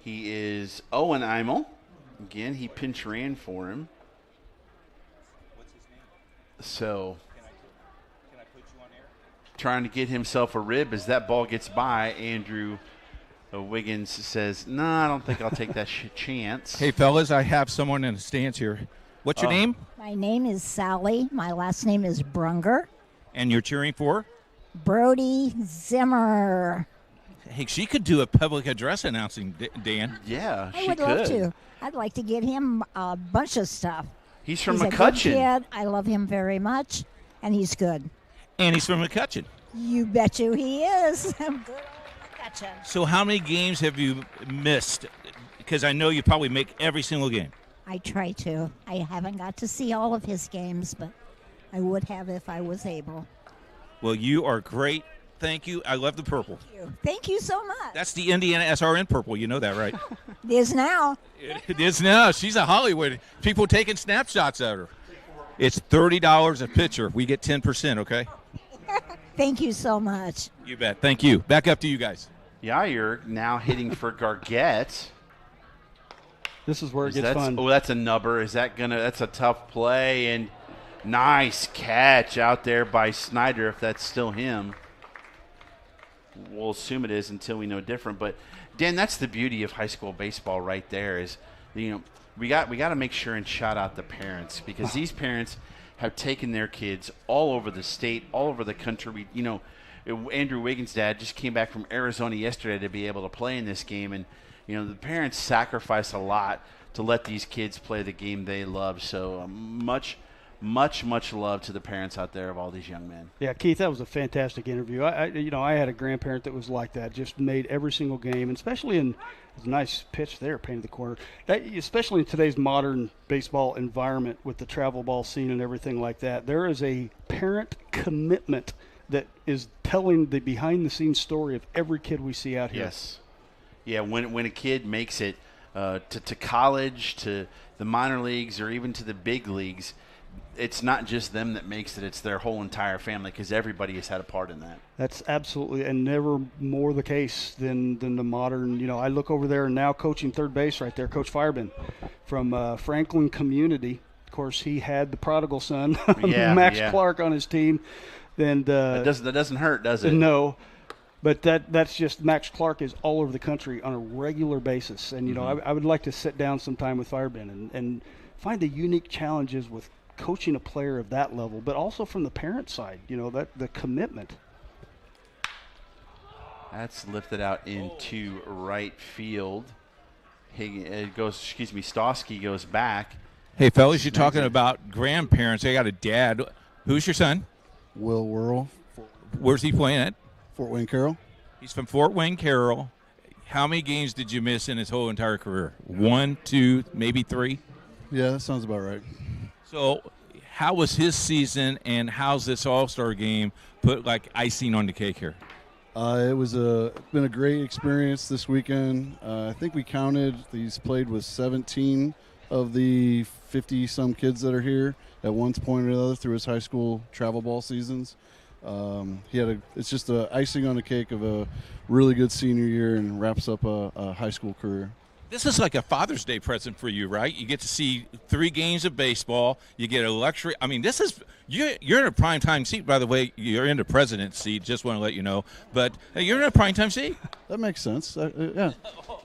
He is Owen Eimel. Again, he pinch ran for him. What's his name? So Can I put you on air? Trying to get himself a rib as that ball gets by. Andrew Wiggins says, "No, I don't think I'll take that chance." Hey, fellas, I have someone in the stands here. What's your name? My name is Sally. My last name is Brunger. And you're cheering for? Brody Zimmer. Hey, she could do a public address announcing, Dan. Yeah, I would love to. I'd like to get him a bunch of stuff. He's from He's a McCutcheon. good kid. I love him very much, and he's good. And he's from McCutcheon. You bet you he is. Good old McCutcheon. So how many games have you missed? Because I know you probably make every single game. I try to. I haven't got to see all of his games, but I would have if I was able. Well, you are great. Thank you. I love the purple. Thank you so much. That's the IndianaSRN purple. You know that, right? It is now. It is now. She's a Hollywood. People taking snapshots of her. It's $30 a picture. We get 10%, okay? Thank you so much. You bet. Thank you. Back up to you guys. Yeah, you're now hitting for Gargett. This is where it gets fun. Oh, that's a nubber. That's a tough play, and nice catch out there by Snyder, if that's still him. We'll assume it is until we know different. But Dan, that's the beauty of high school baseball right there is, we got to make sure and shout out the parents, because these parents have taken their kids all over the state, all over the country. Andrew Wiggins' dad just came back from Arizona yesterday to be able to play in this game, and the parents sacrifice a lot to let these kids play the game they love. So much love to the parents out there of all these young men. Yeah, Keith, that was a fantastic interview. I had a grandparent that was like that, just made every single game, and especially in a nice pitch there, painted the corner. Especially in today's modern baseball environment with the travel ball scene and everything like that, there is a parent commitment that is telling the behind-the-scenes story of every kid we see out here. Yes. Yeah, when a kid makes it to college, to the minor leagues, or even to the big leagues, it's not just them that makes it, it's their whole entire family, because everybody has had a part in that. That's absolutely, and never more the case than the modern, I look over there and now coaching third base right there, Coach Firebin from Franklin Community. Of course, he had the prodigal son, Max Clark, on his team. And that doesn't hurt, does it? No. But that's just, Max Clark is all over the country on a regular basis. And, I would like to sit down sometime with Firebin and find the unique challenges with coaching a player of that level, but also from the parent side, the commitment. That's lifted out into right field. Stosky goes back. Hey, fellas, you're talking about grandparents. I got a dad. Who's your son? Will Worrell. Where's he playing at? Fort Wayne Carroll. He's from Fort Wayne Carroll. How many games did you miss in his whole entire career? 1, 2, maybe 3? Yeah, that sounds about right. So how was his season, and how's this All-Star game put like icing on the cake here? It's been a great experience this weekend. I think we counted, he's played with 17 of the 50-some kids that are here at one point or another through his high school travel ball seasons. It's just the icing on the cake of a really good senior year, and wraps up a high school career. This is like a Father's Day present for you, right? You get to see 3 games of baseball. You get a luxury. I mean, you're in a primetime seat, by the way. You're in the president's seat, just want to let you know. But you're in a primetime seat. That makes sense. Yeah.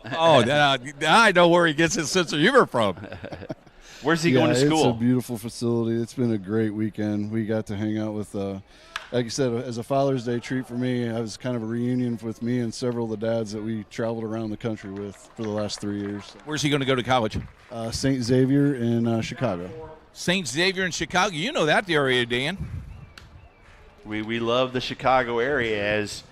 I know where he gets his sense of humor from. Where's he going to school? It's a beautiful facility. It's been a great weekend. We got to hang out with like you said, as a Father's Day treat for me, it was kind of a reunion with me and several of the dads that we traveled around the country with for the last 3 years. Where's he going to go to college? St. Xavier in Chicago. St. Xavier in Chicago. You know that area, Dan. We love the Chicago area, as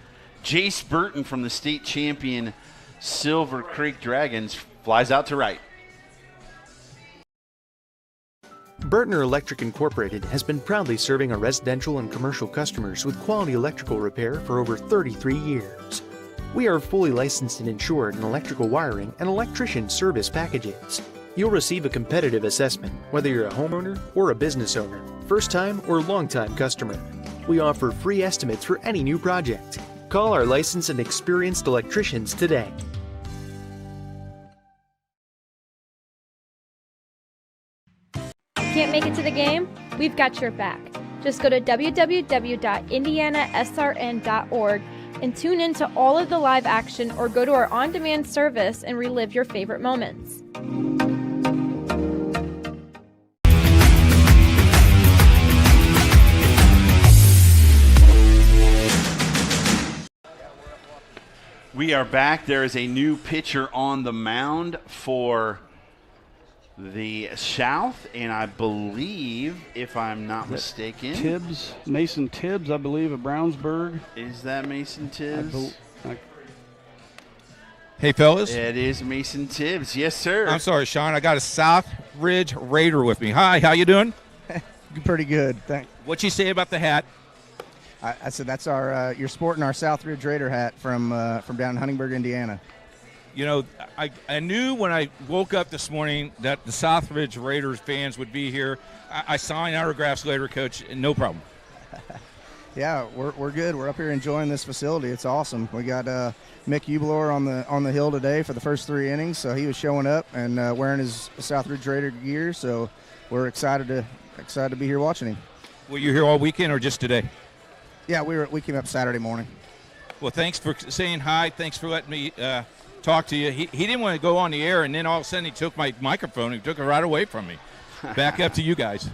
Jace Burton from the state champion Silver Creek Dragons flies out to right. Burtner Electric Incorporated has been proudly serving our residential and commercial customers with quality electrical repair for over 33 years. We are fully licensed and insured in electrical wiring and electrician service packages. You'll receive a competitive assessment, whether you're a homeowner or a business owner, first-time or long-time customer. We offer free estimates for any new project. Call our licensed and experienced electricians today. Can't make it to the game? We've got your back. Just go to www.IndianaSRN.org and tune in to all of the live action, or go to our on-demand service and relive your favorite moments. We are back. There is a new pitcher on the mound for the South, and I believe, if I'm not mistaken, Tibbs, Mason Tibbs, I believe, of Brownsburg. Is that Mason Tibbs? Hey, fellas. It is Mason Tibbs. Yes, sir. I'm sorry, Sean. I got a South Ridge Raider with me. Hi, how you doing? Pretty good, thanks. What'd you say about the hat? I said that's our. You're sporting our South Ridge Raider hat from down in Huntingburg, Indiana. You know, I knew when I woke up this morning that the South Ridge Raiders fans would be here. I signed autographs later, Coach, and no problem. Yeah, we're good. We're up here enjoying this facility. It's awesome. We got Mick Ubelor on the hill today for the first 3 innings, so he was showing up and wearing his South Ridge Raider gear. So we're excited to be here watching him. Were you here all weekend or just today? Yeah, we came up Saturday morning. Well, thanks for saying hi. Thanks for letting me talk to you. He didn't want to go on the air, and then all of a sudden he took my microphone and took it right away from me. Back up to you guys.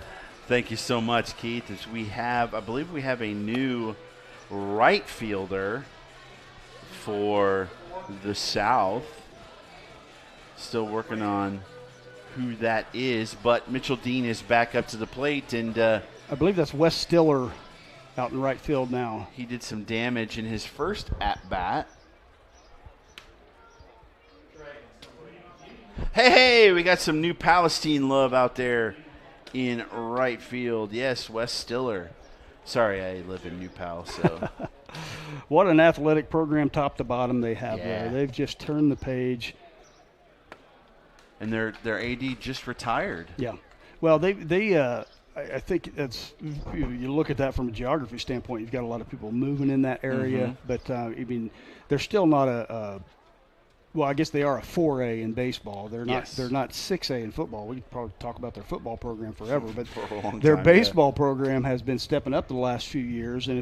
Thank you so much, Keith. As I believe we have a new right fielder for the South. Still working on who that is, but Mitchell Dean is back up to the plate, and I believe that's Wes Stiller out in right field now. He did some damage in his first at-bat. Hey, we got some new Palestine love out there in right field. Yes, Wes Stiller. Sorry, I live in New Pal, so. What an athletic program top to bottom they have Yeah. there. They've just turned the page. And their AD just retired. Yeah. Well, I think it's, you look at that from a geography standpoint, you've got a lot of people moving in that area, but I mean, they're still not well, I guess they are a 4A in baseball. They're not. Yes. They're not 6A in football. We could probably talk about their football program forever, but For a long their time, baseball program has been stepping up the last few years. And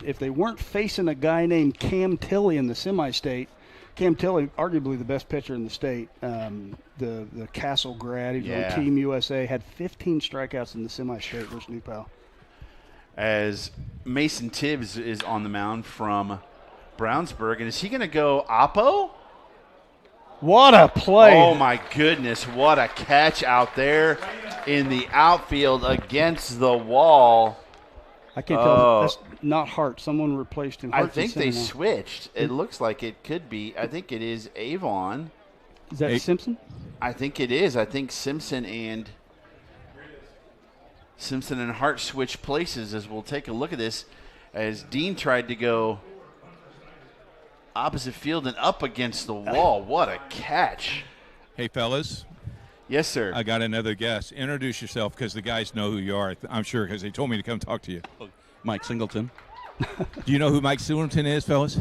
if they weren't facing a guy named Cam Tilley in the semi-state, Cam Tilley, arguably the best pitcher in the state, the Castle grad, he was on Team USA, had 15 strikeouts in the semi-state versus New Pal. As Mason Tibbs is on the mound from Brownsburg, and is he going to go Oppo? What a play. Oh, my goodness. What a catch out there in the outfield against the wall. I can't tell. That's not Hart. Someone replaced him. I Hart's think in they center now. switched. It looks like it could be. I think it is Avon. Is that Simpson? I think it is. I think Simpson and Hart switch places as we'll take a look at this as Dean tried to go opposite field and up against the wall. What a catch. Hey, fellas. Yes, sir. I got another guest. Introduce yourself because the guys know who you are, I'm sure, because they told me to come talk to you. Mike Singleton. Do you know who Mike Singleton is, fellas?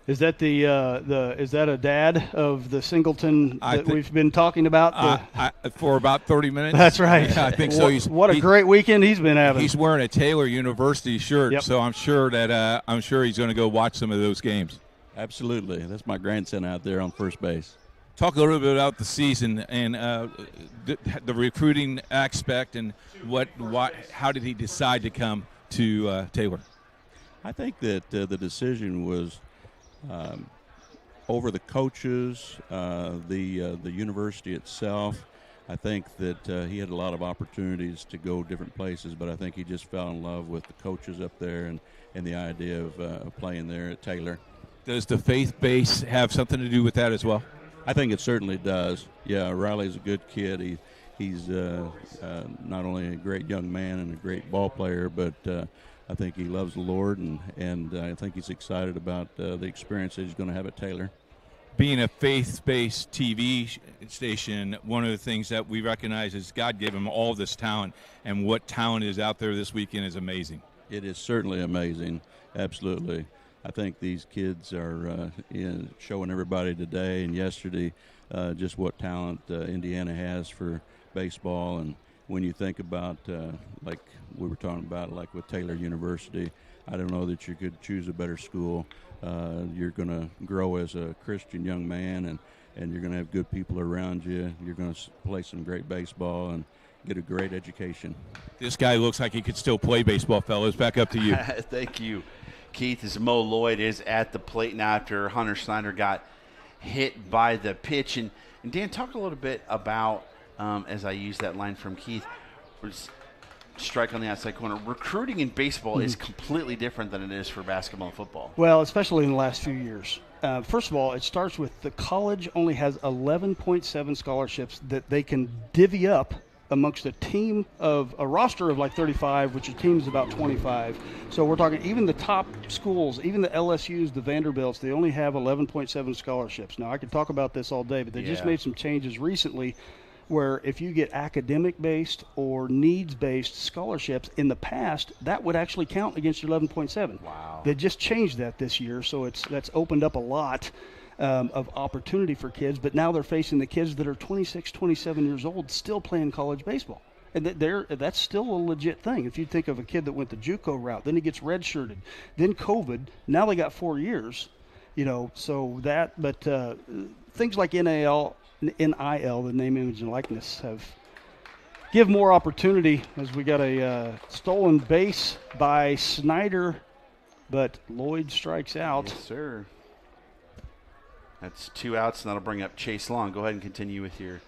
Is that is that a dad of the Singleton that we've been talking about? For about 30 minutes. That's right. Yeah, I think so. What a great weekend he's been having. He's wearing a Taylor University shirt, so I'm sure that he's going to go watch some of those games. Absolutely. That's my grandson out there on first base. Talk a little bit about the season and the recruiting aspect and how did he decide to come to Taylor? I think that the decision was over the coaches, the university itself. I think that he had a lot of opportunities to go different places, but I think he just fell in love with the coaches up there and the idea of playing there at Taylor. Does the faith base have something to do with that as well? I think it certainly does. Yeah, Riley's a good kid. He's not only a great young man and a great ball player, but I think he loves the Lord, and I think he's excited about the experience that he's going to have at Taylor. Being a faith-based TV station, one of the things that we recognize is God gave him all this talent, and what talent is out there this weekend is amazing. It is certainly amazing, absolutely. I think these kids are showing everybody today and yesterday just what talent Indiana has for baseball. And when you think about, like we were talking about, like with Taylor University, I don't know that you could choose a better school. You're going to grow as a Christian young man, and you're going to have good people around you. You're going to play some great baseball and get a great education. This guy looks like he could still play baseball, fellas. Back up to you. Thank you. Keith, as Mo Lloyd is at the plate now after Hunter Snyder got hit by the pitch. And Dan, talk a little bit about, as I use that line from Keith, strike on the outside corner. Recruiting in baseball is completely different than it is for basketball and football. Well, especially in the last few years. First of all, it starts with the college only has 11.7 scholarships that they can divvy up amongst a team of a roster of like 35, which a team is about 25. So we're talking even the top schools, even the LSUs, the Vanderbilts, they only have 11.7 scholarships. Now, I could talk about this all day, but they just made some changes recently where if you get academic-based or needs-based scholarships in the past, that would actually count against your 11.7. Wow. They just changed that this year, so that's opened up a lot of opportunity for kids, but now they're facing the kids that are 26, 27 years old still playing college baseball. And that's still a legit thing. If you think of a kid that went the JUCO route, then he gets redshirted, then COVID, now they got 4 years, so that, but things like NIL, the name, image, and likeness, give more opportunity as we got a stolen base by Snyder, but Lloyd strikes out. Yes, sir. That's 2 outs, and that'll bring up Chase Long. Go ahead and continue with your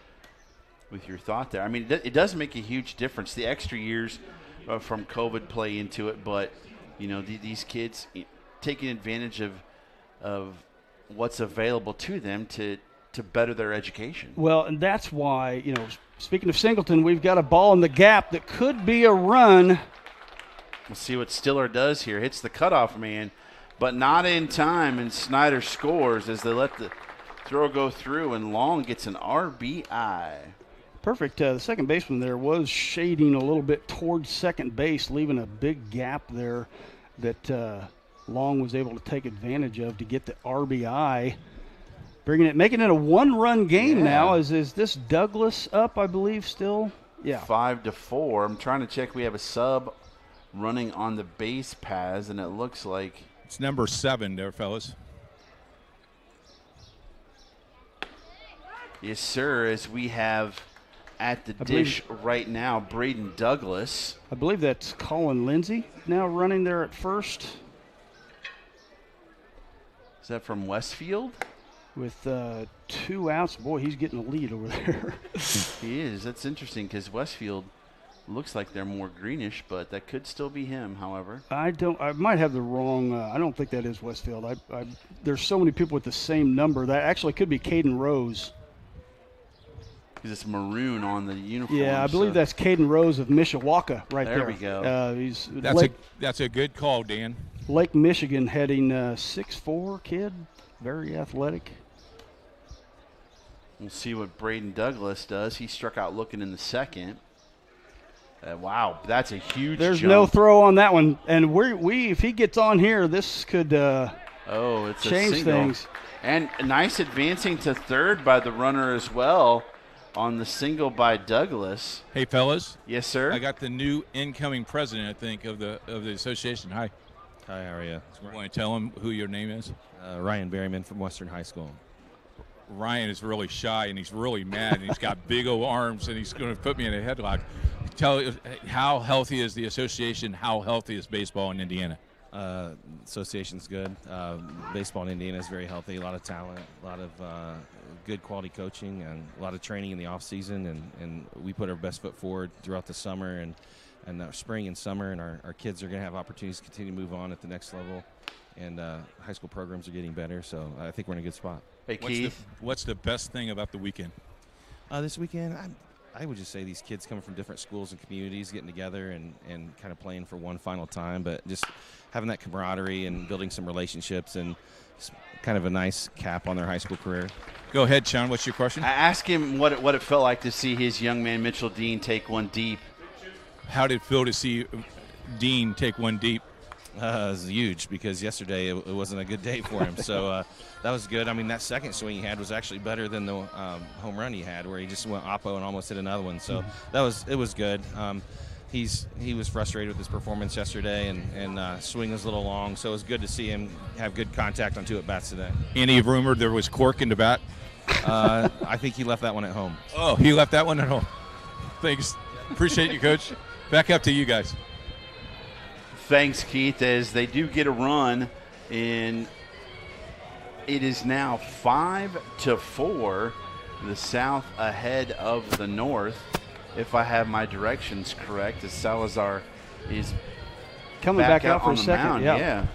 thought there. I mean, it does make a huge difference. The extra years from COVID play into it, but these kids taking advantage of what's available to them to better their education. Well, and that's why speaking of Singleton, we've got a ball in the gap that could be a run. We'll see what Stiller does here. Hits the cutoff man, but not in time, and Snyder scores as they let the throw go through, and Long gets an RBI. Perfect. The second baseman there was shading a little bit towards second base, leaving a big gap there that Long was able to take advantage of to get the RBI. Making it a 1-run game now. Is this Douglas up, I believe, still? Yeah. 5-4. I'm trying to check. We have a sub running on the base paths, and it looks like it's number 7 there, fellas. Yes, sir, as we have at the dish right now, Braden Douglas. I believe that's Colin Lindsay now running there at first. Is that from Westfield? With 2 outs. Boy, he's getting a lead over there. He is. That's interesting because Westfield looks like they're more greenish, but that could still be him, however. I might have the wrong. I don't think that is Westfield. There's so many people with the same number. That actually could be Caden Rose. Because it's maroon on the uniform. Yeah, I believe that's Caden Rose of Mishawaka right there. There we go. That's a good call, Dan. Lake Michigan, heading 6'4" kid, very athletic. We'll see what Braden Douglas does. He struck out looking in the second. Wow, that's a huge There's jump. no throw on that one. And if he gets on here, this could it's change things. And nice advancing to third by the runner as well on the single by Douglas. Hey, fellas. Yes, sir. I got the new incoming president, I think, of the association. Hi. Hi, how are you? So want to tell him who your name is? Ryan Berryman from Western High School. Ryan is really shy, and he's really mad, and he's got big old arms, and he's going to put me in a headlock. Tell how healthy is the association? How healthy is baseball in Indiana? Association's good. Baseball in Indiana is very healthy. A lot of talent, a lot of good quality coaching, and a lot of training in the off season. And we put our best foot forward throughout the summer and spring and summer. And our kids are going to have opportunities to continue to move on at the next level. And high school programs are getting better, so I think we're in a good spot. Hey, Keith, what's the best thing about the weekend? This weekend, I would just say these kids coming from different schools and communities getting together and kind of playing for one final time, but just having that camaraderie and building some relationships and kind of a nice cap on their high school career. Go ahead, Sean. What's your question? I asked him what it felt like to see his young man Mitchell Dean take one deep. How did it feel to see Dean take one deep? It was huge because yesterday it wasn't a good day for him. So that was good. I mean, that second swing he had was actually better than the home run he had where he just went oppo and almost hit another one. So it was good. He was frustrated with his performance yesterday and swing was a little long. So it was good to see him have good contact on 2 at-bats today. Any rumored there was cork in the bat? I think he left that one at home. Oh, he left that one at home. Thanks. Appreciate you, Coach. Back up to you guys. Thanks, Keith, as they do get a run, and it is now 5-4, the South ahead of the North, if I have my directions correct, as Salazar is coming back out for on a the second. mound. Yeah.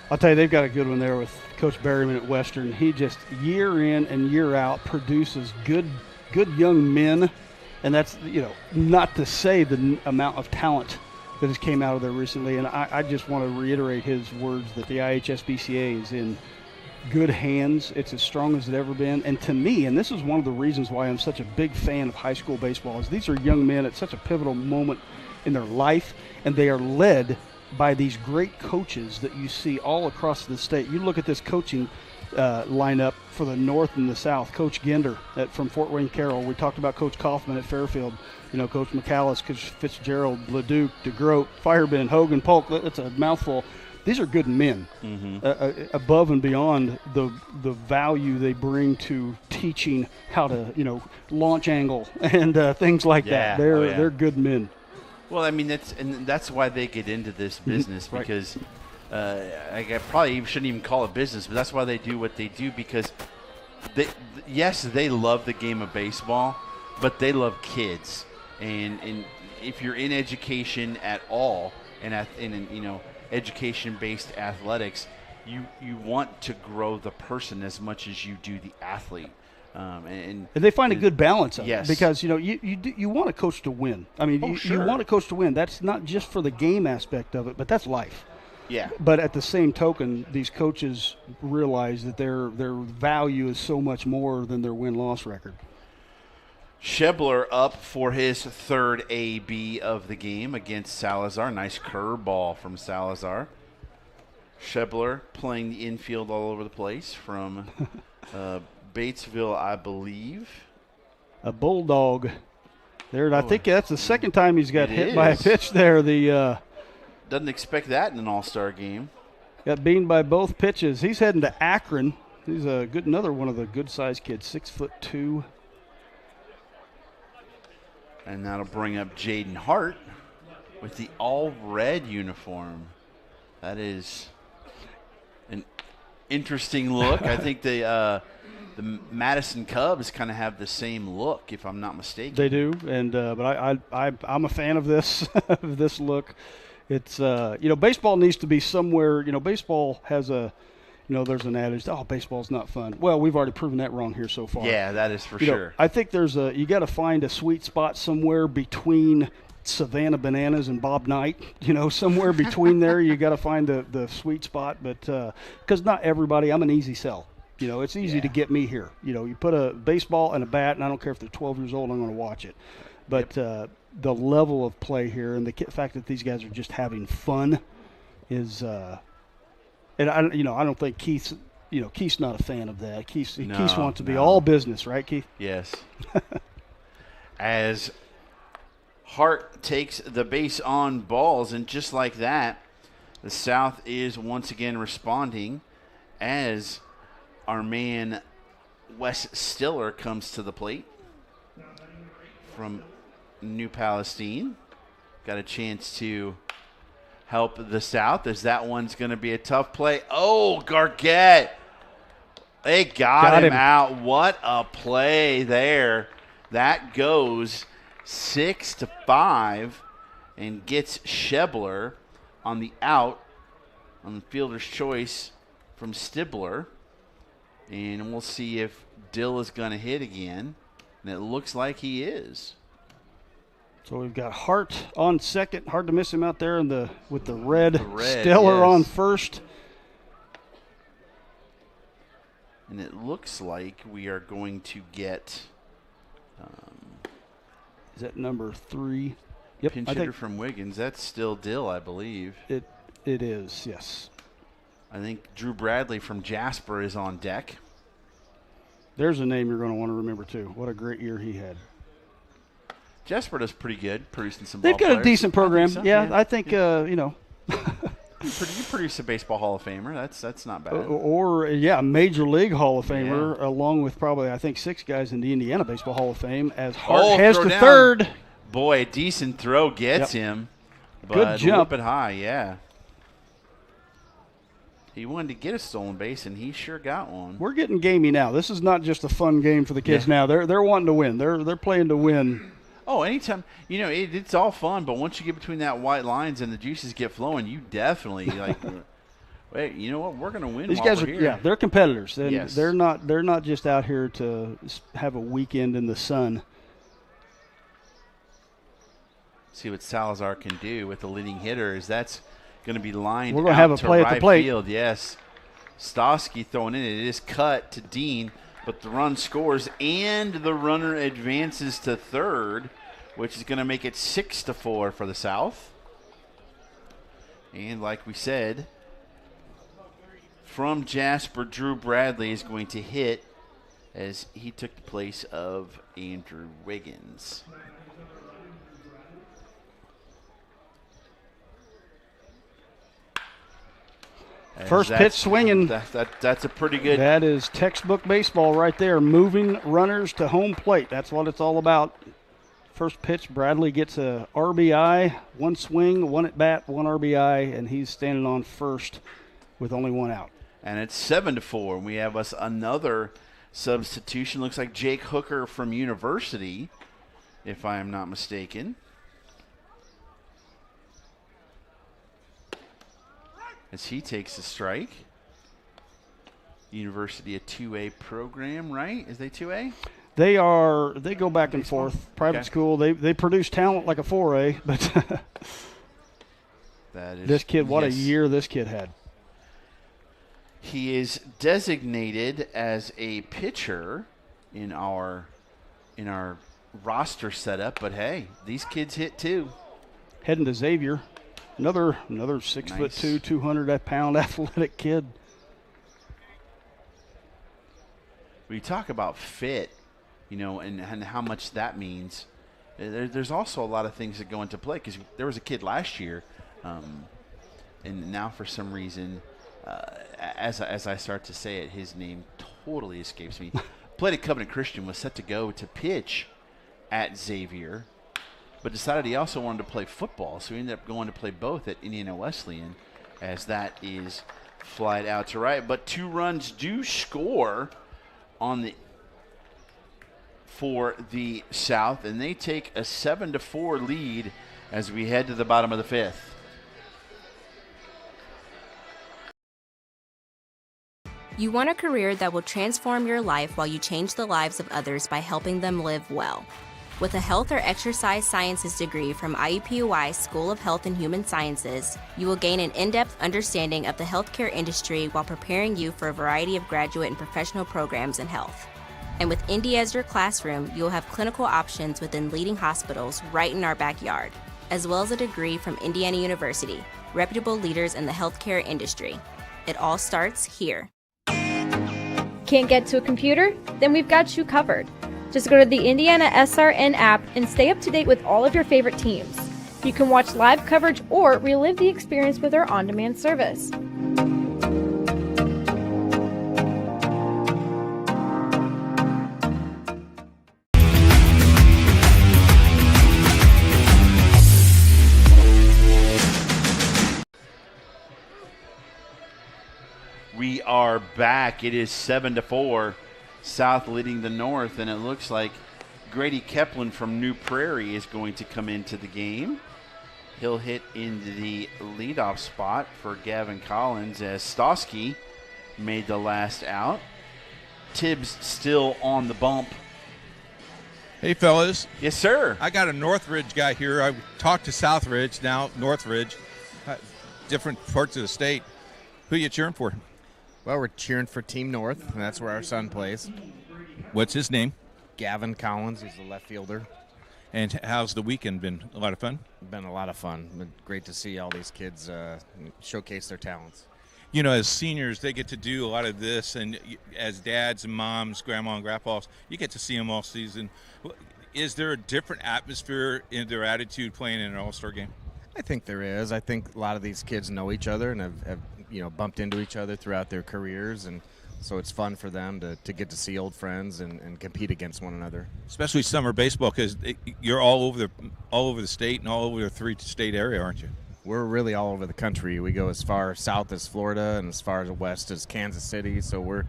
I'll tell you, they've got a good one there with Coach Berryman at Western. He just year in and year out produces good young men, and that's, not to say the amount of talent that has came out of there recently. And I just want to reiterate his words that the IHSBCA is in good hands. It's as strong as it's ever been. And to me, and this is one of the reasons why I'm such a big fan of high school baseball, is these are young men at such a pivotal moment in their life, and they are led by these great coaches that you see all across the state. You look at this coaching lineup for the North and the South. Coach Gender from Fort Wayne Carroll. We talked about Coach Kaufman at Fairfield. Coach McAllis, Coach Fitzgerald, LeDuc, DeGroat, Fireben, Hogan, Polk. That's a mouthful. These are good men, above and beyond the value they bring to teaching how to launch angle and things like that. They're good men. Well, I mean, that's why they get into this business, because I probably shouldn't even call it business, but that's why they do what they do, because they love the game of baseball, but they love kids, and if you're in education at all, and in education-based athletics, you want to grow the person as much as you do the athlete. And they find a good balance of it, because you want a coach to win. I mean, you want a coach to win. That's not just for the game aspect of it, but that's life. Yeah. But at the same token, these coaches realize that their value is so much more than their win-loss record. Shebler up for his third AB of the game against Salazar. Nice curveball from Salazar. Shebler playing the infield all over the place from Batesville, I believe. A Bulldog there. I think that's the second time he's got hit by a pitch there. Doesn't expect that in an all-star game. Got beamed by both pitches. He's heading to Akron. He's another one of the good-sized kids, 6'2". And that'll bring up Jaden Hart with the all-red uniform. That is an interesting look. I think the Madison Cubs kind of have the same look, if I'm not mistaken. They do, and but I'm a fan of this of this look. It's baseball needs to be somewhere. Baseball has a. There's an adage, baseball's not fun. Well, we've already proven that wrong here so far. Yeah, that is for sure. I think you got to find a sweet spot somewhere between Savannah Bananas and Bob Knight. Somewhere between there, you got to find the sweet spot. But because not everybody, I'm an easy sell. It's easy to get me here. You put a baseball and a bat, and I don't care if they're 12 years old, I'm going to watch it. But the level of play here and the fact that these guys are just having fun is. And I don't think Keith's not a fan of that. Keith wants to be all business, right, Keith? Yes. As Hart takes the base on balls, and just like that, the South is once again responding as our man Wes Stiller comes to the plate from New Palestine. Got a chance to help the South, as that one's going to be a tough play. Oh, Gargett. They got him out. What a play there. That goes 6-5 and gets Shebler on the out on the fielder's choice from Stibler. And we'll see if Dill is going to hit again. And it looks like he is. So we've got Hart on second. Hard to miss him out there with the red. Stiller on first. And it looks like we are going to get. Is that number 3? Yep. Pinch hitter from Wiggins. That's still Dill, I believe. It is, yes. I think Drew Bradley from Jasper is on deck. There's a name you're going to want to remember, too. What a great year he had. Jasper does pretty good, producing some They've ball got players. a decent program. I think so. Yeah, I think, You produce a baseball Hall of Famer. That's not bad. Or a Major League Hall of Famer, along with probably, I think, 6 guys in the Indiana Baseball Hall of Fame, as Hart heads to third. Boy, a decent throw gets him. But good jump. It high, yeah. He wanted to get a stolen base, and he sure got one. We're getting gamey now. This is not just a fun game for the kids now. They're wanting to win. They're playing to win. Oh, anytime. It's all fun, but once you get between that white lines and the juices get flowing, you definitely wait, you know what? We're going to win. These guys are here. they're competitors. And yes. They're not just out here to have a weekend in the sun. See what Salazar can do with the leading hitter. Is that's going to be lined We're going out to have a to play right at the plate. Field. Yes. Stosky throwing in. It is cut to Dean, but the run scores and the runner advances to third, which is going to make it 6-4 for the South. And like we said, from Jasper, Drew Bradley is going to hit as he took the place of Andrew Wiggins. First pitch swinging. That's a pretty good. That is textbook baseball right there. Moving runners to home plate. That's what it's all about. First pitch, Bradley gets a RBI, one swing, one at bat, one RBI, and he's standing on first with only one out. And it's 7-4. We have us another substitution. Looks like Jake Hooker from University, if I am not mistaken. As he takes a strike. University, a 2A program, right? Is they 2A? They go back and forth. Private school, they produce talent like a 4A, but that is, this kid, what a year this kid had. He is designated as a pitcher in our roster setup, but hey, these kids hit too. Heading to Xavier. Another 6'2", 200-pound athletic kid. We talk about fit, and how much that means. There's also a lot of things that go into play because there was a kid last year, and now for some reason, as I start to say it, his name totally escapes me. Played at Covenant Christian, was set to go to pitch at Xavier, but decided he also wanted to play football, so he ended up going to play both at Indiana Wesleyan, as that is flied out to right. But 2 runs do score for the South, and they take a 7-4 lead as we head to the bottom of the 5th. You want a career that will transform your life while you change the lives of others by helping them live well. With a health or exercise sciences degree from IUPUI School of Health and Human Sciences, you will gain an in-depth understanding of the healthcare industry while preparing you for a variety of graduate and professional programs in health. And with Indy as your classroom, you will have clinical options within leading hospitals right in our backyard, as well as a degree from Indiana University, reputable leaders in the healthcare industry. It all starts here. Can't get to a computer? Then we've got you covered. Just go to the IndianaSRN app and stay up to date with all of your favorite teams. You can watch live coverage or relive the experience with our on-demand service. We are back. It is 7-4. South leading the North, and it looks like Grady Keplin from New Prairie is going to come into the game. He'll hit into the leadoff spot for Gavin Collins as Stosky made the last out. Tibbs still on the bump. Hey, fellas. Yes, sir. I got a Northridge guy here. I talked to Southridge, now Northridge, different parts of the state. Who you cheering for? Well, we're cheering for Team North, and that's where our son plays. What's his name? Gavin Collins. He's the left fielder. And how's the weekend been? A lot of fun? Been a lot of fun. Been great to see all these kids showcase their talents. You know, as seniors, they get to do a lot of this, and as dads and moms, grandma and grandpas, you get to see them all season. Is there a different atmosphere in their attitude playing in an all-star game? I think there is. I think a lot of these kids know each other and have bumped into each other throughout their careers, and so it's fun for them to get to see old friends and compete against one another. Especially summer baseball, because you're all over the state and all over the 3-state area, aren't you? we're really all over the country. We go as far south as Florida and as far as west as Kansas City. So we're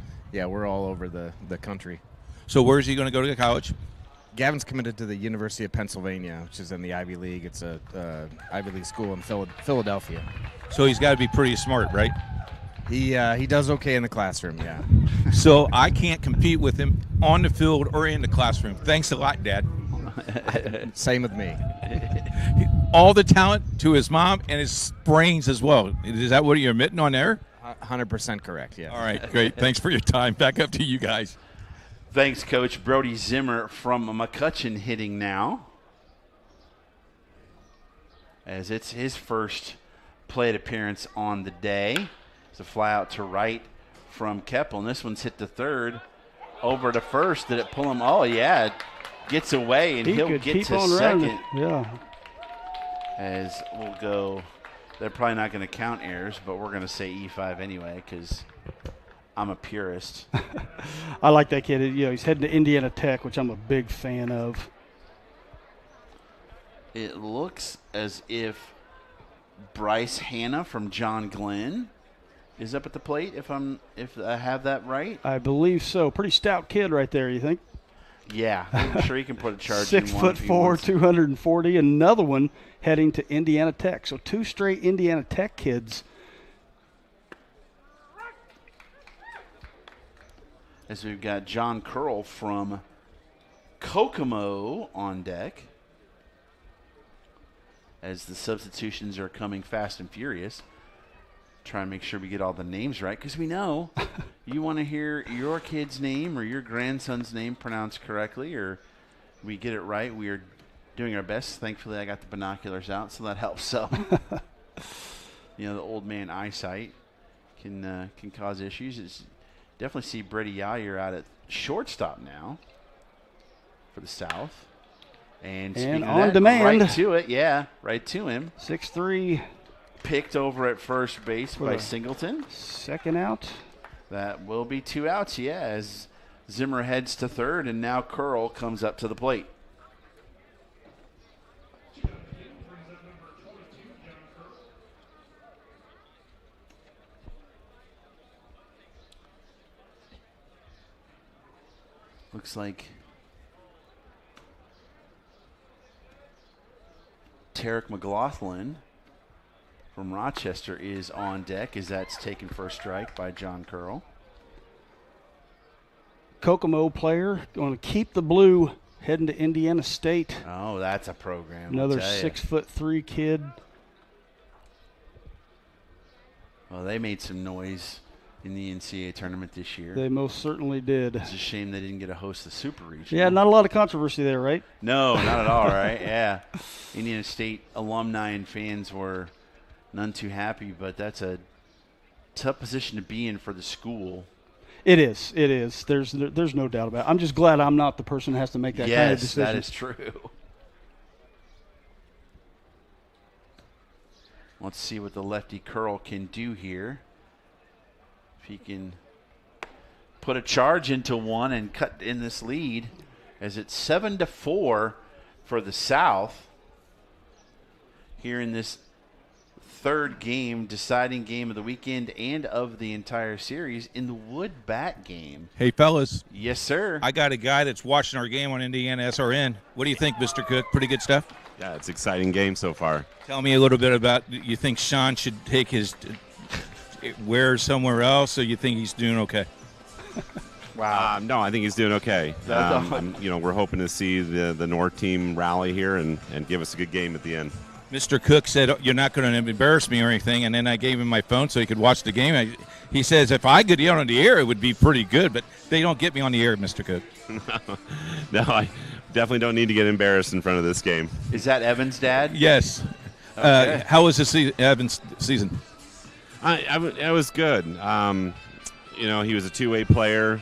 all over the country. So where is he going to go to college? Gavin's committed to the University of Pennsylvania, which is in the Ivy League. It's a Ivy League school in Philadelphia. So he's got to be pretty smart, right? He does okay in the classroom, yeah. So I can't compete with him on the field or in the classroom. Thanks a lot, Dad. Same with me. All the talent to his mom and his brains as well. Is that what you're admitting on there? 100% correct, yeah. All right, great. Thanks for your time. Back up to you guys. Thanks, Coach. Brody Zimmer from McCutcheon hitting now, as it's his first plate appearance on the day. It's a fly out to right from Keppel, and this one's hit to third. Over to first. Did it pull him? Oh, yeah. It gets away, and he'll get to second. Yeah. As we'll go, they're probably not going to count errors, but we're going to say E5 anyway because I'm a purist. I like that kid. You know, he's heading to Indiana Tech, which I'm a big fan of. It looks as if Bryce Hanna from John Glenn is up at the plate, if I have that right. I believe so. Pretty stout kid right there, you think? Yeah, I'm sure he can put a charge in 6'4", 240. Another one heading to Indiana Tech. So 2 straight Indiana Tech kids. As we've got John Curl from Kokomo on deck. As the substitutions are coming fast and furious. Try and make sure we get all the names right, because we know you want to hear your kid's name or your grandson's name pronounced correctly, or we get it right. We are doing our best. Thankfully, I got the binoculars out, so that helps. So, you know, the old man eyesight can cause issues. It's definitely see Brady Yayer out at shortstop now for the South. And on that, demand. Right to it, yeah, right to him. 6'3". Picked over at first base by Singleton. Second out. That will be 2 outs, yeah, as Zimmer heads to third, and now Curl comes up to the plate. Looks like Tarek McLaughlin from Rochester is on deck, as that's taken for a strike by John Curl. Kokomo player going to keep the blue, heading to Indiana State. Oh, that's a program. Another 6'3" kid. Well, they made some noise in the NCAA tournament this year. They most certainly did. It's a shame they didn't get to host the Super Regional. Yeah, not a lot of controversy there, right? No, not at all, right? Yeah. Indiana State alumni and fans were none too happy, but that's a tough position to be in for the school. It is. It is. There's no doubt about it. I'm just glad I'm not the person who has to make that kind of decision. Yes, that is true. Let's see what the lefty Curl can do here. If he can put a charge into one and cut in this lead, as it's 7-4 for the South here in this third game, deciding game of the weekend and of the entire series in the Wood Bat game. Hey, fellas. Yes, sir. I got a guy that's watching our game on IndianaSRN. What do you think, Mr. Cook? Pretty good stuff? Yeah, it's an exciting game so far. Tell me a little bit about, you think Sean should take his wear somewhere else, or you think he's doing okay? Wow. No, I think he's doing okay. We're hoping to see the North team rally here and give us a good game at the end. Mr. Cook said, you're not going to embarrass me or anything, and then I gave him my phone so he could watch the game. He says, if I could get on the air, it would be pretty good, but they don't get me on the air, Mr. Cook. No, I definitely don't need to get embarrassed in front of this game. Is that Evan's dad? Yes. Okay. How was Evan's season? It was good. He was a two-way player.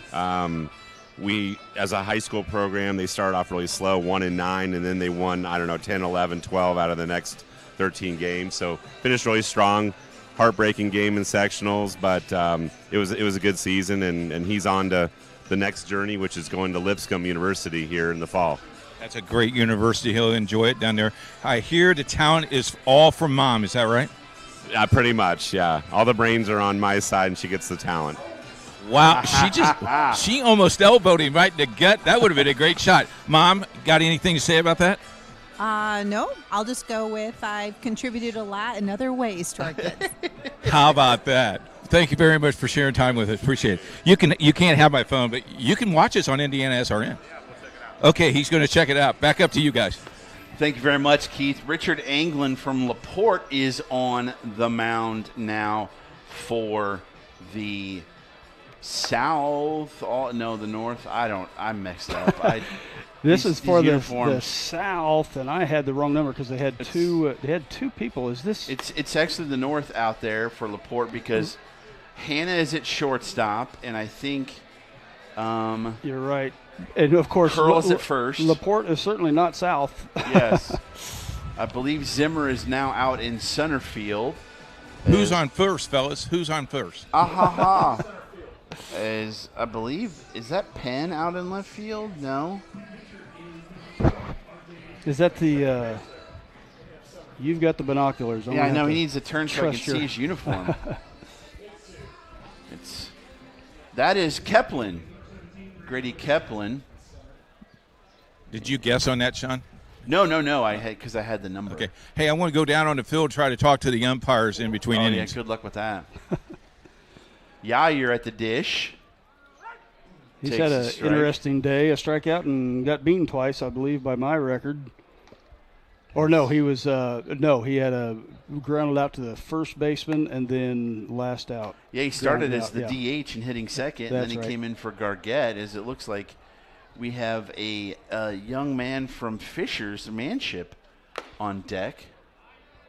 We, as a high school program, they started off really slow, 1-9, and then they won, 10, 11, 12 out of the next 13 games. So finished really strong. Heartbreaking game in sectionals, but it was a good season, and he's on to the next journey, which is going to Lipscomb University here in the fall. That's a great university. He'll enjoy it down there. I hear the talent is all from Mom. Is that right? Pretty much, yeah. All the brains are on my side, and she gets the talent. Wow, she almost elbowed him right in the gut. That would have been a great shot. Mom, got anything to say about that? No, I'll just go with I've contributed a lot in other ways to our kids. How about that? Thank you very much for sharing time with us. Appreciate it. You can't have my phone, but you can watch us on IndianaSRN. Okay, he's going to check it out. Back up to you guys. Thank you very much, Keith. Richard Anglin from LaPorte is on the mound now for the South. The North. I mixed up. This is for the South, and I had the wrong number because they had two. They had two people. Is this? It's actually the North out there for LaPorte because Hannah is at shortstop, and I think you're right. And of course, Curl's at first. LaPorte is certainly not South. Yes, I believe Zimmer is now out in center field. Who's on first, fellas? Who's on first? I believe, is that Penn out in left field? No. Is that the? You've got the binoculars. Yeah, I know he needs to turn so I can see his uniform. That is Keplin, Grady Keplin. Did you guess on that, Sean? No. Because I had the number. Okay. Hey, I want to go down on the field, try to talk to the umpires in between innings. Yeah, good luck with that. Yair at the dish. He's had an interesting day, a strikeout, and got beaten twice, I believe, by my record. Or no, he was he had a grounded out to the first baseman and then last out. Yeah, he started as the DH and hitting second, and then he came in for Gargett. As it looks like we have a young man from Fisher's Manship on deck,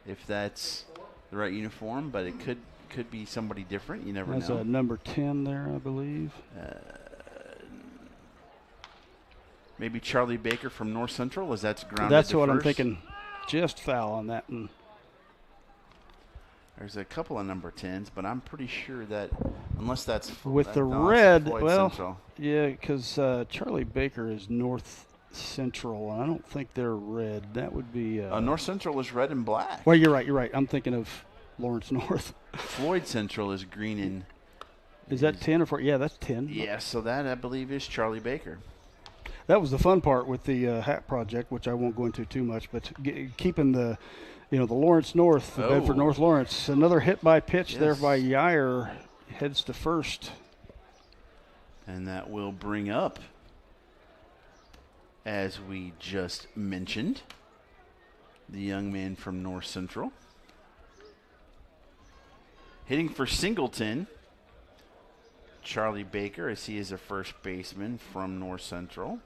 if that's the right uniform, but it could be somebody different. You never know. That's a number 10 there, I believe. Maybe Charlie Baker from North Central. Is that grounded? That's what I'm thinking. Just foul on that one. There's a couple of number 10s, but I'm pretty sure that unless that's with the red, well, yeah, because Charlie Baker is North Central, and I don't think they're red. That would be North Central is red and black. Well, you're right. I'm thinking of Lawrence North. Floyd Central is green and. Is that 10 or 4? Yeah, that's 10. Yeah, so that I believe is Charlie Baker. That was the fun part with the hat project, which I won't go into too much, but keeping the Lawrence North, the Bedford North Lawrence. Another hit by pitch there by Yair, heads to first. And that will bring up, as we just mentioned, the young man from North Central. Hitting for Singleton, Charlie Baker, as he is a first baseman from North Central.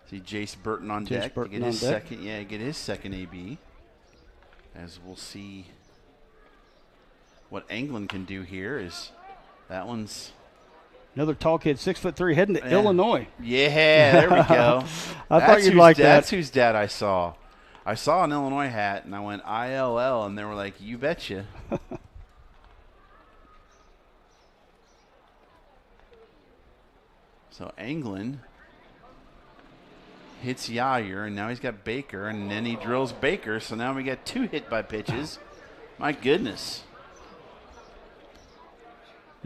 See Jace Burton on deck to get his second. Yeah, get his second AB. As we'll see what Anglin can do here. Is that one's another tall kid, 6'3", heading to Illinois. Yeah, there we go. I thought you'd like that. That's whose dad I saw. I saw an Illinois hat and I went ILL, and they were like, "You betcha." So Anglin hits Yair, and now he's got Baker, and then he drills Baker. So now we got 2 hit by pitches. My goodness.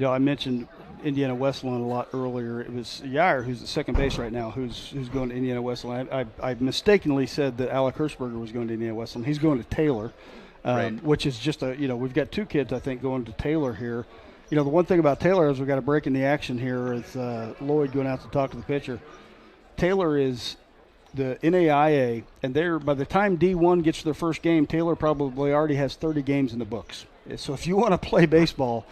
I mentioned Indiana Wesleyan a lot earlier. It was Yair, who's at second base right now, who's going to Indiana Wesleyan. I mistakenly said that Alec Hirschberger was going to Indiana Wesleyan. He's going to Taylor, which is just we've got 2 kids, I think, going to Taylor here. The one thing about Taylor is we've got a break in the action here with Lloyd going out to talk to the pitcher. Taylor is the NAIA, and by the time D1 gets to their first game, Taylor probably already has 30 games in the books. So if you want to play baseball,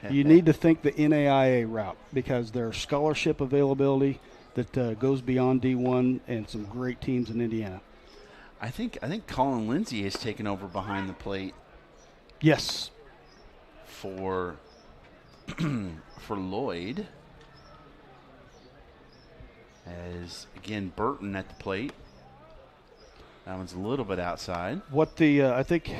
you need to think the NAIA route because there's scholarship availability that goes beyond D1 and some great teams in Indiana. I think Colin Lindsay has taken over behind the plate. Yes. For Lloyd, as again Burton at the plate. That one's a little bit outside. What I think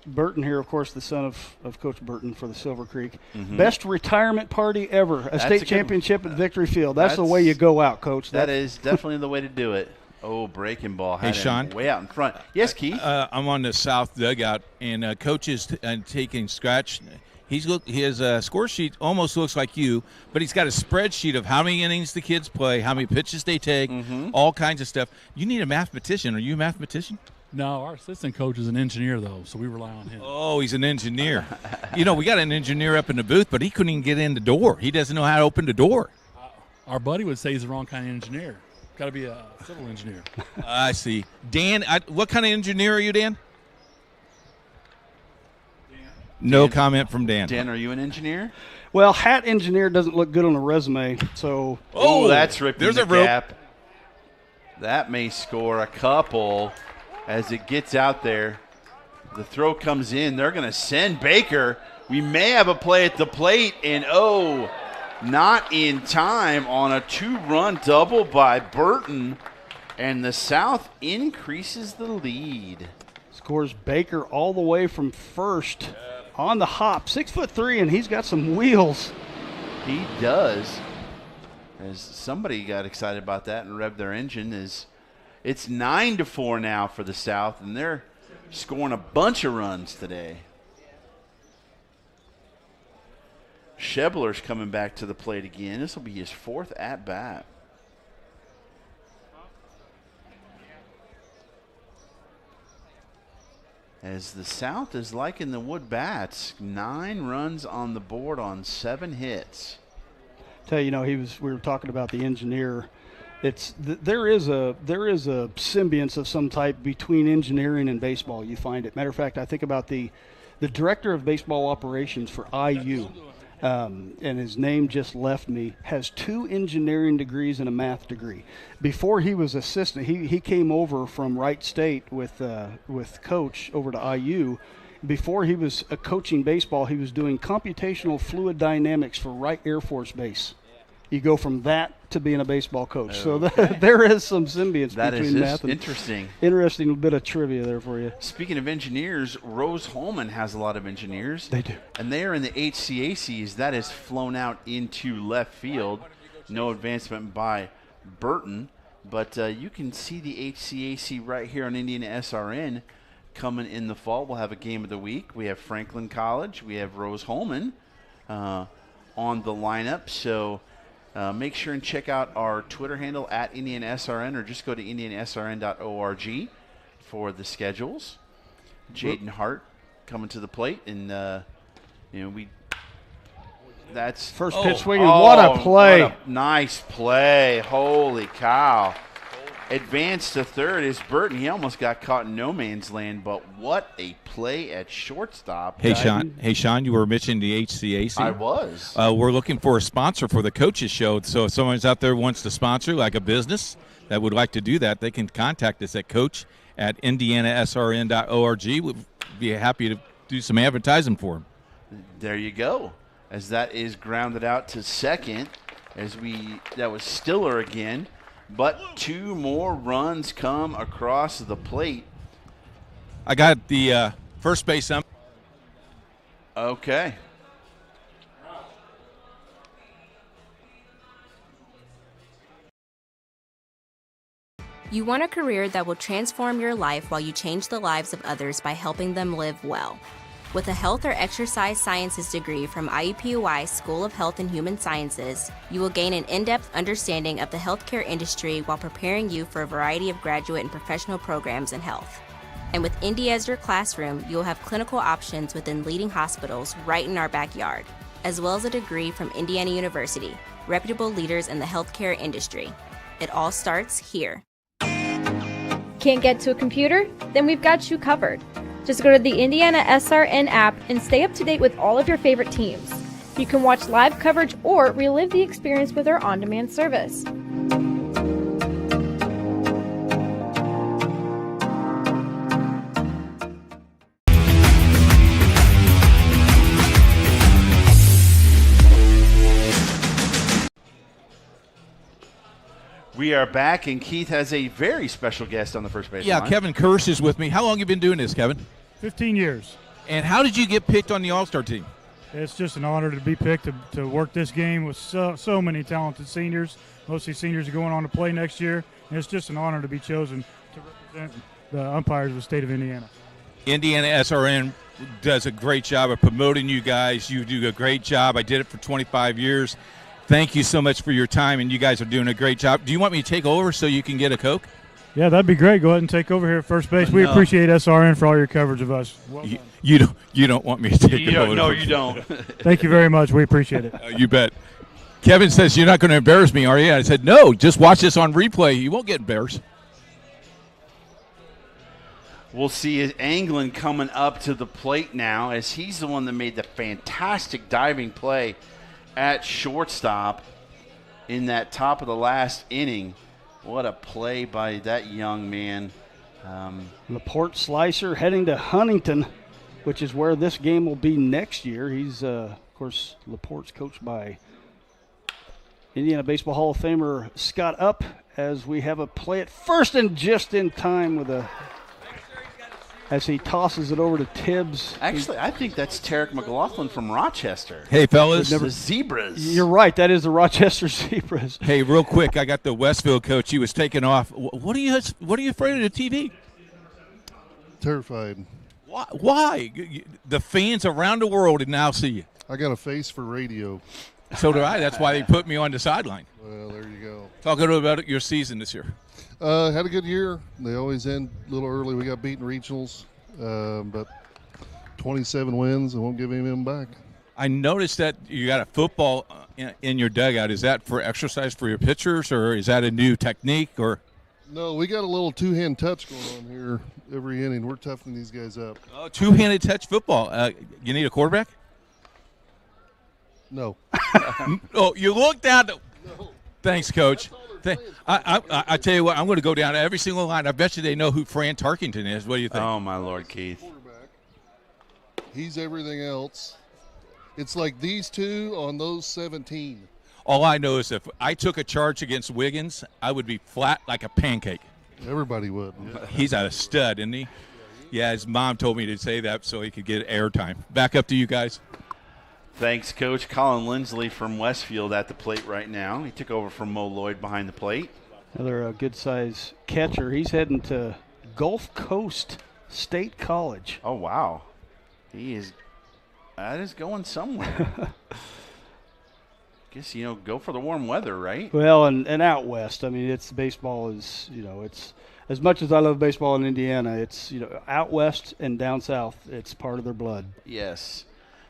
Burton here, of course, the son of Coach Burton for the Silver Creek. Mhm. Best retirement party ever. A That's state a good championship at Victory Field. That's the way you go out, Coach. That is definitely the way to do it. Oh, breaking ball. Hey, Had him Sean. way out in front. Yes, Keith. I'm on the south dugout, and Coach is taking scratch. His score sheet almost looks like you, but he's got a spreadsheet of how many innings the kids play, how many pitches they take, all kinds of stuff. You need a mathematician. Are you a mathematician? No, our assistant coach is an engineer, though, so we rely on him. Oh, he's an engineer. We got an engineer up in the booth, but he couldn't even get in the door. He doesn't know how to open the door. Our buddy would say he's the wrong kind of engineer. Got to be a civil engineer. I see. Dan, what kind of engineer are you, Dan? No comment from Dan. Dan, are you an engineer? Well, hat engineer doesn't look good on a resume, so. Oh, that's ripping there's the a rope. gap. That may score a couple as it gets out there. The throw comes in. They're going to send Baker. We may have a play at the plate, and not in time on a 2-run double by Burton, and the South increases the lead. Scores Baker all the way from first on the hop. 6'3", and he's got some wheels. He does. As somebody got excited about that and revved their engine, it's 9-4 now for the South, and they're scoring a bunch of runs today. Shebler's coming back to the plate again. This will be his 4th at-bat. As the South is liking the Wood Bats, 9 runs on the board on 7 hits. Tell you, we were talking about the engineer. There is a symbiance of some type between engineering and baseball. You find it. Matter of fact, I think about the director of baseball operations for IU. And his name just left me, has 2 engineering degrees and a math degree. Before he was assistant, he came over from Wright State with Coach over to IU. Before he was coaching baseball, he was doing computational fluid dynamics for Wright Air Force Base. You go from that to being a baseball coach. Okay. So there is some symbiance That between is math and interesting. Interesting bit of trivia there for you. Speaking of engineers, Rose-Hulman has a lot of engineers. They do. And they are in the HCACs. That is flown out into left field. No advancement by Burton. But you can see the HCAC right here on IndianaSRN coming in the fall. We'll have a game of the week. We have Franklin College. We have Rose-Hulman on the lineup. So make sure and check out our Twitter handle at IndianaSRN, or just go to IndianaSRN.org for the schedules. Jaden Hart coming to the plate, and that's first pitch swinging. What a play! What a nice play! Holy cow! Advanced to third is Burton. He almost got caught in no man's land, but what a play at shortstop. Hey, Sean, you were mentioning the HCAC. I was. We're looking for a sponsor for the Coaches Show. So if someone's out there wants to sponsor, like a business that would like to do that, they can contact us at coach@IndianaSRN.org. We'd be happy to do some advertising for them. There you go. As that is grounded out to second, that was Stiller again. But 2 more runs come across the plate. I got the first base ump. Okay. You want a career that will transform your life while you change the lives of others by helping them live well. With a health or exercise sciences degree from IUPUI School of Health and Human Sciences, you will gain an in-depth understanding of the healthcare industry while preparing you for a variety of graduate and professional programs in health. And with Indy as your classroom, you will have clinical options within leading hospitals right in our backyard, as well as a degree from Indiana University, reputable leaders in the healthcare industry. It all starts here. Can't get to a computer? Then we've got you covered. Just go to the IndianaSRN app and stay up to date with all of your favorite teams. You can watch live coverage or relive the experience with our on-demand service. We are back, and Keith has a very special guest on the first base Yeah, line. Kevin Kirsch is with me. How long have you been doing this, Kevin? 15 years. And how did you get picked on the All-Star team? It's just an honor to be picked to work this game with so many talented seniors. Most of these seniors are going on to play next year, and it's just an honor to be chosen to represent the umpires of the state of Indiana. IndianaSRN does a great job of promoting you guys. You do a great job. I did it for 25 years. Thank you so much for your time, and you guys are doing a great job. Do you want me to take over so you can get a Coke? Yeah, that'd be great. Go ahead and take over here at first base. We appreciate SRN for all your coverage of us. Well you don't want me to take it over. No, you don't. Thank you very much. We appreciate it. You bet. Kevin says you're not going to embarrass me, are you? I said, no, just watch this on replay. You won't get embarrassed. We'll see Anglin coming up to the plate now, as he's the one that made the fantastic diving play at shortstop in that top of the last inning. What a play by that young man. Laporte slicer heading to Huntington, which is where this game will be next year. He's, of course, Laporte's coached by Indiana Baseball Hall of Famer Scott Upp, as we have a play at first and just in time with as he tosses it over to Tibbs. Actually, I think that's Tarek McLaughlin from Rochester. Hey, fellas. The Zebras. You're right. That is the Rochester Zebras. Hey, real quick, I got the Westfield coach. He was taking off. What are you afraid of the TV? Terrified. Why? The fans around the world now see you. I got a face for radio. So do I. That's why they put me on the sideline. Well, there you go. Talk a little about your season this year. Had a good year. They always end a little early. We got beaten regionals, but 27 wins. I won't give any of them back. I noticed that you got a football in your dugout. Is that for exercise for your pitchers, or is that a new technique? Or no, we got a little two-hand touch going on here every inning. We're toughening these guys up. Two-handed touch football. You need a quarterback? No. Oh, you looked down. Thanks, Coach. I tell you what, I'm going to go down to every single line. I bet you they know who Fran Tarkington is. What do you think? Oh, my Lord, Keith. He's everything else. It's like these two on those 17. All I know is if I took a charge against Wiggins, I would be flat like a pancake. Everybody would. He's a stud, isn't he? Yeah, his mom told me to say that so he could get airtime. Back up to you guys. Thanks, Coach. Colin Lindsley from Westfield at the plate right now. He took over from Mo Lloyd behind the plate. Another good-sized catcher. He's heading to Gulf Coast State College. Oh, wow. That is going somewhere. Guess, go for the warm weather, right? Well, and out west. I mean, baseball is, it's as much as I love baseball in Indiana, it's, out west and down south, it's part of their blood. Yes.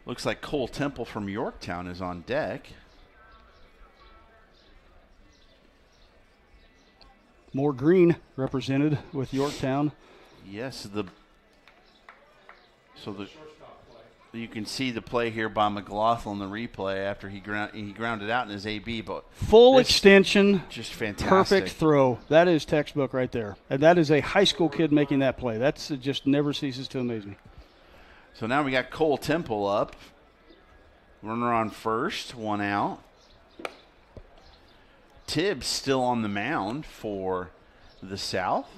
Looks like Cole Temple from Yorktown is on deck. More green represented with Yorktown. Yes, you can see the play here by McLaughlin, the replay after he grounded out in his AB, but full extension, just fantastic, perfect throw. That is textbook right there, and that is a high school kid making that play. That's just never ceases to amaze me. So now we got Cole Temple up. Runner on first, one out. Tibbs still on the mound for the South.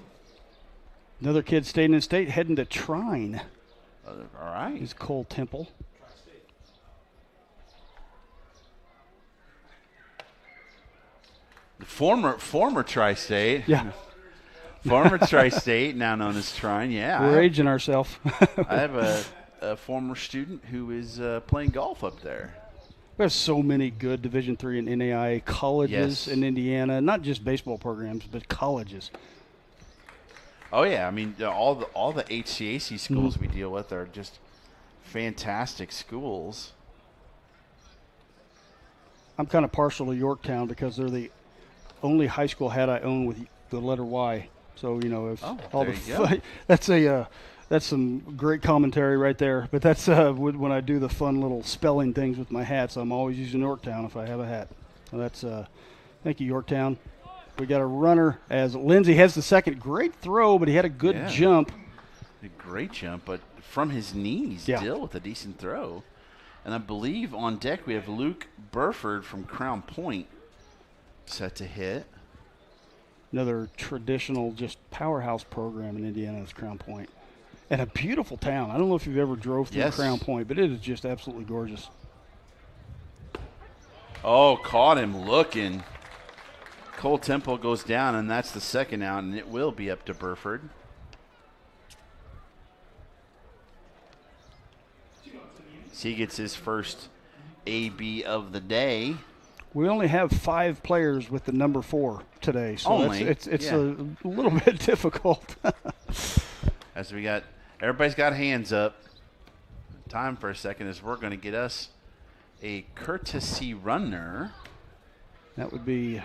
Another kid staying in state, heading to Trine. All right. Is Cole Temple. The former Tri-State. Yeah. Former Tri-State, now known as Trine. Yeah. We're aging ourselves. I have a former student who is playing golf up there. We have so many good Division III and NAIA colleges in Indiana, not just baseball programs, but colleges. Oh yeah, I mean all the HCAC schools we deal with are just fantastic schools. I'm kind of partial to Yorktown because they're the only high school hat I own with the letter Y. So that's some great commentary right there. But that's when I do the fun little spelling things with my hats. I'm always using Yorktown if I have a hat. So that's thank you, Yorktown. We got a runner as Lindsay has the second. Great throw, but he had a good jump. A great jump, but from his knees, still with a decent throw. And I believe on deck we have Luke Burford from Crown Point set to hit. Another traditional just powerhouse program in Indiana is Crown Point. And a beautiful town. I don't know if you've ever drove through Yes. Crown Point, but it is just absolutely gorgeous. Oh, caught him looking. Cole Temple goes down, and that's the second out, and it will be up to Burford. So he gets his first AB of the day. We only have 5 players with the number 4 today, so Only? it's Yeah. a little bit difficult. As we got, everybody's got hands up. Time for a second is we're going to get us a courtesy runner. That would be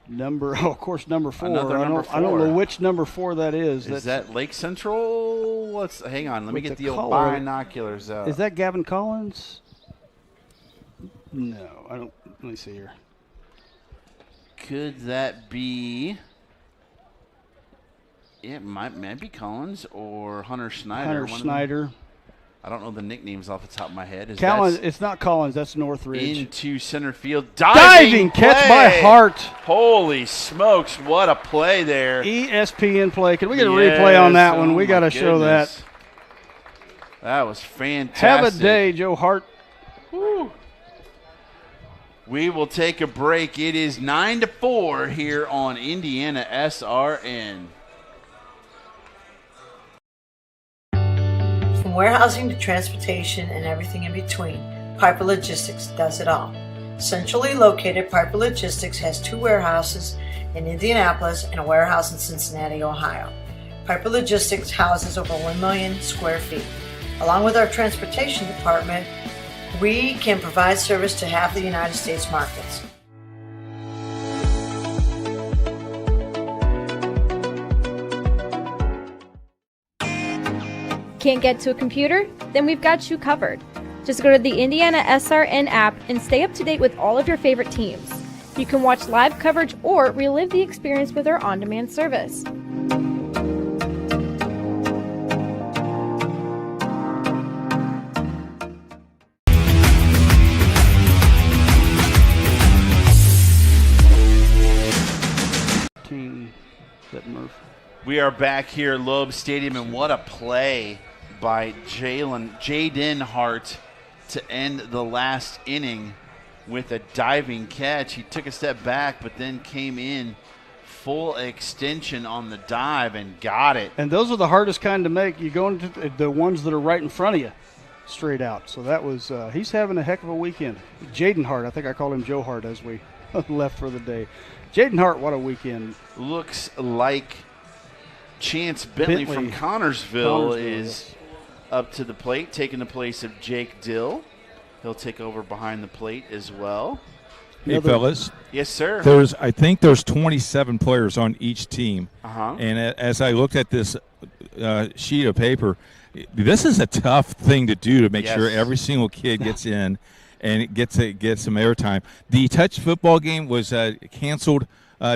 number 4. Another number I don't know 4. which number 4 that is. Is that Lake Central? Hang on, let me With get the the old color. binoculars out. Is that Gavin Collins? No, I don't. Let me see here. Could that be? It might be Collins or Hunter Schneider. Hunter One of them. Schneider. I don't know the nicknames off the top of my head. Collins. It's not Collins. That's Northridge. Into center field. Diving catch by Hart. Holy smokes, what a play there. ESPN play. Can we get a replay on that one? We got to show that. goodness. That was fantastic. Have a day, Joe Hart. Woo. We will take a break. It is 9-4 here on Indiana SRN. From warehousing to transportation and everything in between, Piper Logistics does it all. Centrally located, Piper Logistics has 2 warehouses in Indianapolis and a warehouse in Cincinnati, Ohio. Piper Logistics houses over 1 million square feet. Along with our transportation department, we can provide service to half the United States markets. Can't get to a computer? Then we've got you covered. Just go to the IndianaSRN app and stay up to date with all of your favorite teams. You can watch live coverage or relive the experience with our on-demand service. We are back here at Loeb Stadium, and what a play by Jaden Hart to end the last inning with a diving catch. He took a step back, but then came in full extension on the dive and got it. And those are the hardest kind to make. You go into the ones that are right in front of you, straight out. So that was he's having a heck of a weekend. Jaden Hart, I think I called him Joe Hart as we left for the day. Jaden Hart, what a weekend. Looks like Chance Bentley from Connorsville is up to the plate, taking the place of Jake Dill. He'll take over behind the plate as well. Hey, fellas. Yes, sir. I think there's 27 players on each team. Uh-huh. And as I looked at this sheet of paper, this is a tough thing to do to make sure every single kid gets in and gets some airtime. The touch football game was canceled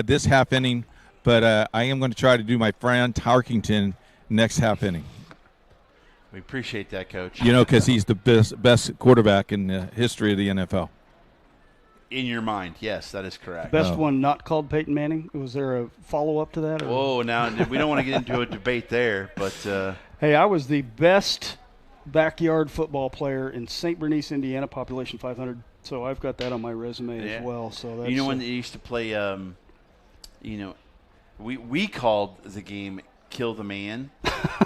this half inning, but I am going to try to do my friend Tarkington next half inning. We appreciate that, Coach. You know, because he's the best quarterback in the history of the NFL. In your mind, yes, that is correct. Best one not called Peyton Manning? Was there a follow-up to that? Or? Whoa, now we don't want to get into a debate there, but hey, I was the best backyard football player in St. Bernice, Indiana, population 500. So I've got that on my resume as well. So that's, you know when they used to play, we called the game "Kill the Man."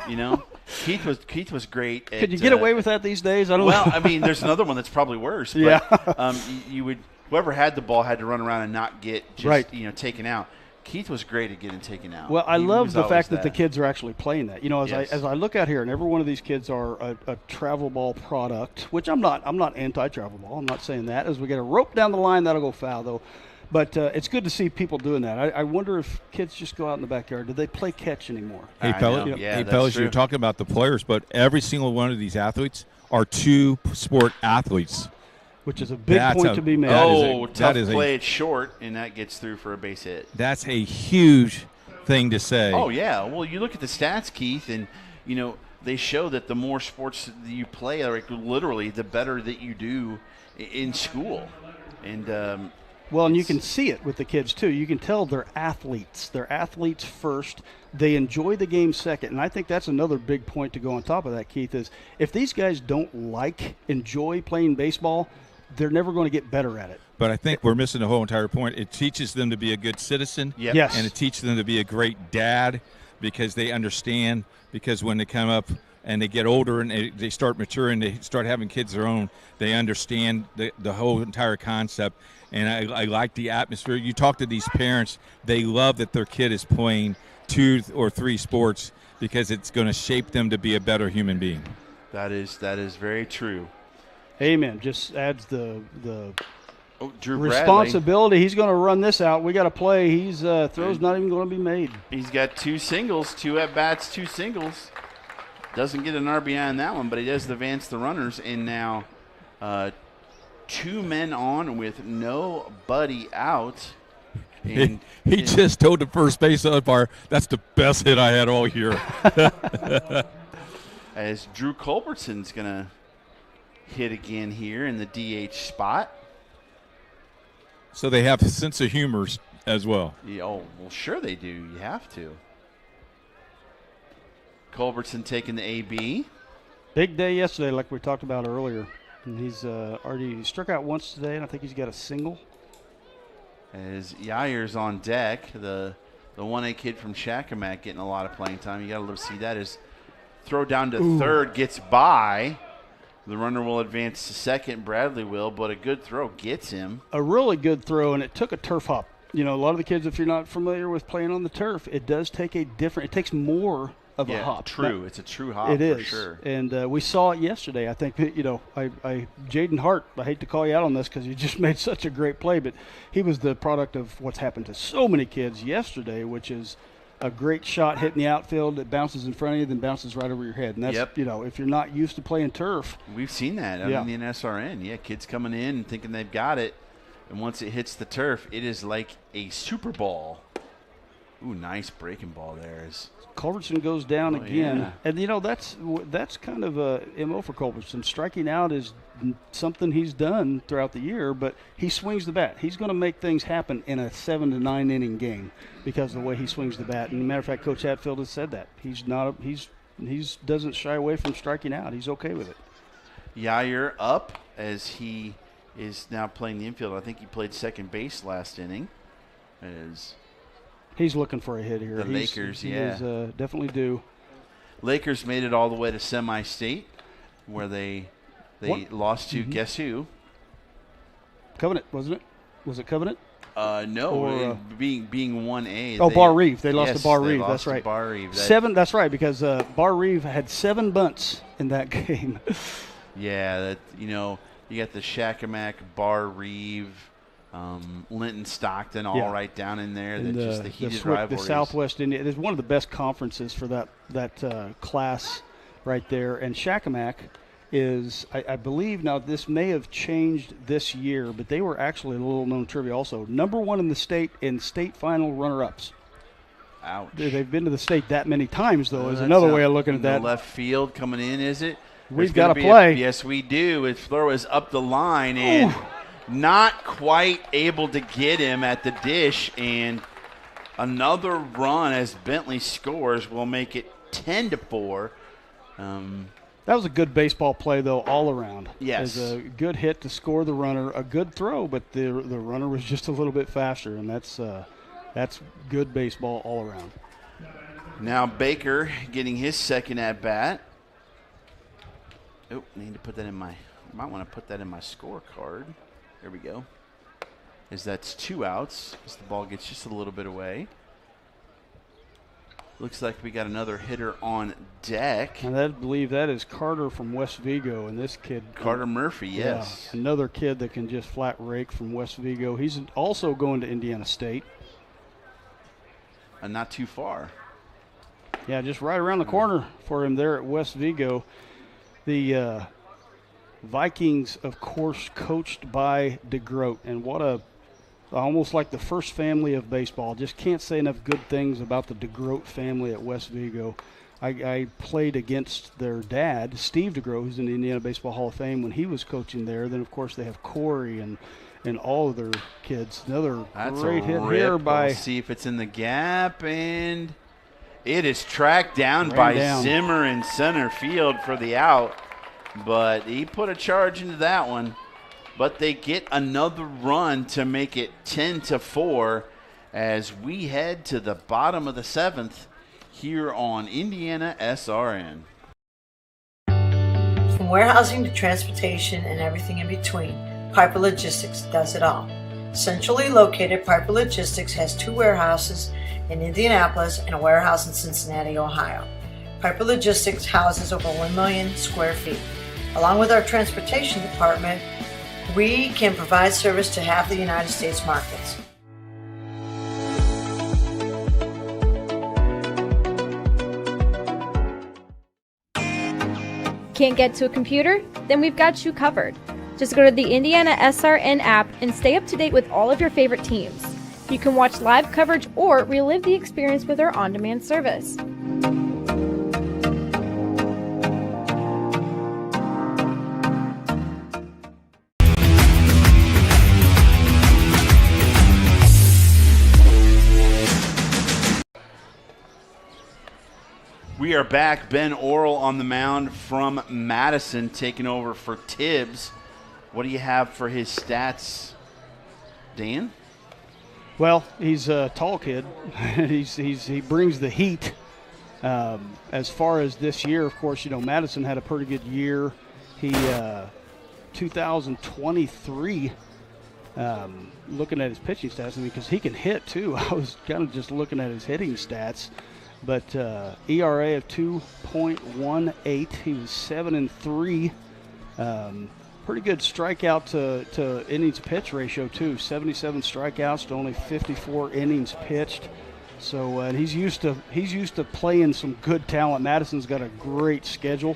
You know, Keith was great. Could you get away with that these days? I don't know. Well, I mean, there's another one that's probably worse. But, yeah. You would whoever had the ball had to run around and not get taken out. Keith was great at getting taken out. Well, I He love was the always fact that the kids are actually playing that. You know, as I look out here, and every one of these kids are a travel ball product, which I'm not anti-travel ball. I'm not saying that. As we get a rope down the line, that'll go foul though. But it's good to see people doing that. I wonder if kids just go out in the backyard. Do they play catch anymore? Hey, fellas, you're talking about the players, but every single one of these athletes are two-sport athletes. Which is a big point to be made. Tough play it short, and that gets through for a base hit. That's a huge thing to say. Oh, yeah. Well, you look at the stats, Keith, and, you know, they show that the more sports that you play, like literally, the better that you do in school. And Well, and you can see it with the kids, too. You can tell they're athletes. They're athletes first. They enjoy the game second. And I think that's another big point to go on top of that, Keith, is if these guys don't enjoy playing baseball, they're never going to get better at it. But I think we're missing the whole entire point. It teaches them to be a good citizen. Yep. Yes. And it teaches them to be a great dad because they understand, because when they come up and they get older and they start maturing, they start having kids of their own, they understand the whole entire concept. And I like the atmosphere. You talk to these parents, they love that their kid is playing 2 or 3 sports because it's going to shape them to be a better human being. That is very true. Amen. Just adds the Drew responsibility. He's going to run this out. We got to play. He's throw's not even going to be made. He's got 2 singles, 2 at-bats, 2 singles. Doesn't get an RBI on that one, but he does advance the runners. And now 2 men on with nobody out. And he just told the first base umpire, that's the best hit I had all year. As Drew Culbertson's going to hit again here in the DH spot. So they have a sense of humor as well. Yeah, well, sure they do. You have to. Culbertson taking the AB. Big day yesterday, like we talked about earlier. And he's already struck out once today, and I think he's got a single. As Yair's on deck, the 1A kid from Shakamak getting a lot of playing time. You got to love to see that. His throw down to third gets by. The runner will advance to second. Bradley will, but a good throw gets him. A really good throw, and it took a turf hop. You know, a lot of the kids, if you're not familiar with playing on the turf, it does take it takes more of a hop. True. It's a true hop for sure. And we saw it yesterday. I think, Jaden Hart, I hate to call you out on this because you just made such a great play, but he was the product of what's happened to so many kids yesterday, which is a great shot hitting the outfield that bounces in front of you, then bounces right over your head. And that's, if you're not used to playing turf. We've seen that on the IndianaSRN. Yeah, kids coming in and thinking they've got it. And once it hits the turf, it is like a super ball. Ooh, nice breaking ball there. Culbertson goes down again. Yeah. And, that's kind of a MO for Culbertson. Striking out is something he's done throughout the year, but he swings the bat. He's going to make things happen in a 7 to 9 inning game because of the way he swings the bat. And as a matter of fact, Coach Hatfield has said that. He doesn't shy away from striking out. He's okay with it. Yair up as he is now playing the infield. I think he played second base last inning. He's looking for a hit here. The Lakers, he is definitely due. Lakers made it all the way to semi-state where they lost to guess who? Covenant, wasn't it? Was it Covenant? No, or, being 1A. Bar Reeve. They lost to Bar Reeve. That's right. Bar Reeve. That's right, because Bar Reeve had 7 bunts in that game. Yeah, you got the Shakamak, Bar Reeve, Linton, Stockton, all right down in there. And just the heated rivalries. The Southwest India. There's one of the best conferences for that class right there. And Shakamak is, I believe, now this may have changed this year, but they were actually a little known trivia also. Number 1 in the state in state final runner-ups. Ouch. They've been to the state that many times, though, is another way of looking at that. Left field coming in, is it? We've got to play. Yes, we do. His throw is up the line and not quite able to get him at the dish. And another run as Bentley scores will make it 10-4. That was a good baseball play, though, all around. Yes. It was a good hit to score the runner, a good throw, but the runner was just a little bit faster, and that's good baseball all around. Now Baker getting his second at-bat. Oh, need to put that might want to put that in my scorecard. There we go. As that's 2 outs, as the ball gets just a little bit away. Looks like we got another hitter on deck. And I believe that is Carter from West Vigo, and this kid. Carter Murphy, yes. Yeah, another kid that can just flat rake from West Vigo. He's also going to Indiana State. And not too far. Yeah, just right around the corner for him there at West Vigo. The Vikings, of course, coached by DeGroat, and what almost like the first family of baseball. Just can't say enough good things about the DeGroat family at West Vigo. I played against their dad, Steve DeGroat, who's in the Indiana Baseball Hall of Fame, when he was coaching there. Then, of course, they have Corey and and all of their kids. Another That's great a hit rip. here by. We'll see if it's in the gap, and it is tracked down by Zimmer in center field for the out. But he put a charge into that one. But they get another run to make it 10-4 as we head to the bottom of the 7th here on IndianaSRN. From warehousing to transportation and everything in between, Piper Logistics does it all. Centrally located, Piper Logistics has 2 warehouses in Indianapolis and a warehouse in Cincinnati, Ohio. Piper Logistics houses over 1 million square feet. Along with our transportation department, we can provide service to half the United States markets. Can't get to a computer? Then we've got you covered. Just go to the IndianaSRN app and stay up to date with all of your favorite teams. You can watch live coverage or relive the experience with our on-demand service. We are back. Ben Orrell on the mound from Madison, taking over for Tibbs. What do you have for his stats, Dan? Well, he's a tall kid. he brings the heat. As far as this year, of course, Madison had a pretty good year. He 2023. Looking at his pitching stats, because he can hit too. I was kind of just looking at his hitting stats. But ERA of 2.18. He was 7-3. Pretty good strikeout to innings pitch ratio too. 77 strikeouts to only 54 innings pitched. So and he's used to playing some good talent. Madison's got a great schedule,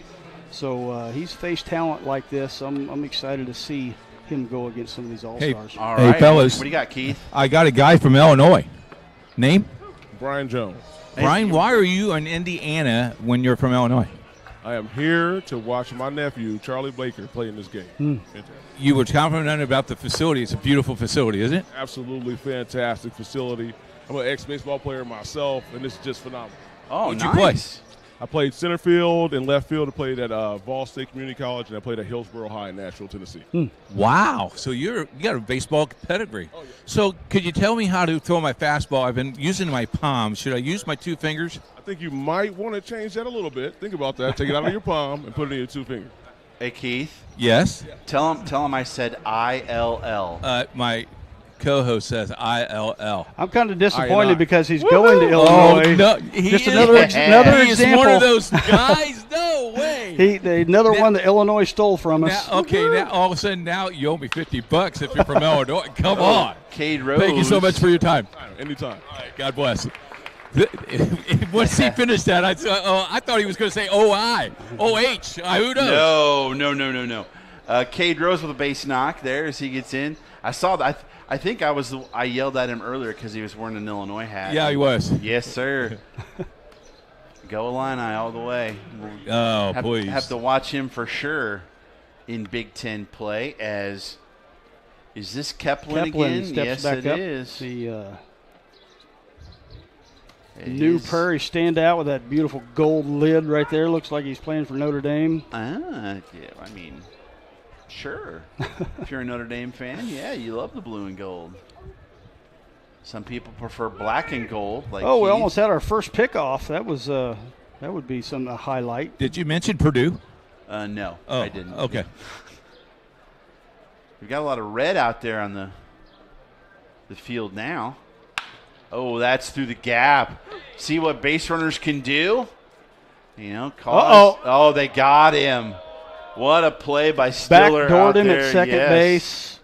so he's faced talent like this. I'm excited to see him go against some of these all-stars. Hey, fellas. What do you got, Keith? I got a guy from Illinois. Name? Brian Jones. Brian, why are you in Indiana when you're from Illinois? I am here to watch my nephew, Charlie Blaker, play in this game. You were confident about the facility. It's a beautiful facility, isn't it? Absolutely fantastic facility. I'm an ex-baseball player myself, and this is just phenomenal. Oh, Where'd you play? I played center field and left field. I played at Ball State Community College, and I played at Hillsborough High in Nashville, Tennessee. Wow. So you got a baseball pedigree. Oh, yeah. So could you tell me how to throw my fastball? I've been using my palms. Should I use my 2 fingers? I think you might want to change that a little bit. Think about that. Take it out of your palm and put it in your 2 fingers. Hey, Keith. Yes? Tell him I said ILL. My co-host says ILL. I'm kind of disappointed because he's going to Illinois. Oh, no, Just another example. He's one of those guys. No way. Another one that Illinois stole from us. Now all of a sudden now you owe me $50 if you're from Illinois. Come on. Cade Rose. Thank you so much for your time. Anytime. All right, God bless. Once he finished that, I thought he was going to say OI. OH. Who knows? No. Cade Rose with a base knock there as he gets in. I saw that. I think I yelled at him earlier because he was wearing an Illinois hat. Yeah, he was. Yes, sir. Go Illini all the way. Please. Have to watch him for sure in Big Ten play. Is this Keplin again? Steps yes, back it up. is. The New Prairie standout with that beautiful gold lid right there. Looks like he's playing for Notre Dame. Yeah, I mean, sure. If you're a Notre Dame fan, yeah, you love the blue and gold. Some people prefer black and gold. Like we Keith. almost had our first pickoff. That was that would be a highlight. Did you mention Purdue? No, oh, I didn't. Okay. We got a lot of red out there on the field now. Oh, that's through the gap. See what base runners can do? Oh, they got him. What a play by Stiller out him there. at second base.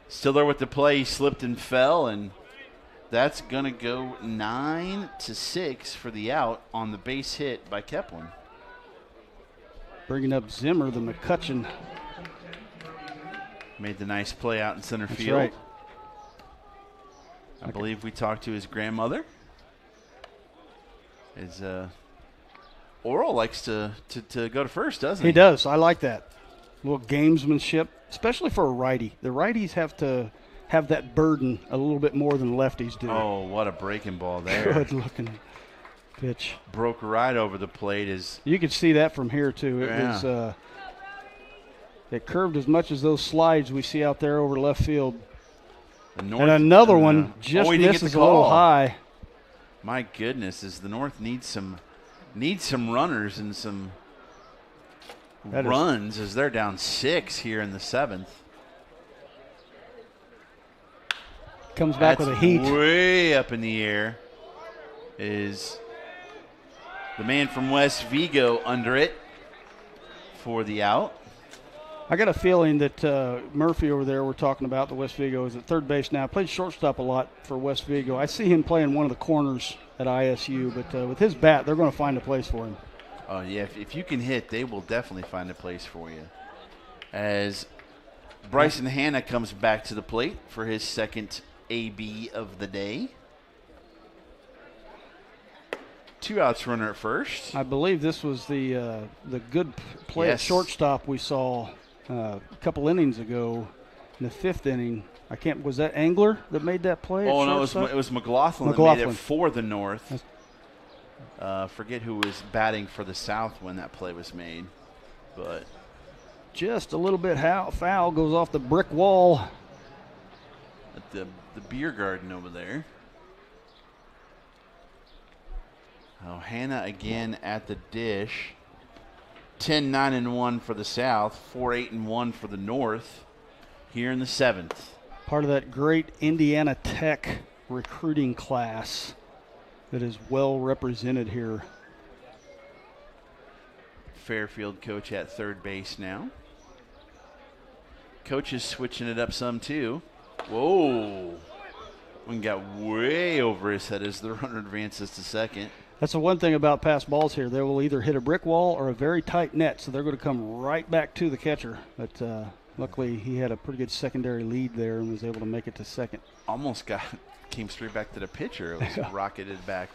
Stiller with the play. He slipped and fell, and that's going to go 9-6 for the out on the base hit by Keplin. Bringing up Zimmer, the McCutcheon. Made the nice play out in center That's field. Right. I believe we talked to his grandmother. His Orrell likes to go to first, doesn't he? He does. I like that. A little gamesmanship. especially for a righty. The righties have to have that burden a little bit more than lefties do. Oh, what a breaking ball there. Good looking pitch. Broke right over the plate. You could see that from here, too. It was it curved as much as those slides we see out there over left field. And another one just misses a little high. My goodness, the North needs some runners and some runs as they're down 6 here in the 7th. Comes back with a heat. Way up in the air is the man from West Vigo under it for the out. I got a feeling that Murphy over there, we're talking about, the West Vigo, is at third base now. Played shortstop a lot for West Vigo. I see him playing one of the corners at ISU, but with his bat, they're going to find a place for him. Oh, yeah, if you can hit, they will definitely find a place for you. As Bryson Hanna comes back to the plate for his second AB of the day. 2 outs, runner at first. I believe this was the good play at shortstop we saw a couple innings ago in the 5th inning. Was that Angler that made that play? Oh, no, it was McLaughlin that made it for the North. Forget who was batting for the South when that play was made. But just a little bit foul, goes off the brick wall. At the beer garden over there. Oh, Hanna again at the dish. 10-9-1 for the South, 4-8-1 for the North here in the 7th. Part of that great Indiana Tech recruiting class that is well represented here. Fairfield coach at third base now. Coach is switching it up some too. Whoa. One got way over his head as the runner advances to second. That's the one thing about pass balls here. They will either hit a brick wall or a very tight net, so they're going to come right back to the catcher. But luckily, he had a pretty good secondary lead there and was able to make it to second. Almost came straight back to the pitcher. It was rocketed back.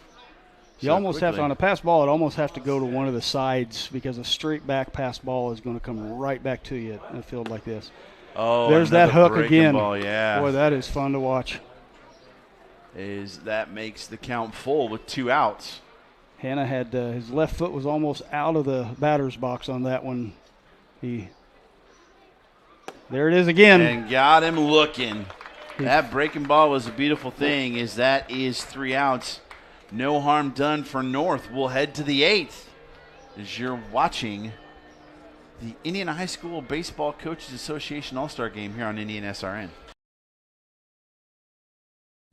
You almost have to, on a pass ball, it almost has to go to one of the sides because a straight back pass ball is going to come right back to you in a field like this. Oh, there's that hook again. Ball, yeah. Boy, that is fun to watch. That makes the count full with 2 outs. Hanna had his left foot was almost out of the batter's box on that one. There it is again. And got him looking. That breaking ball was a beautiful thing. That is 3 outs. No harm done for North. We'll head to the 8th as you're watching the Indiana High School Baseball Coaches Association All-Star Game here on IndianaSRN.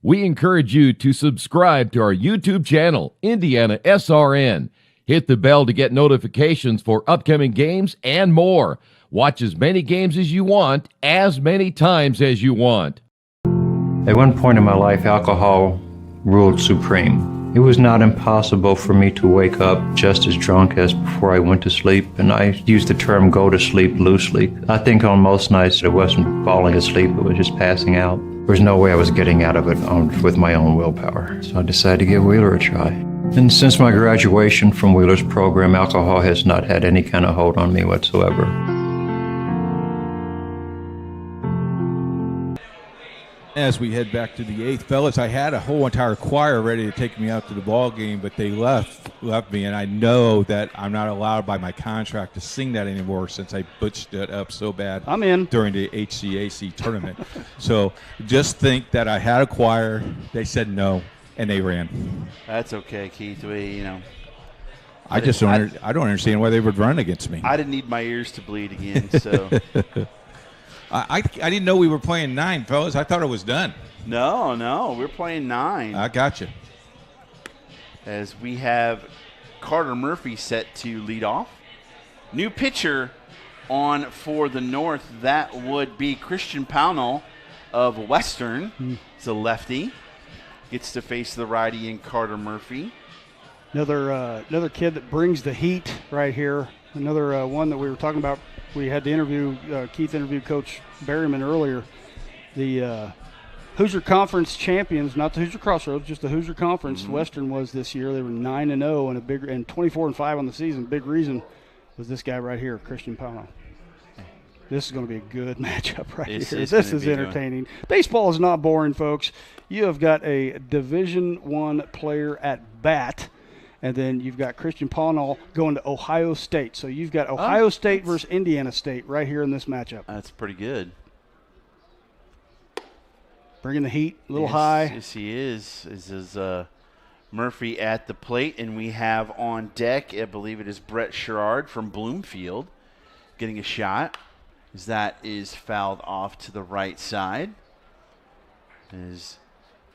We encourage you to subscribe to our YouTube channel, IndianaSRN. Hit the bell to get notifications for upcoming games and more. Watch as many games as you want, as many times as you want. At one point in my life, alcohol ruled supreme. It was not impossible for me to wake up just as drunk as before I went to sleep, and I use the term go to sleep loosely. I think on most nights it wasn't falling asleep, it was just passing out. There was no way I was getting out of it with my own willpower, so I decided to give Wheeler a try. And since my graduation from Wheeler's program, alcohol has not had any kind of hold on me whatsoever. As we head back to the 8th, fellas, I had a whole entire choir ready to take me out to the ball game, but they left me, and I know that I'm not allowed by my contract to sing that anymore since I butched it up so bad. I'm in during the HCAC tournament. So just think that I had a choir. They said no, and they ran. That's okay, Keith. I don't understand why they would run against me. I didn't need my ears to bleed again, so. I didn't know we were playing 9, fellas. I thought it was done. No, we're playing 9. I got you. As we have Carter Murphy set to lead off. New pitcher on for the North. That would be Christian Pownell of Western. It's a lefty. Gets to face the righty in Carter Murphy. Another kid that brings the heat right here. Another one that we were talking about. We had the interview, Keith interviewed Coach Berryman earlier. The Hoosier Conference champions, not the Hoosier Crossroads, just the Hoosier Conference. Mm-hmm. Western was this year. They were 9-0 and 24-5 on the season. Big reason was this guy right here, Christian Pownell. This is going to be a good matchup right here. This is entertaining. Baseball is not boring, folks. You have got a Division I player at bat, and then you've got Christian Pawnall going to Ohio State. So you've got Ohio State versus Indiana State right here in this matchup. That's pretty good. Bringing the heat a little high. Yes, he is. This is Murphy at the plate, and we have on deck, I believe it is Brett Sherrard from Bloomfield getting a shot. As that is fouled off to the right side. As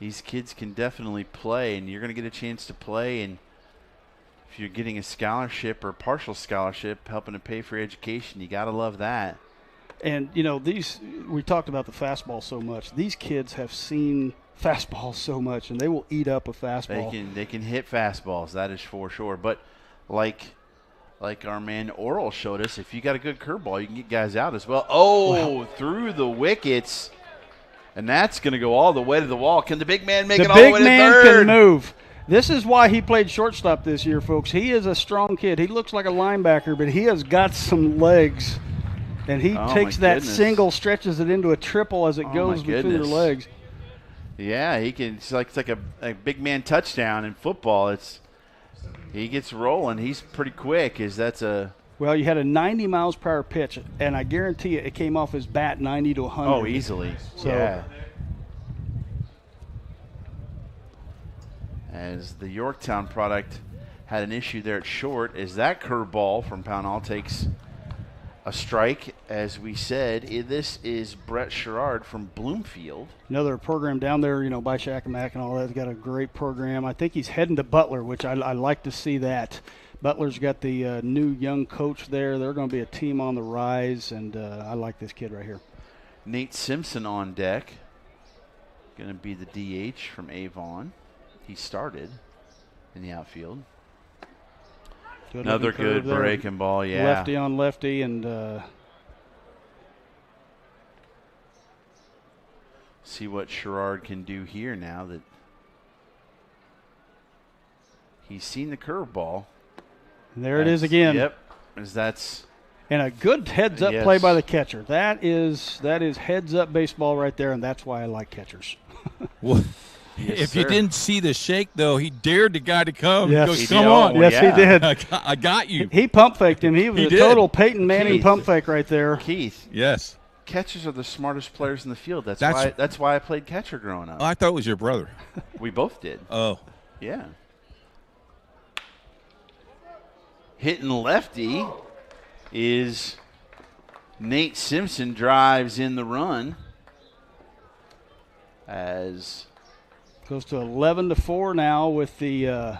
these kids can definitely play, and you're going to get a chance to play, and if you're getting a scholarship or partial scholarship, helping to pay for your education, you got to love that. And, you know, we talked about the fastball so much. These kids have seen fastballs so much, and they will eat up a fastball. They can hit fastballs, that is for sure. But like our man Oral showed us, if you got a good curveball, you can get guys out as well. Oh, through the wickets. And that's going to go all the way to the wall. Can the big man make it all the way to third? The big man can move. This is why he played shortstop this year, folks. He is a strong kid. He looks like a linebacker, but he has got some legs. And he takes that single, stretches it into a triple as it goes between their legs. Yeah, he can. It's like a big man touchdown in football. He gets rolling. He's pretty quick. Well, you had a 90 miles per hour pitch, and I guarantee you it came off his bat 90 to 100. Oh, easily. So, yeah. As the Yorktown product had an issue there at short, as that curveball from Pownall takes a strike. As we said, this is Brett Sherrard from Bloomfield. Another program down there, by Shakamak and all that. He's got a great program. I think he's heading to Butler, which I like to see that. Butler's got the new young coach there. They're going to be a team on the rise, and I like this kid right here. Nate Simpson on deck. Going to be the DH from Avon. He started in the outfield. Another good breaking ball, yeah. Lefty on lefty, and see what Sherrard can do here now that he's seen the curveball. There it is again. Yep. And a good heads-up play by the catcher. That is heads-up baseball right there, and that's why I like catchers. Well, if you didn't see the shake, though, he dared the guy to come. Yes, he goes, come on. Yes, he did. I got you. He pump faked him. He was a total Peyton Manning pump fake right there. Keith. Yes. Catchers are the smartest players in the field. That's why I played catcher growing up. Oh, I thought it was your brother. We both did. Oh. Yeah. Hitting lefty is Nate Simpson, drives in the run as goes to 11-4 now with the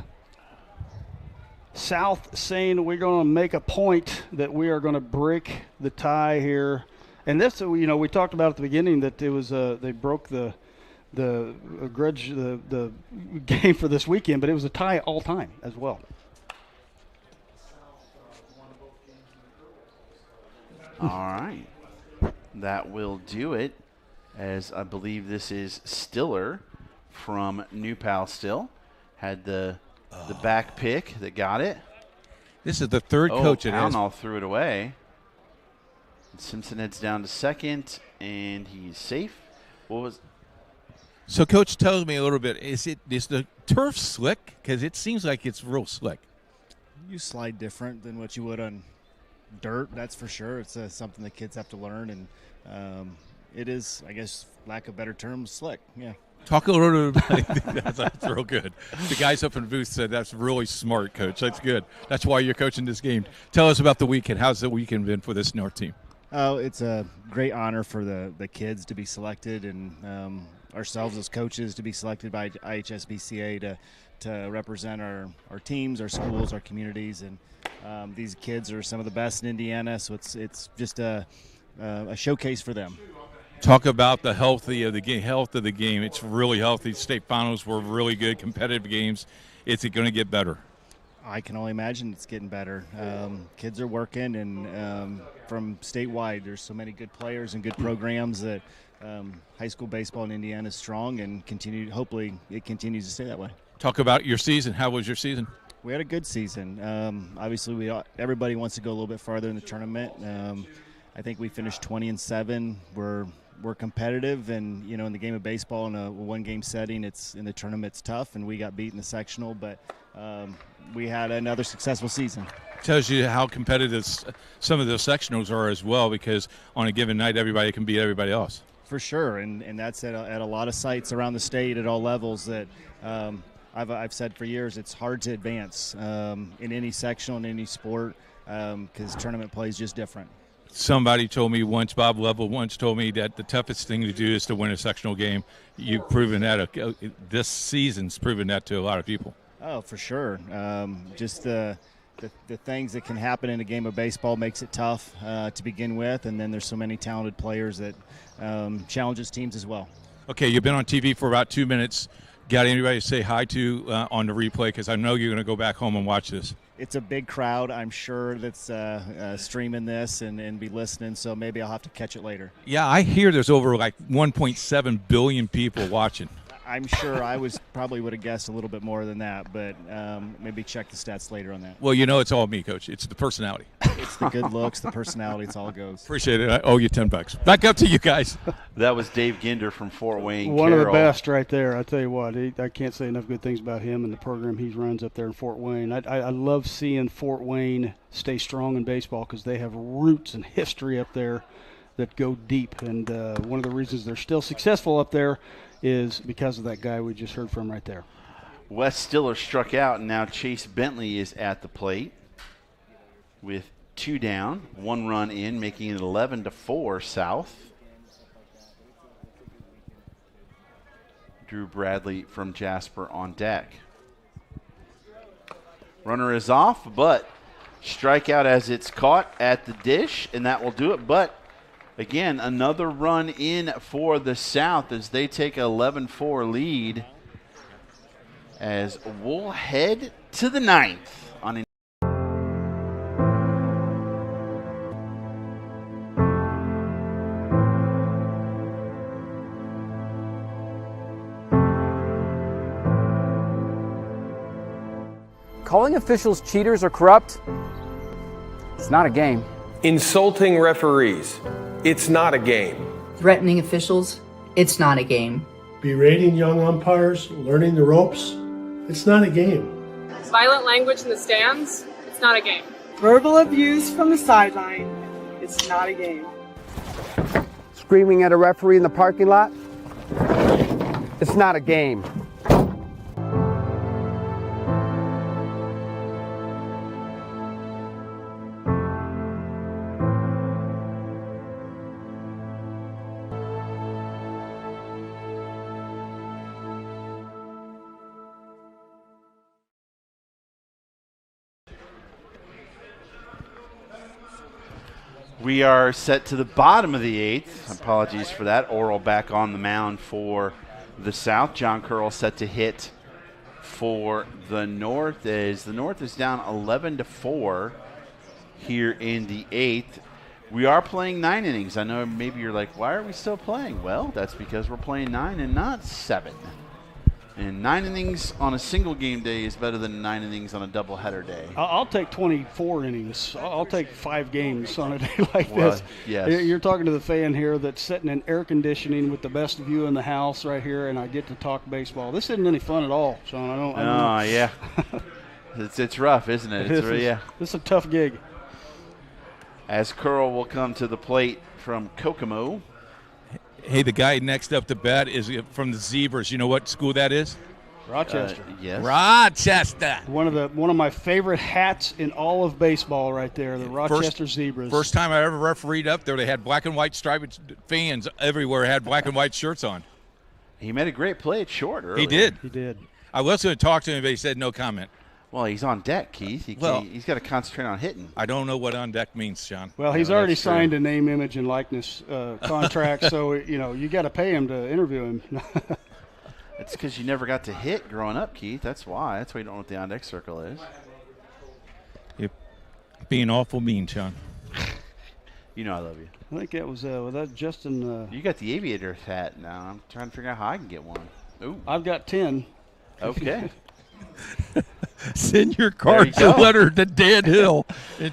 South saying we're going to make a point that we are going to break the tie here. And this, we talked about at the beginning that it was they broke the game for this weekend, but it was a tie all time as well. All right. That will do it, as I believe this is Stiller from New Pal still. Had the back pick that got it. This is the third coach it has. Pownall threw it away. And Simpson heads down to second, and he's safe. So, Coach, tell me a little bit. Is the turf slick? Because it seems like it's real slick. You slide different than what you would on dirt, that's for sure. It's something that kids have to learn, and it is, I guess, lack of better terms, slick. Yeah. Talk a little bit about it. That's real good. The guys up in the booth said that's really smart, Coach. That's good. That's why you're coaching this game. Tell us about the weekend. How's the weekend been for this North team? Oh, it's a great honor for the kids to be selected, and ourselves as coaches to be selected by IHSBCA to represent our teams, our schools, our communities, and these kids are some of the best in Indiana, so it's just a showcase for them. Talk about the health of the game. It's really healthy. State finals were really good, competitive games. Is it going to get better? I can only imagine it's getting better. Kids are working, and from statewide, there's so many good players and good programs that high school baseball in Indiana is strong, and hopefully it continues to stay that way. Talk about your season. How was your season? We had a good season. Obviously, everybody wants to go a little bit farther in the tournament. I think we finished 20-7. We're competitive, and in the game of baseball, in a one-game setting, it's in the tournament, it's tough, and we got beat in the sectional, but we had another successful season. Tells you how competitive some of those sectionals are as well, because on a given night, everybody can beat everybody else. For sure, and that's at a lot of sites around the state at all levels that I've said for years it's hard to advance in any sectional, in any sport, because tournament play is just different. Somebody told me once, Bob Level once told me that the toughest thing to do is to win a sectional game. You've proven that. This season's proven that to a lot of people. Oh, for sure. Just the things that can happen in a game of baseball makes it tough to begin with, and then there's so many talented players that challenges teams as well. Okay, you've been on TV for about 2 minutes. Got anybody to say hi to on the replay? Because I know you're going to go back home and watch this. It's a big crowd, I'm sure, that's streaming this and be listening, so maybe I'll have to catch it later. Yeah, I hear there's over like 1.7 billion people watching. I'm sure I probably would have guessed a little bit more than that, but maybe check the stats later on that. Well, it's all me, Coach. It's the personality. It's the good looks, the personality. It's all it goes. Appreciate it. I owe you $10. Back up to you guys. That was Dave Ginder from Fort Wayne. One of the best right there. I tell you what, I can't say enough good things about him and the program he runs up there in Fort Wayne. I love seeing Fort Wayne stay strong in baseball because they have roots and history up there that go deep. And one of the reasons they're still successful up there is because of that guy we just heard from right there. Wes Stiller struck out, and now Chase Bentley is at the plate with 2 down, 1 run in, making it 11-4 South. Drew Bradley from Jasper on deck. Runner is off, but strikeout as it's caught at the dish, and that will do it. But again, another run in for the South as they take an 11-4 lead as we'll head to the 9th on Calling officials cheaters or corrupt, it's not a game. Insulting referees, it's not a game. Threatening officials, it's not a game. Berating young umpires, learning the ropes, it's not a game. Violent language in the stands, it's not a game. Verbal abuse from the sideline, it's not a game. Screaming at a referee in the parking lot, it's not a game. We are set to the bottom of the 8th. Apologies for that. Oral back on the mound for the South. John Curl set to hit for the North as the North is down 11-4 here in the 8th. We are playing 9 innings. I know maybe you're like, why are we still playing? Well, that's because we're playing 9 and not 7. And 9 innings on a single game day is better than 9 innings on a doubleheader day. I'll take 24 innings. I'll take 5 games on a day like this. Yes. You're talking to the fan here that's sitting in air conditioning with the best view in the house right here, and I get to talk baseball. This isn't any fun at all, Sean. I don't yeah. It's rough, isn't it? This is a tough gig. As Curl will come to the plate from Kokomo. Hey, the guy next up to bat is from the Zebras. You know what school that is? Rochester. Yes. Rochester. One of my favorite hats in all of baseball right there, the Rochester Zebras. First time I ever refereed up there, they had black and white striped fans everywhere, had black and white shirts on. He made a great play at short earlier. He did. I was going to talk to him, but he said no comment. Well, he's on deck, Keith. He's got to concentrate on hitting. I don't know what on deck means, Sean. Well, he's already signed a name, image, and likeness contract, so you got to pay him to interview him. It's because you never got to hit growing up, Keith. That's why. That's why you don't know what the on deck circle is. You're being awful mean, Sean. You know I love you. I think that was that Justin. You got the aviator hat now. I'm trying to figure out how I can get one. Ooh, I've got 10. Okay. Send your card to letter to Dan Hill in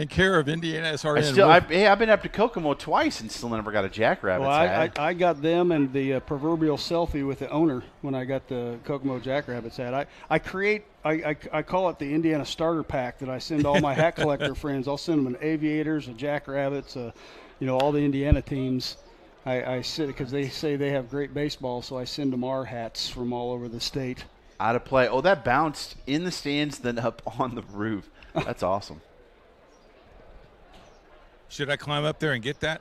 care of IndianaSRN. I've been up to Kokomo twice and still never got a Jackrabbits hat. I got them and the proverbial selfie with the owner when I got the Kokomo Jackrabbits hat. I call it the Indiana Starter Pack that I send all my hat collector friends. I'll send them an Aviators, a Jackrabbits, all the Indiana teams. I sit because they say they have great baseball, so I send them our hats from all over the state. Out of play. Oh, that bounced in the stands, then up on the roof. That's awesome. Should I climb up there and get that?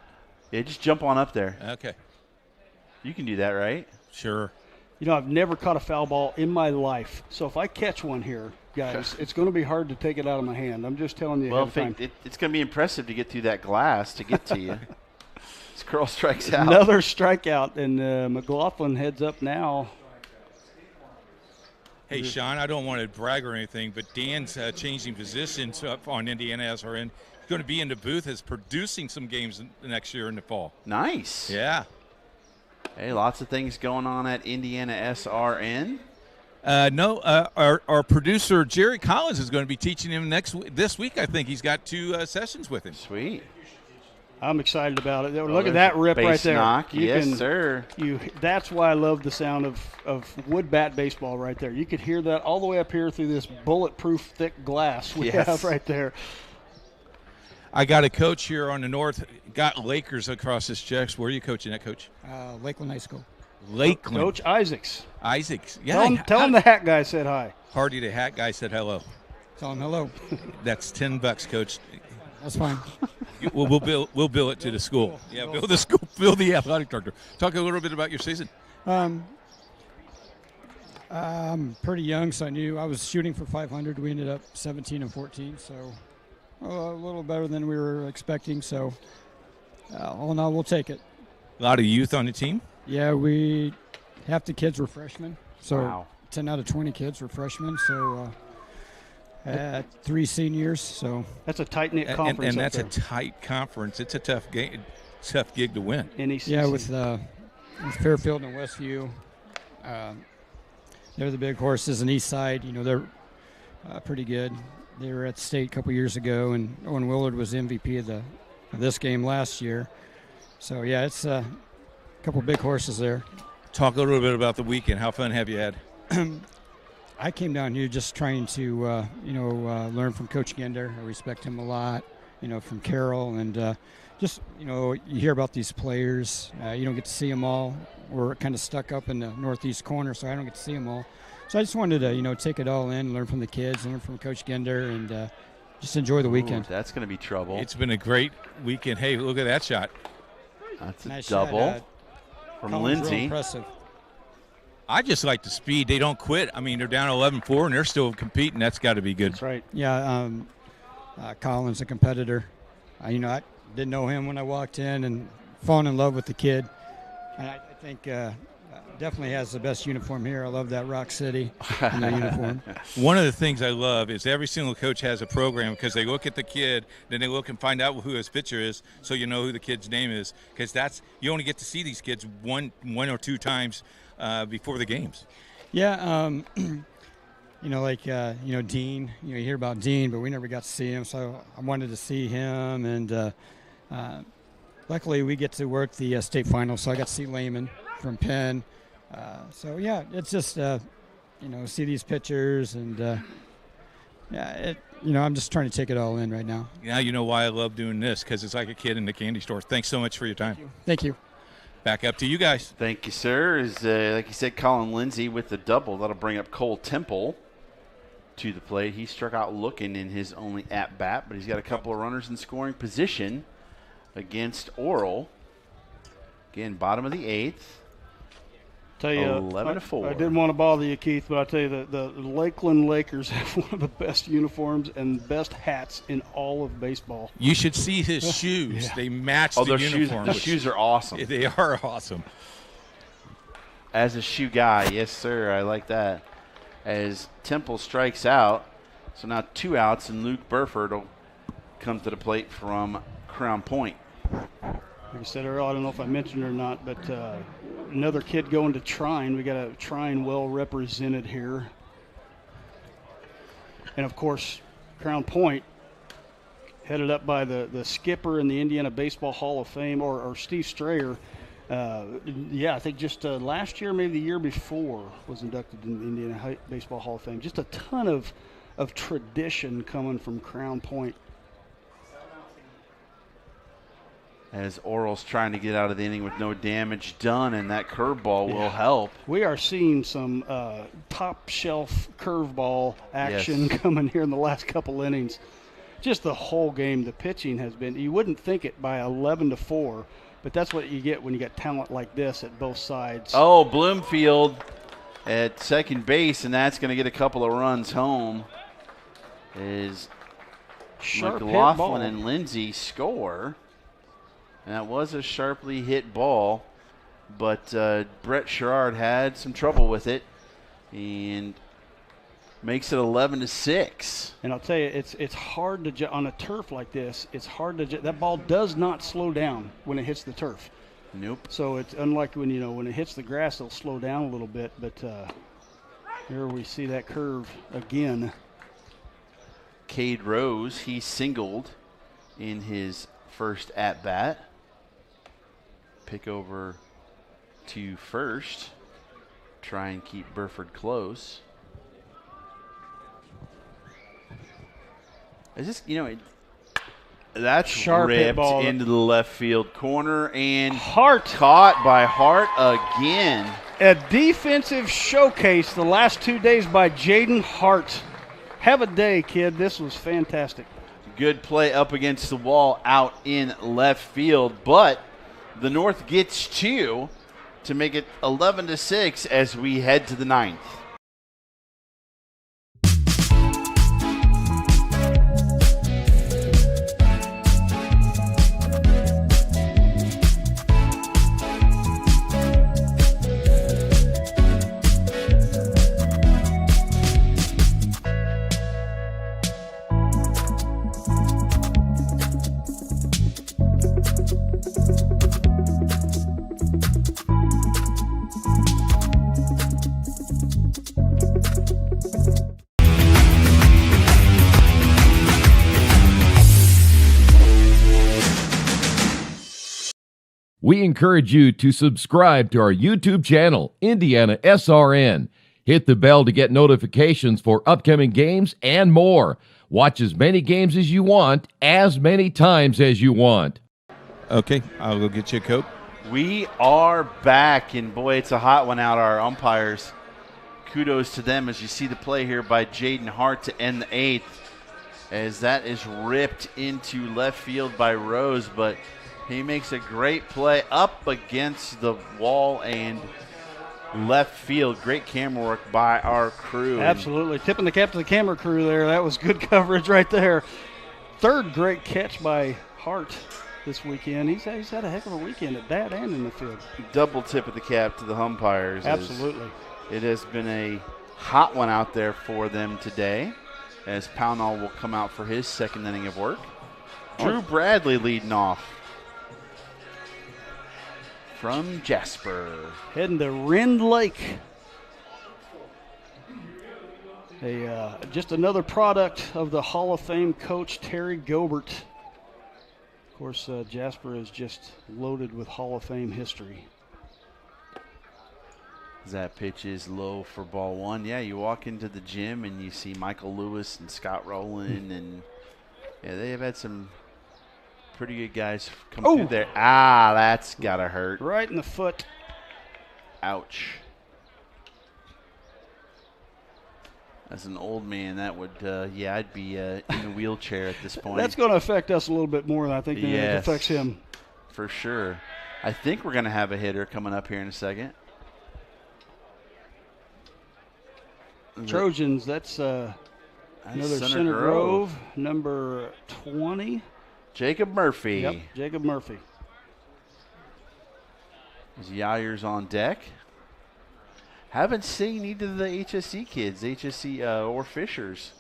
Yeah, just jump on up there. Okay. You can do that, right? Sure. I've never caught a foul ball in my life. So if I catch one here, guys, it's going to be hard to take it out of my hand. I'm just telling you ahead of time. It's going to be impressive to get through that glass to get to you. This girl strikes out. Another strikeout, and McLaughlin heads up now. Hey, Sean, I don't want to brag or anything, but Dan's changing positions up on IndianaSRN. He's going to be in the booth as producing some games next year in the fall. Nice. Yeah. Hey, lots of things going on at IndianaSRN. Our producer, Jerry Collins, is going to be teaching him this week. I think he's got 2 sessions with him. Sweet. I'm excited about it. Look at that rip right there. Knock. Yes, sir. That's why I love the sound of wood bat baseball right there. You could hear that all the way up here through this bulletproof thick glass we have right there. I got a coach here on the north, got Lakers across his chest. Where are you coaching at, Coach? Lakeland High School. Lakeland. Coach Isaacs. Yeah. Tell him the hat guy said hi. Hardy the hat guy said hello. Tell him hello. That's $10, Coach. That's fine. We'll bill it to the school. Yeah, bill the school, bill the athletic director. Talk a little bit about your season. I'm pretty young, so I was shooting for 500. We ended up 17-14, so a little better than we were expecting. So all in all, we'll take it. A lot of youth on the team? Yeah, half the kids were freshmen. So 10 out of 20 kids were freshmen. So 3 seniors. So that's a tight-knit conference. And that's a tight conference. It's a tough gig to win. Yeah, with Fairfield and Westview, they're the big horses. And Eastside, they're pretty good. They were at state a couple years ago, and Owen Willard was MVP of this game last year. So yeah, it's a couple big horses there. Talk a little bit about the weekend. How fun have you had? I came down here just trying to, learn from Coach Gender. I respect him a lot, from Carroll. And just, you hear about these players. You don't get to see them all. We're kind of stuck up in the northeast corner, so I don't get to see them all. So I just wanted to, take it all in, learn from the kids, learn from Coach Gender, and just enjoy the weekend. That's going to be trouble. It's been a great weekend. Hey, look at that shot. That's nice double shot, from Collins, Lindsay. real impressive. I just like the speed. They don't quit. I mean, they're down 11-4, and they're still competing. That's got to be good. That's right. Yeah, Colin's a competitor. I didn't know him when I walked in and fallen in love with the kid. And I think definitely has the best uniform here. I love that Rock City uniform. One of the things I love is every single coach has a program because they look at the kid, then they look and find out who his pitcher is, so you know who the kid's name is. Because you only get to see these kids one or 2 times before the games. Yeah, Dean. You hear about Dean, but we never got to see him. So I wanted to see him, and luckily we get to work the state final. So I got to see Lehman from Penn. So yeah, it's just see these pictures, and I'm just trying to take it all in right now. Now you know why I love doing this, because it's like a kid in the candy store. Thanks so much for your time. Thank you. Back up to you guys. Thank you, sir. Like you said, Colin Lindsay with the double. That'll bring up Cole Temple to the plate. He struck out looking in his only at-bat, but he's got a couple of runners in scoring position against Oral. Again, bottom of the 8th. Tell you, 11-4. I didn't want to bother you, Keith, but I tell you the Lakeland Lakers have one of the best uniforms and best hats in all of baseball. You should see his shoes. Yeah. They match the uniform. The shoes are awesome. They are awesome. As a shoe guy, yes, sir. I like that. As Temple strikes out, so now 2 outs, and Luke Burford will come to the plate from Crown Point. Like I said earlier, I don't know if I mentioned it or not, but another kid going to Trine. We got a Trine well represented here. And, of course, Crown Point, headed up by the skipper in the Indiana Baseball Hall of Fame, or Steve Strayer. I think just last year, maybe the year before, was inducted in the Indiana Baseball Hall of Fame. Just a ton of tradition coming from Crown Point. As Oral's trying to get out of the inning with no damage done, and that curveball will help. We are seeing some top-shelf curveball action coming here in the last couple innings. Just the whole game, the pitching has been – you wouldn't think it by 11-4, but that's what you get when you get talent like this at both sides. Oh, Bloomfield at second base, and that's going to get a couple of runs home. Is McLaughlin and Lindsay score. And that was a sharply hit ball, but Brett Sherrard had some trouble with it and makes it 11-6. And I'll tell you, it's hard to on a turf like this. It's hard to that ball does not slow down when it hits the turf. Nope. So it's unlike when when it hits the grass, it'll slow down a little bit. But here we see that curve again. Cade Rose, he singled in his first at bat. Pick over to first. Try and keep Burford close. Is this, that's sharp ripped ball into the left field corner, and Hart caught by Hart again. A defensive showcase the last 2 days by Jaden Hart. Have a day, kid. This was fantastic. Good play up against the wall out in left field, but the North gets 2 to make it 11-6 as we head to the 9th. We encourage you to subscribe to our YouTube channel, IndianaSRN. Hit the bell to get notifications for upcoming games and more. Watch as many games as you want, as many times as you want. Okay, I'll go get you a Coke. We are back, and boy, it's a hot one out. Our umpires, kudos to them as you see the play here by Jaden Hart to end the 8th, as that is ripped into left field by Rose, but he makes a great play up against the wall and left field. Great camera work by our crew. Absolutely. Tipping the cap to the camera crew there. That was good coverage right there. Third great catch by Hart this weekend. He's had a heck of a weekend at bat and in the field. Double tip of the cap to the umpires. Absolutely. It has been a hot one out there for them today, as Pownall will come out for his second inning of work. Drew Bradley leading off from Jasper. Heading to Rend Lake. Just another product of the Hall of Fame coach Terry Gobert. Of course, Jasper is just loaded with Hall of Fame history. That pitch is low for ball 1. Yeah, you walk into the gym and you see Michael Lewis and Scott Rowland, and they have had some pretty good guys come through there. That's got to hurt. Right in the foot. Ouch. As an old man, that would, I'd be in a wheelchair at this point. That's going to affect us a little bit more than I think it affects him. For sure. I think we're going to have a hitter coming up here in a second. Trojans, that's another Center Grove, number 20. Jacob Murphy. Yep, Jacob Murphy. Yayer's on deck. Haven't seen either of the HSC kids, or Fishers,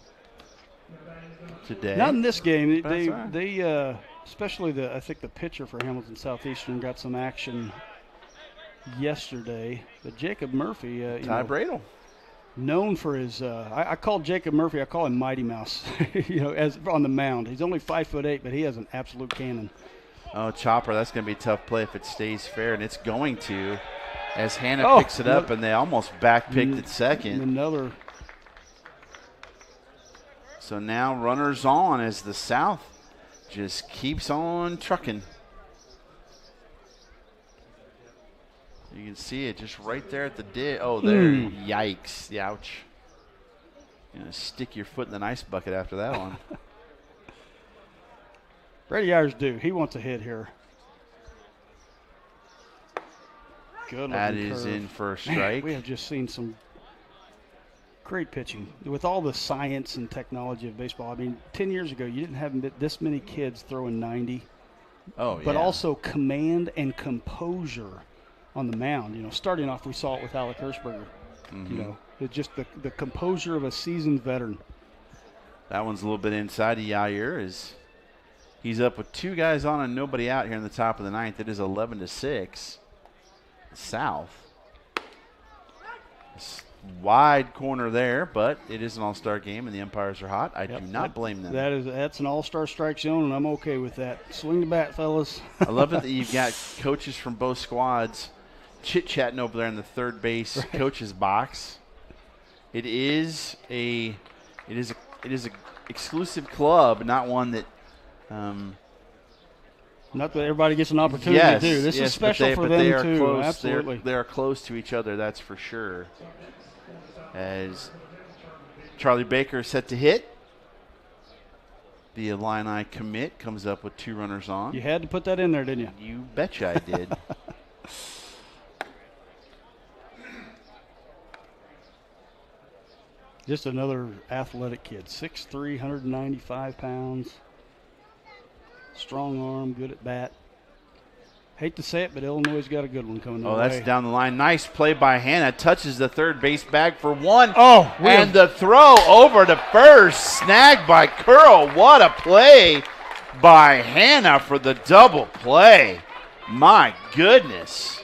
today. Not in this game. They especially I think the pitcher for Hamilton Southeastern got some action yesterday. But Jacob Murphy, Ty Bradle. known for his. I call Jacob Murphy. I call him Mighty Mouse. As on the mound, he's only 5'8", but he has an absolute cannon. Oh, chopper! That's going to be a tough play if it stays fair, and it's going to. As Hannah picks it up, and they almost back-picked at second. Another. So now runners on as the South just keeps on trucking. You can see it just right there at the ditch. Oh, there. Yikes. Ouch. You're going to stick your foot in the ice bucket after that one. Brady Ayers he wants a hit here. Good. That is in for a strike. Man, we have just seen some great pitching. With all the science and technology of baseball, I mean, 10 years ago, you didn't have this many kids throwing 90. Oh, yeah. But also command and composure on the mound. Starting off, we saw it with Alec Hirschberger. It's just the composure of a seasoned veteran. That one's a little bit inside of Yair as he's up with 2 guys on and nobody out here in the top of the 9th. It is 11-6. South. Wide corner there, but it is an all-star game and the umpires are hot. I do not blame them. That's an all-star strike zone, and I'm okay with that. Swing the bat, fellas. I love it that you've got coaches from both squads chit-chatting over there in the third base coach's box. It is a exclusive club, not one that. Not that everybody gets an opportunity to do. This is special for them too. Close. Absolutely, they are close to each other. That's for sure. As Charlie Baker is set to hit, the Illini commit comes up with 2 runners on. You had to put that in there, didn't you? You betcha I did. Just another athletic kid, 6'3", 195 pounds. Strong arm, good at bat. Hate to say it, but Illinois' got a good one coming their way. That's down the line. Nice play by Hannah. Touches the third base bag for 1. And the throw over to first. Snagged by Curl. What a play by Hannah for the double play. My goodness.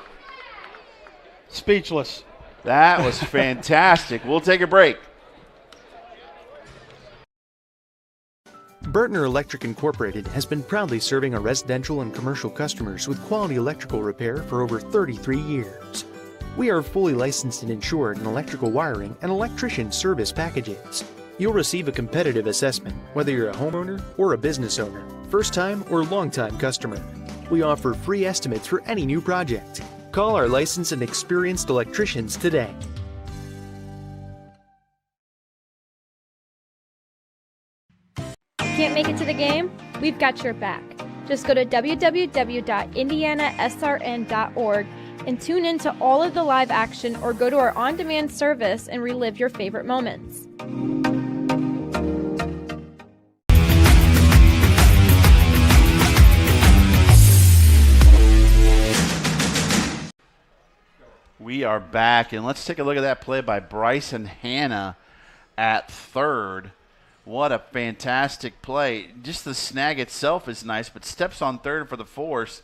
Speechless. That was fantastic. We'll take a break. Burtner Electric Incorporated has been proudly serving our residential and commercial customers with quality electrical repair for over 33 years. We are fully licensed and insured in electrical wiring and electrician service packages. You'll receive a competitive assessment whether you're a homeowner or a business owner, first-time or long-time customer. We offer free estimates for any new project. Call our licensed and experienced electricians today. Can't make it to the game? We've got your back. Just go to www.IndianaSRN.org and tune in to all of the live action or go to our on-demand service and relive your favorite moments. We are back, and let's take a look at that play by Bryson Hannah at third. What a fantastic play. Just the snag itself is nice, but steps on third for the force,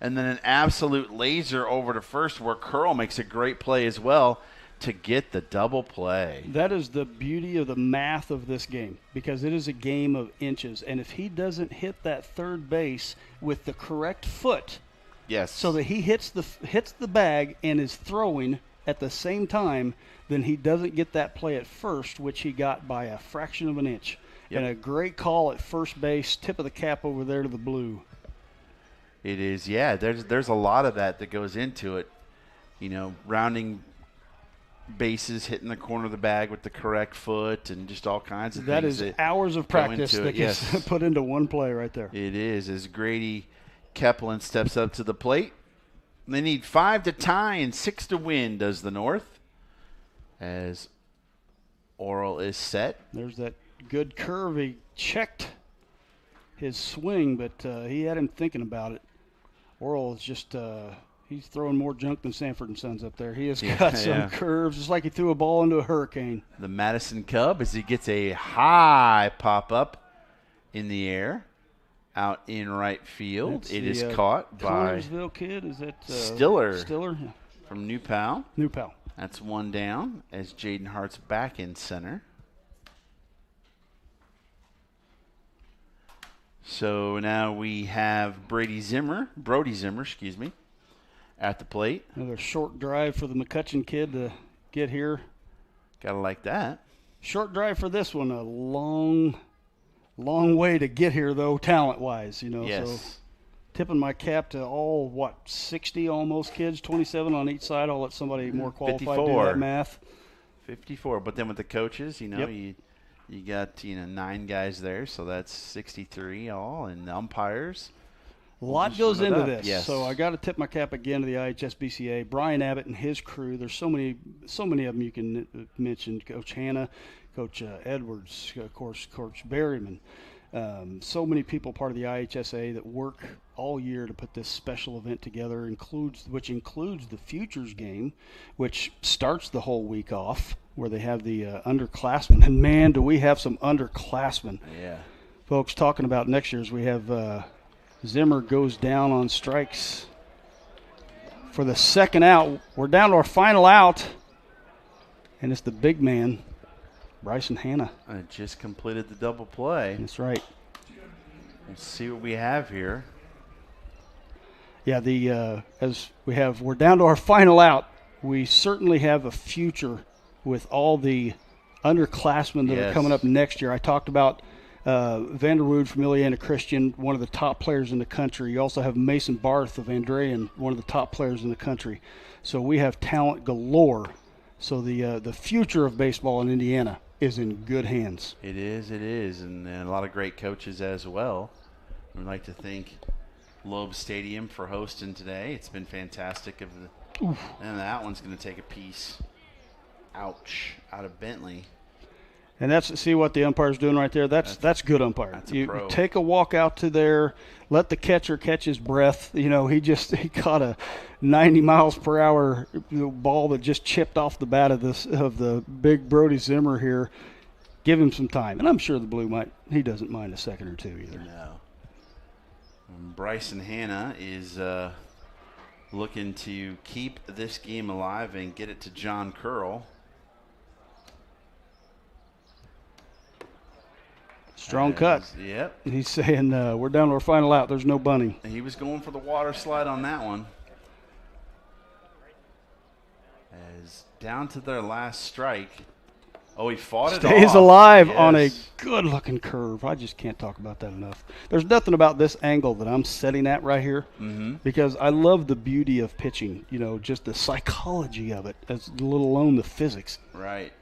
and then an absolute laser over to first where Curl makes a great play as well to get the double play. That is the beauty of the math of this game, because it is a game of inches, and if he doesn't hit that third base with the correct foot, yes, so that he hits the bag and is throwing at the same time, then he doesn't get that play at first, which he got by a fraction of an inch. Yep. And a great call at first base, tip of the cap over there to the blue. It is, yeah. There's a lot of that goes into it. Rounding bases, hitting the corner of the bag with the correct foot, and just all kinds of that things. That is hours of practice that gets put into one play right there. It is. As Grady Kepplin steps up to the plate. They need 5 to tie and 6 to win, does the North. As Oral is set. There's that good curve. He checked his swing, but he had him thinking about it. Oral is just he's throwing more junk than Sanford & Sons up there. He has got some curves, just like he threw a ball into a hurricane. The Madison Cub, as he gets a high pop-up in the air. Out in right field. That's it is caught by Connersville kid. Is that Stiller Stiller? Yeah. From New Pal. New Pal. That's one down as Jaden Hart's back in center. So now we have Brody Zimmer, at the plate. Another short drive for the McCutcheon kid to get here. Gotta like that. Short drive for this one. A long way to get here, though, talent-wise. Yes. So tipping my cap to all, 60 almost kids, 27 on each side. I'll let somebody more qualified 54. do that math. 54. But then with the coaches, Yep. you got 9 guys there, so that's 63 all, and the umpires. A lot goes into this. Yes. So I got to tip my cap again to the IHSBCA. Brian Abbott and his crew. There's so many of them you can mention. Coach Hanna, Coach Edwards, of course, Coach Berryman. So many people part of the IHSA that work all year to put this special event together, which includes the Futures game, which starts the whole week off, where they have the underclassmen. And, man, do we have some underclassmen. Yeah. Folks, talking about next year's, we have Zimmer goes down on strikes for the second out. We're down to our final out, and it's the big man, Bryson Hanna. I just completed the double play. That's right. Let's see what we have here. Yeah, we're down to our final out. We certainly have a future with all the underclassmen that are coming up next year. I talked about Vanderwood from Indiana Christian, one of the top players in the country. You also have Mason Barth of Andrean, one of the top players in the country. So we have talent galore. So the future of baseball in Indiana is in good hands. It is, and a lot of great coaches as well. We'd like to thank Loeb Stadium for hosting today. It's been fantastic. And that one's going to take a piece. Ouch! Out of Bentley. And see what the umpire's doing right there. That's good umpire. That's a you pro. Take a walk out to there, let the catcher catch his breath. He caught a 90 miles per hour ball that just chipped off the bat of the big Brody Zimmer here. Give him some time, and I'm sure the blue he doesn't mind a second or two either. No. And Bryson Hanna is looking to keep this game alive and get it to John Curl. Strong cut. Yep. He's saying we're down to our final out. There's no bunting. He was going for the water slide on that one. As down to their last strike. Oh, he fought it off. Stays alive on a Yes. good-looking curve. I just can't talk about that enough. There's nothing about this angle that I'm setting at right here because I love the beauty of pitching, just the psychology of it, let alone the physics. Right.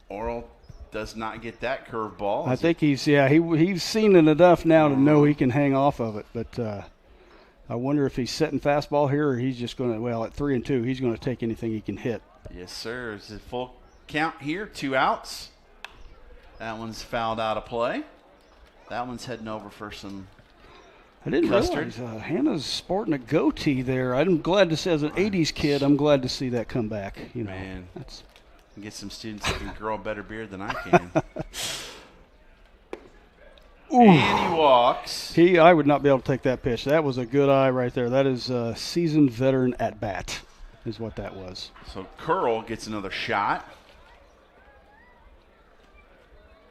Oral does not get that curveball. I think he's seen it enough now to know he can hang off of it. But I wonder if he's setting fastball here or he's just going to, at 3-2, he's going to take anything he can hit. Yes, sir. It's a full count here, 2 outs. That one's fouled out of play. That one's heading over for some I didn't custard. realize Hannah's sporting a goatee there. I'm glad to see, as an 80s kid, I'm glad to see that come back. Man, get some students that can grow a better beard than I can. And he walks. I would not be able to take that pitch. That was a good eye right there. That is a seasoned veteran at bat is what that was. So Curl gets another shot.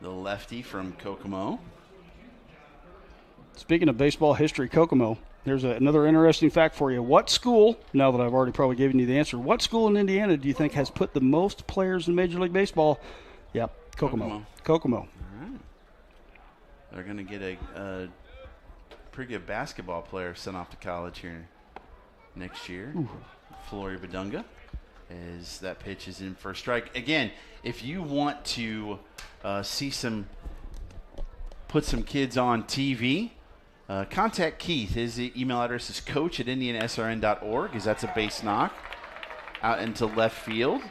The lefty from Kokomo. Speaking of baseball history, Kokomo, there's another interesting fact for you. What school, now that I've already probably given you the answer, what school in Indiana do you think has put the most players in Major League Baseball? Yep, Kokomo. Kokomo. All right. They're going to get a pretty good basketball player sent off to college here next year. Flory Badunga, as that pitch is in for a strike. Again, if you want to put some kids on TV, contact Keith. His email address is coach@IndianaSRN.org, because that's a base knock out into left field.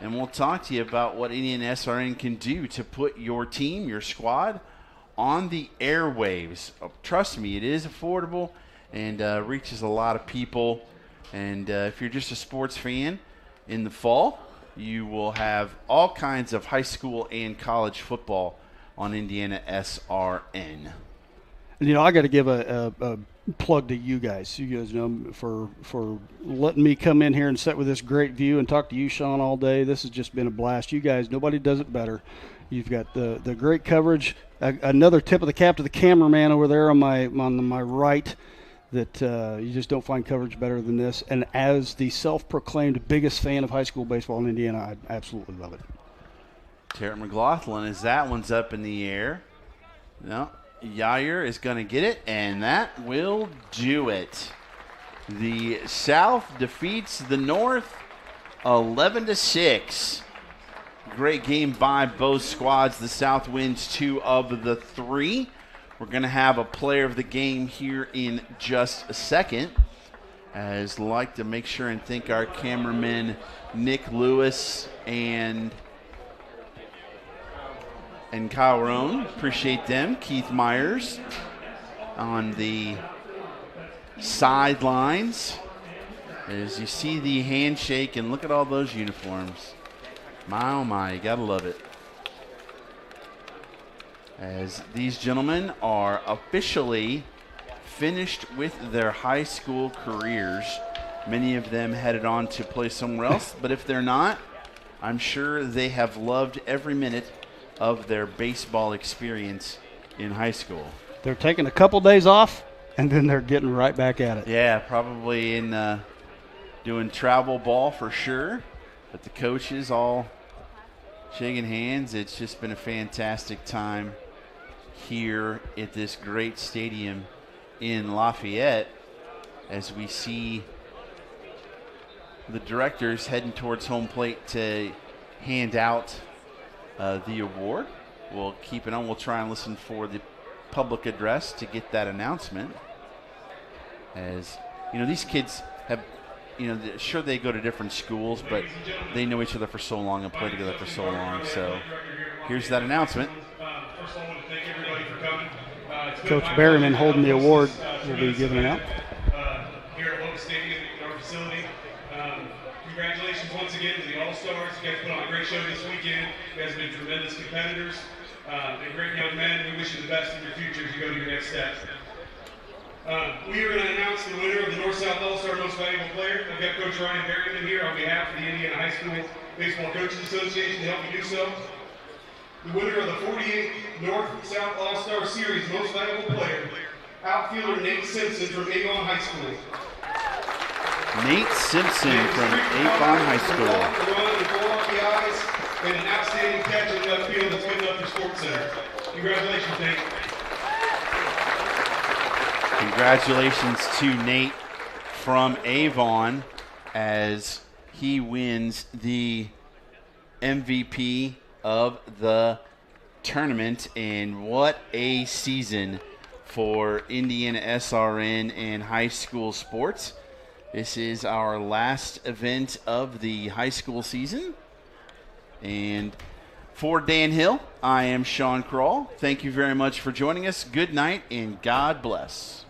And we'll talk to you about what IndianaSRN can do to put your team, your squad, on the airwaves. Trust me, it is affordable and reaches a lot of people. And if you're just a sports fan, in the fall, you will have all kinds of high school and college football on IndianaSRN. And, I got to give a plug to you guys. You guys know for letting me come in here and sit with this great view and talk to you, Sean, all day. This has just been a blast. You guys, nobody does it better. You've got the great coverage. Another tip of the cap to the cameraman over there on my right, that you just don't find coverage better than this. And as the self-proclaimed biggest fan of high school baseball in Indiana, I absolutely love it. Terrence McLaughlin, as that one's up in the air. No, Yair is going to get it, and that will do it. The South defeats the North 11-6. Great game by both squads. The South wins 2 of the 3. We're going to have a player of the game here in just a second. As I'd like to make sure and thank our cameramen Nick Lewis and Kyle Roan. Appreciate them. Keith Myers on the sidelines. As you see the handshake, and look at all those uniforms. My, oh my, you gotta love it. As these gentlemen are officially finished with their high school careers. Many of them headed on to play somewhere else, but if they're not, I'm sure they have loved every minute of their baseball experience in high school. They're taking a couple days off, and then they're getting right back at it. Yeah, probably in doing travel ball for sure. But the coaches all shaking hands. It's just been a fantastic time here at this great stadium in Lafayette as we see the directors heading towards home plate to hand out the award. We'll keep it on. We'll try and listen for the public address to get that announcement. As, you know, these kids have, you know, sure they go to different schools, but they know each other for so long and play together for so long. So here's that announcement. First of all, I want to thank everybody for coming. Coach Berryman holding the award will be giving it out. Here at Logan Stadium in our facility. Congratulations once again to the All-Stars. You guys put on a great show this weekend. You guys have been tremendous competitors and great young men. We wish you the best in your future as you go to your next steps. We are going to announce the winner of the North-South All-Star Most Valuable Player. I've got Coach Ryan Berryman here on behalf of the Indiana High School Baseball Coaches Association to help me do so. The winner of the 48th North-South All-Star Series Most Valuable Player, outfielder Nate Simpson from Avon High School. Nate Simpson from Avon High School. And an outstanding catch in left field that's good enough for Sports Center. Congratulations, Nate. Congratulations to Nate from Avon as he wins the MVP of the tournament. And what a season for IndianaSRN and high school sports. This is our last event of the high school season. And for Dan Hill, I am Sean Kroll. Thank you very much for joining us. Good night and God bless.